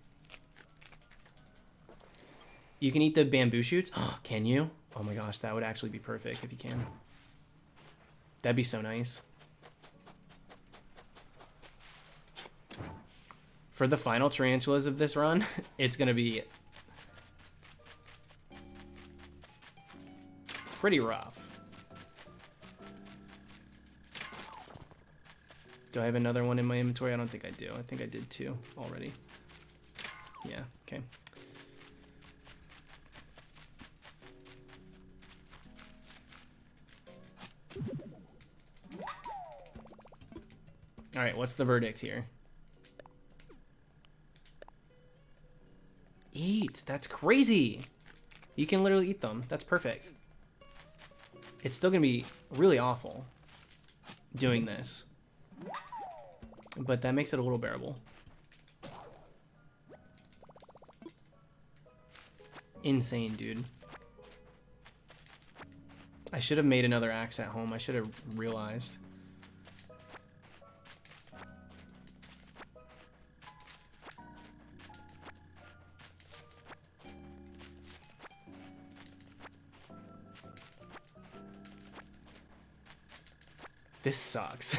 You can eat the bamboo shoots? Can you? Oh my gosh, that would actually be perfect if you can. That'd be so nice. For the final tarantulas of this run, it's going to be pretty rough. Do I have another one in my inventory? I don't think I do. I think I did 2 already. Yeah, okay. All right, what's the verdict here? Eat. That's crazy. You can literally eat them. That's perfect. It's still going to be really awful doing this. But that makes it a little bearable. Insane, dude. I should have made another axe at home. I should have realized. This sucks.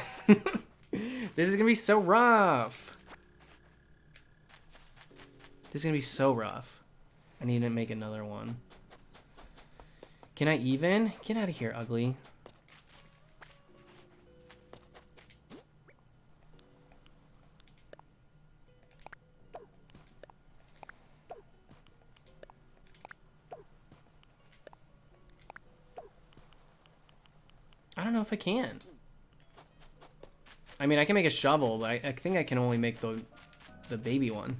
This is gonna be so rough. This is gonna be so rough. I need to make another one. Can I even? Get out of here, ugly. I don't know if I can. I mean, I can make a shovel, but I think I can only make the baby one.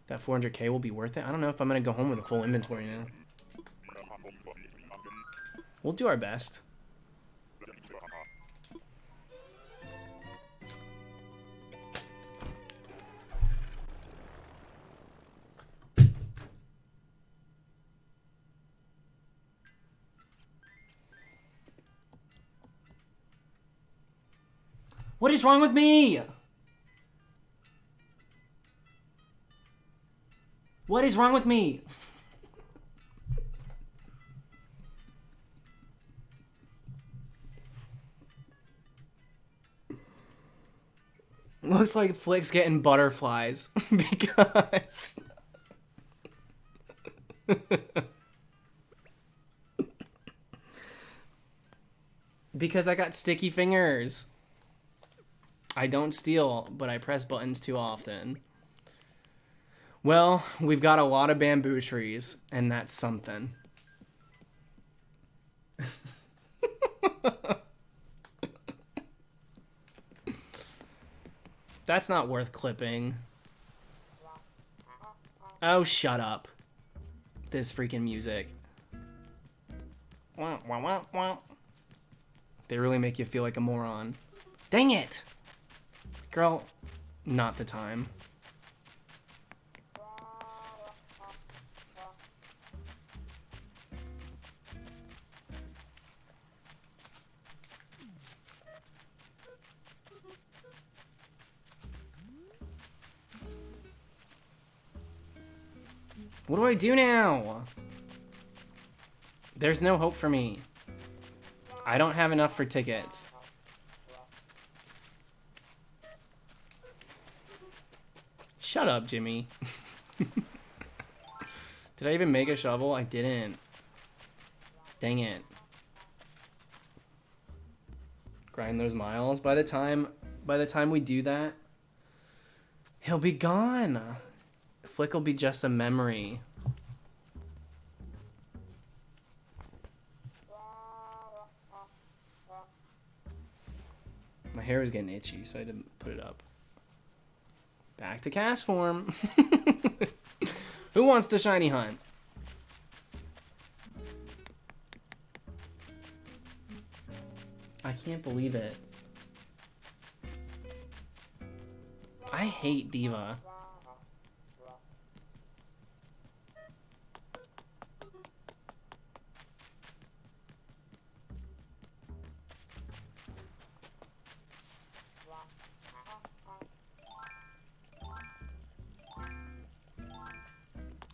That 400k will be worth it. I don't know if I'm gonna go home with a full inventory now. We'll do our best. What is wrong with me? What is wrong with me? Looks like Flick's getting butterflies because because I got sticky fingers. I don't steal, but I press buttons too often. Well, we've got a lot of bamboo trees, and that's something. That's not worth clipping. Oh, shut up. This freaking music. Wah, wah, wah, wah. They really make you feel like a moron. Dang it! Girl, not the time. What do I do now? There's no hope for me. I don't have enough for tickets. Shut up, Jimmy. Did I even make a shovel? I didn't. Dang it. Grind those miles. By the time we do that, he'll be gone. Flick will be just a memory. My hair was getting itchy, so I didn't put it up. Back to CASTFORM. Who wants the shiny hunt? I can't believe it. I hate Diva.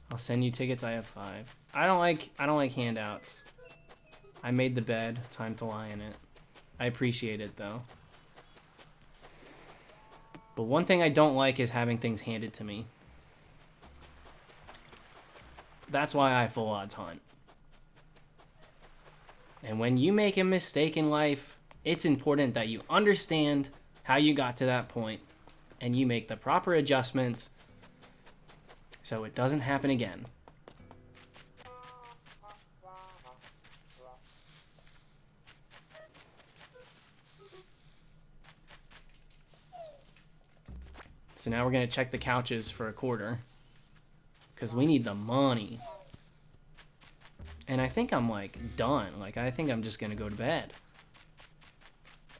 I'll send you tickets. I have 5. I don't like handouts. I made the bed. Time to lie in it. I appreciate it though. But one thing I don't like is having things handed to me. That's why I full odds hunt. And when you make a mistake in life, it's important that you understand how you got to that point and you make the proper adjustments so it doesn't happen again. So now we're gonna check the couches for a quarter, because we need the money. And I think I'm like done. Like I think I'm just gonna go to bed.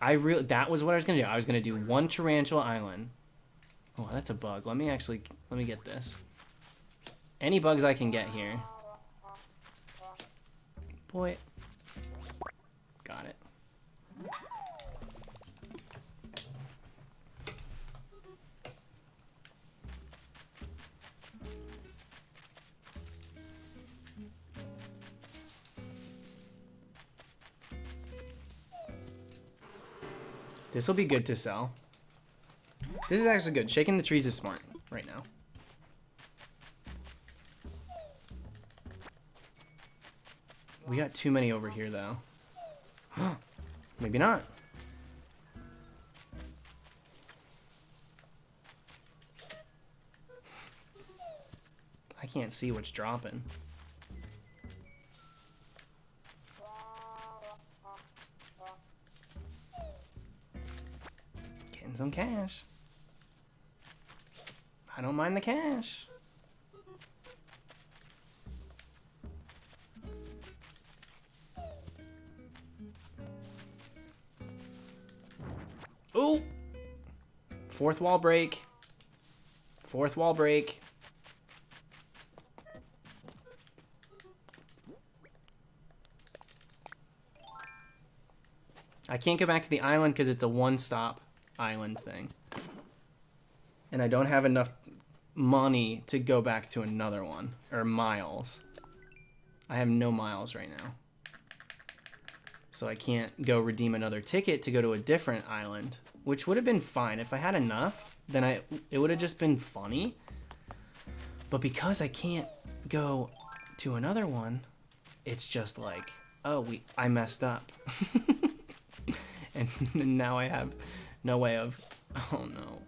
That was what I was gonna do. I was gonna do 1 Tarantula Island. Oh, that's a bug. Let me get this. Any bugs I can get here. Boy. Got it. This will be good to sell. This is actually good. Shaking the trees is smart right now. We got too many over here, though. Maybe not. I can't see what's dropping. mind some cash. I don't mind the cash. Ooh! Fourth wall break. Fourth wall break. I can't go back to the island because it's a one-stop island thing. And I don't have enough money to go back to another one. Or miles. I have no miles right now. So I can't go redeem another ticket to go to a different island. Which would have been fine. If I had enough, then it would have just been funny. But because I can't go to another one, it's just like, oh, I messed up. And now I have no way of, oh no.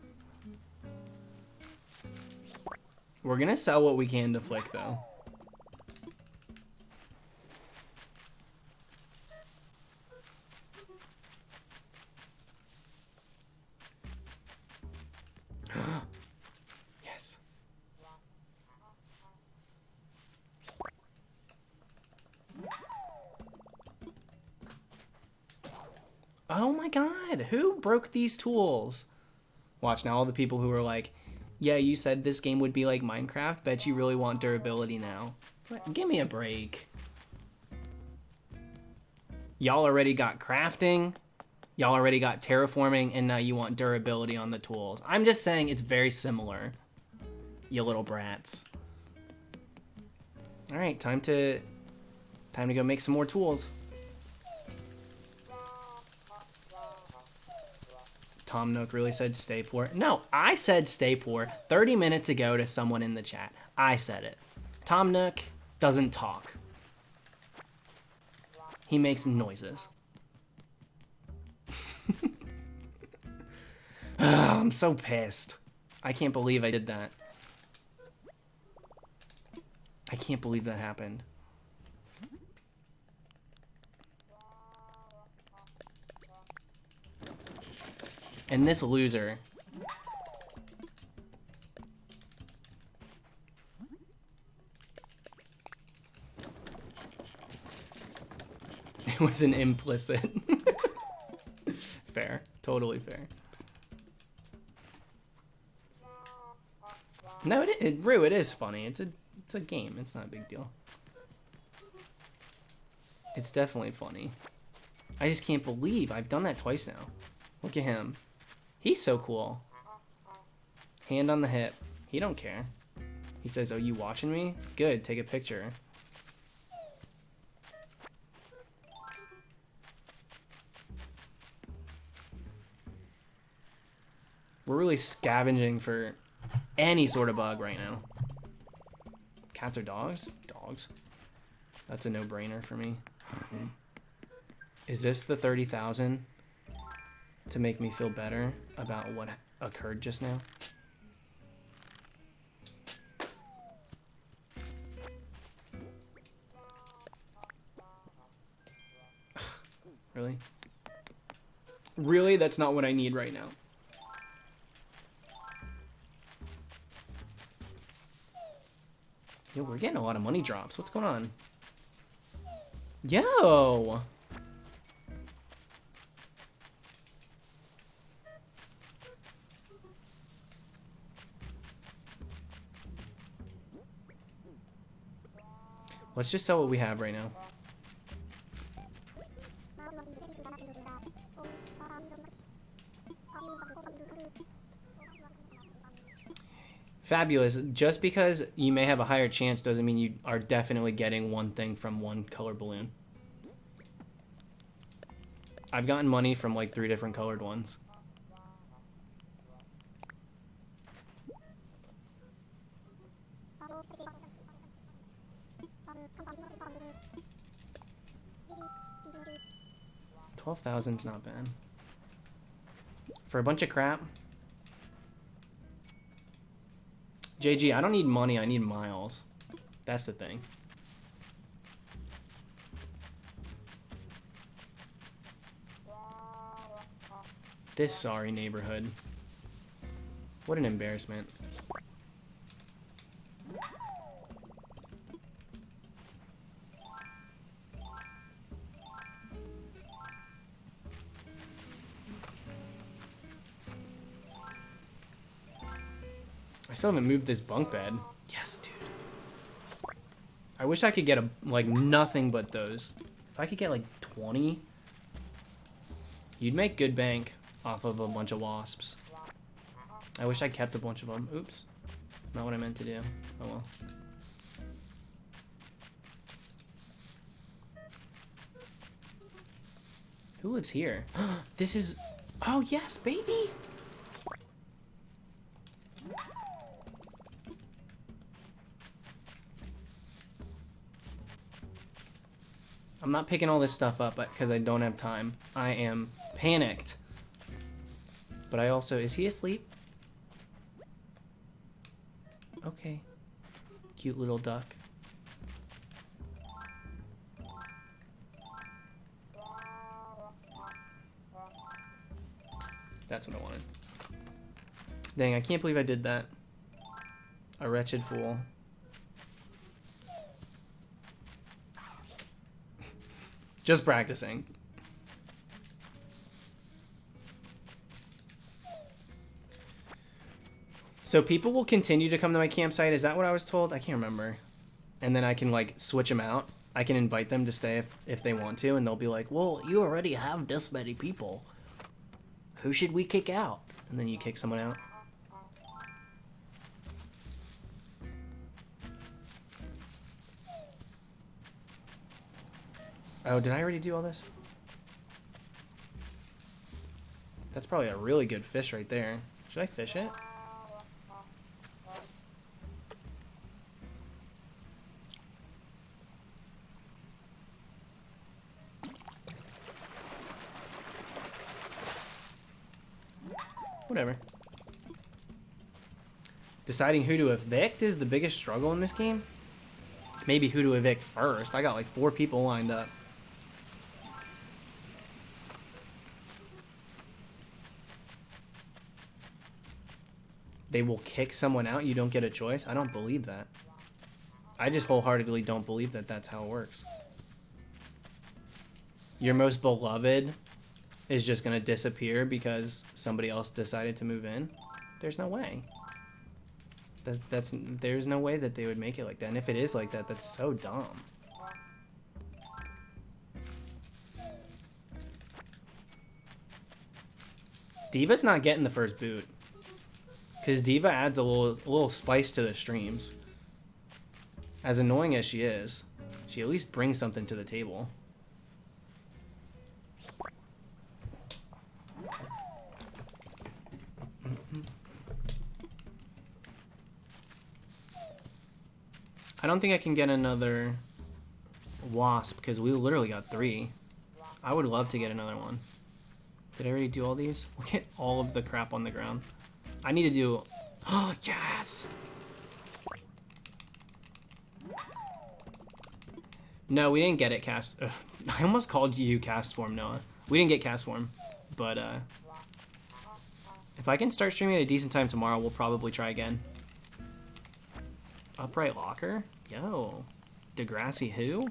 We're gonna sell what we can to Flick though. Yes. Oh my god, who broke these tools? Watch now, all the people who are like, yeah, you said this game would be like Minecraft, bet you really want durability now. Give me a break. Y'all already got crafting, y'all already got terraforming, and now you want durability on the tools. I'm just saying it's very similar, you little brats. All right, time to go make some more tools. Tom Nook really said stay poor. No, I said stay poor 30 minutes ago to someone in the chat. I said it. Tom Nook doesn't talk. He makes noises. I'm so pissed. I can't believe I did that. I can't believe that happened. And this loser. It was an implicit. Fair. Totally fair. No, Rue, it is funny. It's a game. It's not a big deal. It's definitely funny. I just can't believe I've done that twice now. Look at him. He's so cool. Hand on the hip. He don't care. He says, "Oh, you watching me? Good, take a picture." We're really scavenging for any sort of bug right now. Cats or dogs? Dogs. That's a no-brainer for me. Is this the 30,000 to make me feel better about what occurred just now? Really? Really? That's not what I need right now. Yo, we're getting a lot of money drops. What's going on? Yo! Let's just sell what we have right now. Fabulous. Just because you may have a higher chance doesn't mean you are definitely getting one thing from one color balloon. I've gotten money from like 3 different colored ones. $12,000's not bad. For a bunch of crap. JG, I don't need money, I need miles. That's the thing. This sorry neighborhood. What an embarrassment. I still haven't moved this bunk bed. Yes, dude. I wish I could get like nothing but those. If I could get like 20, you'd make good bank off of a bunch of wasps. I wish I kept a bunch of them. Oops. Not what I meant to do. Oh well. Who lives here? This is... Oh, yes, baby! I'm not picking all this stuff up because I don't have time. I am panicked. But I also... Is he asleep? Okay. Cute little duck. That's what I wanted. Dang, I can't believe I did that. A wretched fool. Just practicing. So people will continue to come to my campsite. Is that what I was told? I can't remember. And then I can like switch them out. I can invite them to stay if they want to, and they'll be like, well, you already have this many people. Who should we kick out? And then you kick someone out. Oh, did I already do all this? That's probably a really good fish right there. Should I fish it? Whatever. Deciding who to evict is the biggest struggle in this game. Maybe who to evict first. I got like 4 people lined up. They will kick someone out. You don't get a choice. I don't believe that. I just wholeheartedly don't believe that that's how it works. Your most beloved is just going to disappear because somebody else decided to move in. There's no way. There's no way that they would make it like that. And if it is like that, that's so dumb. Diva's not getting the first boot. Because Diva adds a little spice to the streams. As annoying as she is, she at least brings something to the table. I don't think I can get another wasp because we literally got 3. I would love to get another one. Did I already do all these? Look at all of the crap on the ground. I need to do... Oh, yes! No, we didn't get it, Cast... Ugh. I almost called you CASTFORM, Noah. We didn't get CASTFORM, but if I can start streaming at a decent time tomorrow, we'll probably try again. Upright locker? Yo. Degrassi who?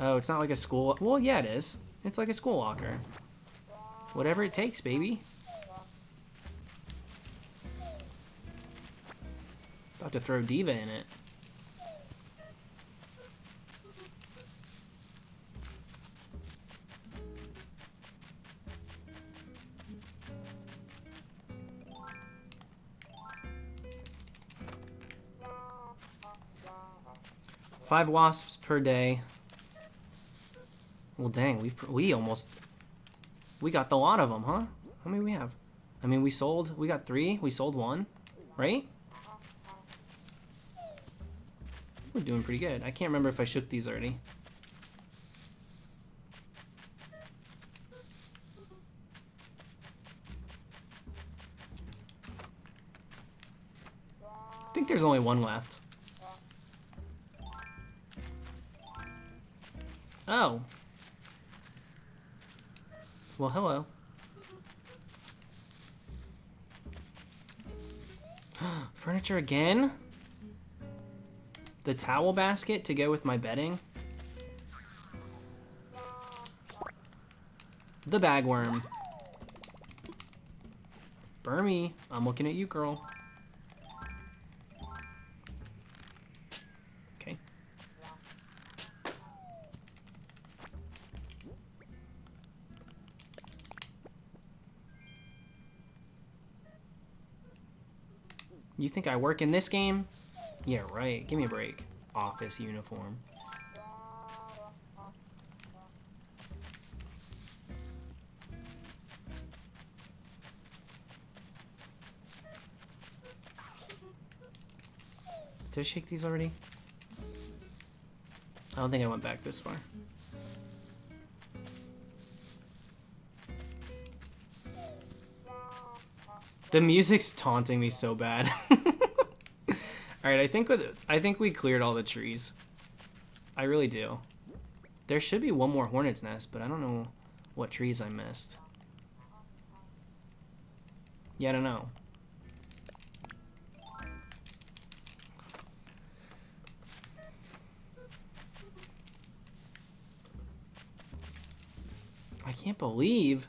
Oh, it's not like a school... Well, yeah, it is. It's like a school locker. Whatever it takes, baby. About to throw Diva in it. Five wasps per day. Well, dang, we got the lot of them, huh? How many we have? I mean, we got 3. We sold 1, right? We're doing pretty good. I can't remember if I shook these already. I think there's only 1 left. Oh. Well, hello. Furniture again? The towel basket to go with my bedding? The bagworm. Burmy, I'm looking at you, girl. Okay. You think I work in this game? Yeah, right. Give me a break. Office uniform. Did I shake these already? I don't think I went back this far. The music's taunting me so bad. All right, I think we cleared all the trees. I really do. There should be one more hornet's nest, but I don't know what trees I missed. Yeah, I don't know. I can't believe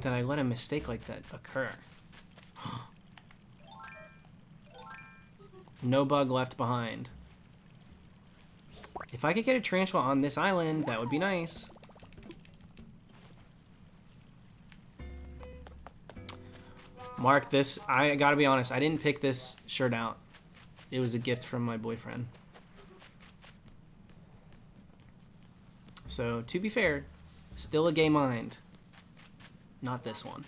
that I let a mistake like that occur. No bug left behind. If I could get a tarantula on this island, that would be nice. Mark, this, I gotta be honest, I didn't pick this shirt out. It was a gift from my boyfriend. So, to be fair, still a gay mind. Not this one.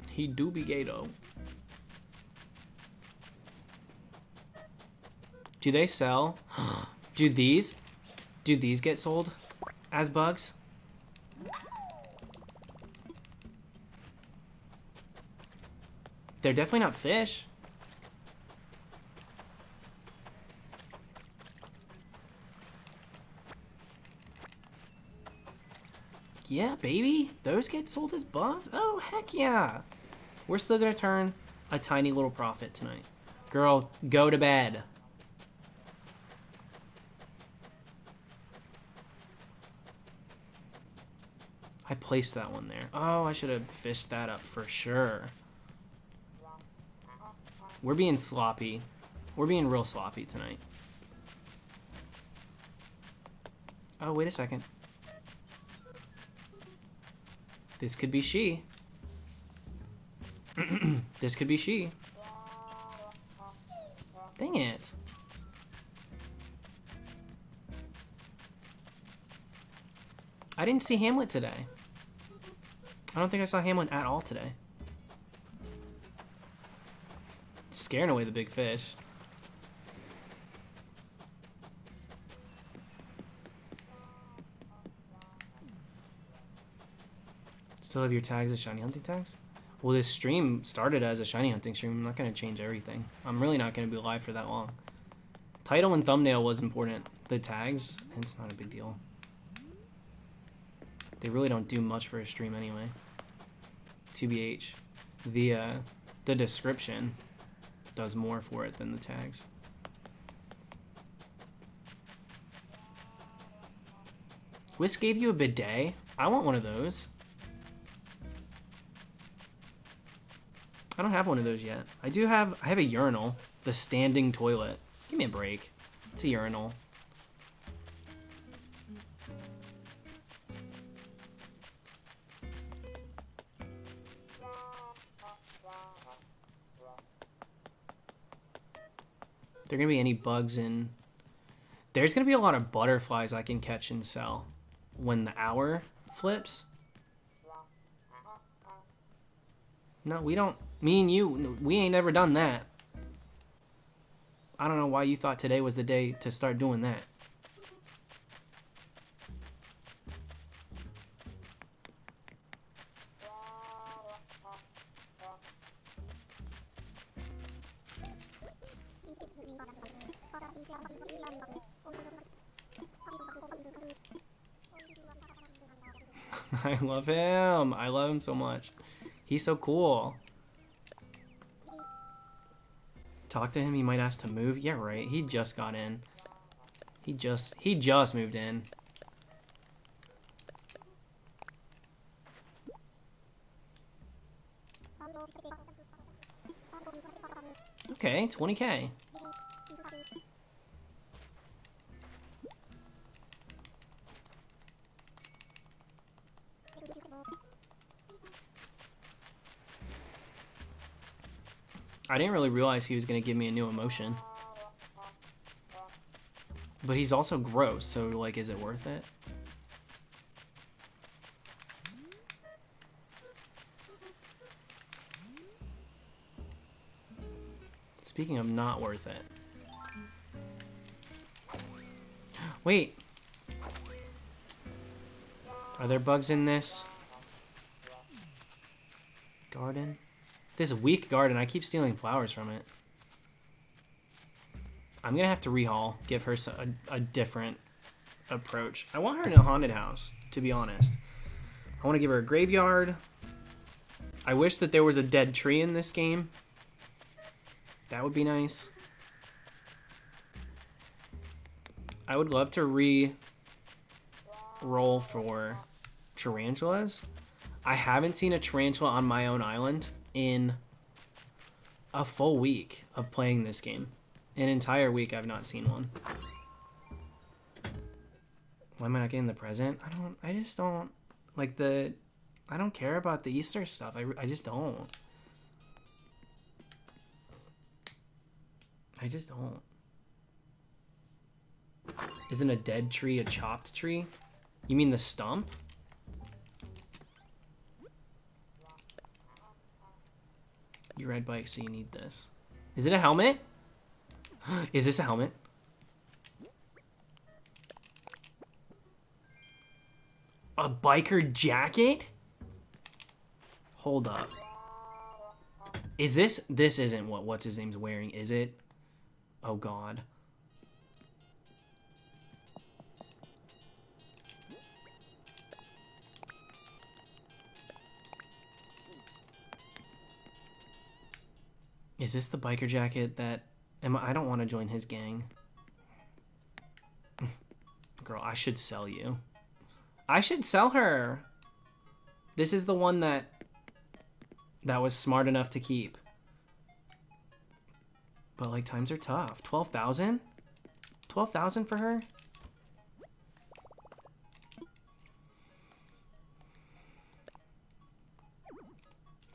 He do be gay though. Do they sell? Do these get sold as bugs? They're definitely not fish. Yeah, baby. Those get sold as bugs? Oh, heck yeah. We're still gonna turn a tiny little profit tonight. Girl, go to bed. I placed that one there. Oh, I should have fished that up for sure. We're being sloppy. We're being real sloppy tonight. Oh, wait a second. This could be she. This could be she. Dang it. I didn't see Hamlet today. I don't think I saw Hamlet at all today. Scaring away the big fish. Still have your tags as shiny hunting tags? Well, this stream started as a shiny hunting stream. I'm not going to change everything. I'm really not going to be live for that long. Title and thumbnail was important. The tags, it's not a big deal. They really don't do much for a stream anyway. TBH. The description does more for it than the tags. Whisk gave you a bidet? I want one of those. I don't have one of those yet. I have a urinal. The standing toilet. Give me a break. It's a urinal. There gonna be any bugs in? There's gonna be a lot of butterflies I can catch and sell when the hour flips. No, we don't. Me and you, we ain't never done that. I don't know why you thought today was the day to start doing that. I love him. I love him so much. He's so cool. Talk to him. He might ask to move. Yeah, right. He just got in. He just moved in. Okay, 20K. I didn't really realize he was going to give me a new emotion. But he's also gross, so, like, is it worth it? Speaking of not worth it. Wait. Are there bugs in this garden? This weak garden, I keep stealing flowers from it. I'm gonna have to rehaul, give her a different approach. I want her in a haunted house, to be honest. I want to give her a graveyard. I wish that there was a dead tree in this game. That would be nice. I would love to re-roll for tarantulas. I haven't seen a tarantula on my own island in a full week of playing this game. An entire week I've not seen one. Why am I not getting the present? I just don't like I don't care about the Easter stuff. I just don't. I just don't. Isn't a dead tree a chopped tree? You mean the stump? You ride bikes, so you need this. Is it a helmet? Is this a helmet? A biker jacket? Hold up. Is this isn't what's his name's wearing, is it? Oh god. Is this the biker jacket that I don't want to join his gang. Girl, I should sell you. I should sell her. This is the one that was smart enough to keep. But like times are tough. 12,000? 12,000 for her?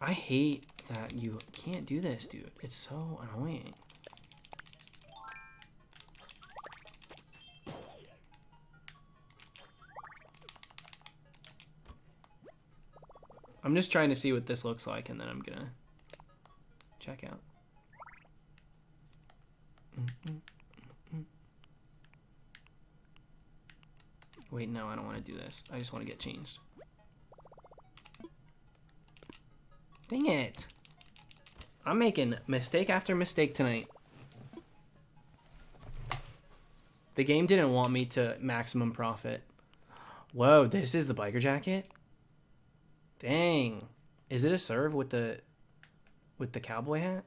I hate that you can't do this, dude. It's so annoying. I'm just trying to see what this looks like, and then I'm gonna check out. Wait, no, I don't want to do this. I just want to get changed. Dang it. I'm making mistake after mistake tonight. The game didn't want me to maximum profit. Whoa, this is the biker jacket? Dang. Is it a serve with the cowboy hat?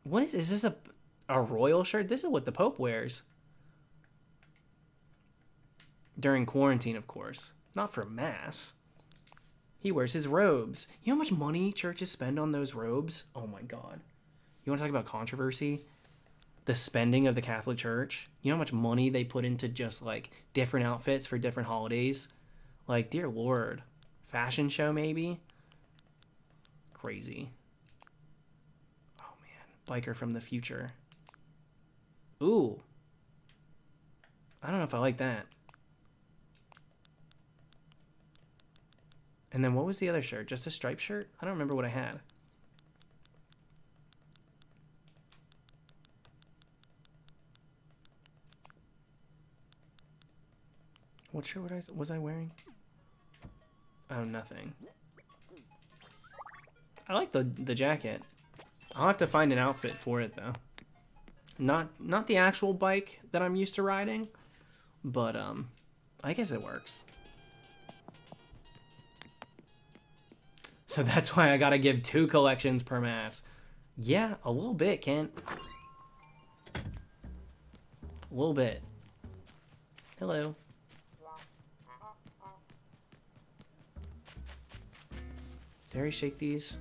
What is this a royal shirt? This is what the Pope wears. During quarantine, of course. Not for mass. He wears his robes. You know how much money churches spend on those robes? Oh my god. You want to talk about controversy? The spending of the Catholic Church. You know how much money they put into just like different outfits for different holidays? Like, dear Lord. Fashion show, maybe? Crazy. Oh, man. Biker from the future. Ooh. I don't know if I like that. And then what was the other shirt? Just a striped shirt? I don't remember what I had. What shirt was I wearing? Oh, nothing. I like the jacket. I'll have to find an outfit for it though. Not the actual bike that I'm used to riding, but I guess it works. So that's why I gotta give 2 collections per mass. Yeah, a little bit, Kent. A little bit. Hello. Dare I shake these?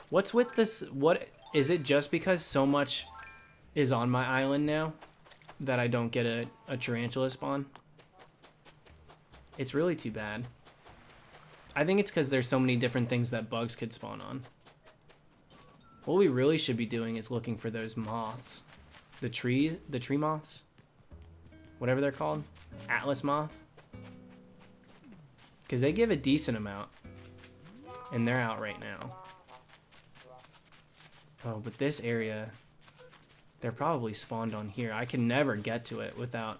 What's with this? What is it? Just because so much is on my island now that I don't get a tarantula spawn? It's really too bad. I think it's because there's so many different things that bugs could spawn on. What we really should be doing is looking for those moths. The tree moths? Whatever they're called. Atlas moth. Because they give a decent amount. And they're out right now. Oh, but this area, they're probably spawned on here. I can never get to it without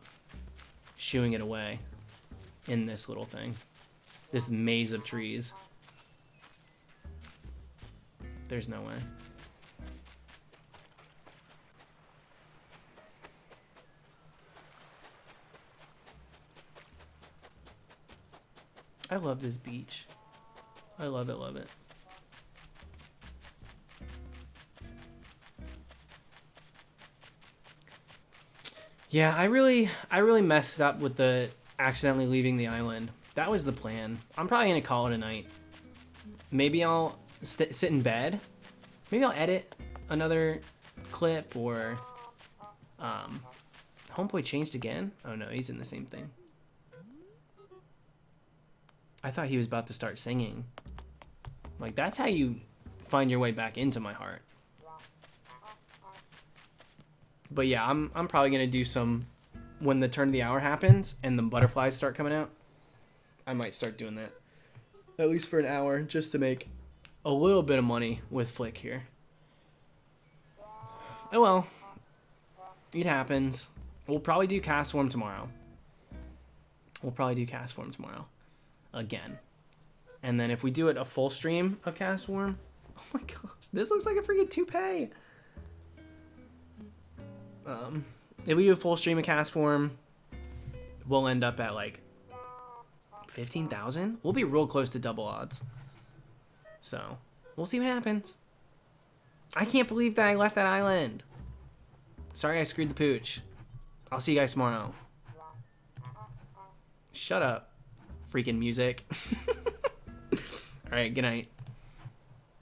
shooing it away in this little thing. This maze of trees. There's no way. I love this beach. I love it, love it. Yeah, I really messed up with the accidentally leaving the island. That was the plan. I'm probably gonna call it a night. Maybe I'll sit in bed. Maybe I'll edit another clip or Homeboy changed again? Oh no, he's in the same thing. I thought he was about to start singing. Like, that's how you find your way back into my heart. But yeah, I'm probably gonna do some, when the turn of the hour happens and the butterflies start coming out, I might start doing that. At least for an hour, just to make a little bit of money with Flick here. Oh well. It happens. We'll probably do CASTFORM tomorrow. Again. And then if we do it a full stream of CASTFORM, oh my gosh, this looks like a freaking toupee. If we do a full stream of CASTFORM, we'll end up at like 15,000. We'll be real close to double odds. So we'll see what happens. I can't believe that I left that island. Sorry I screwed the pooch. I'll see you guys tomorrow. Shut up, freaking music. All right, good night.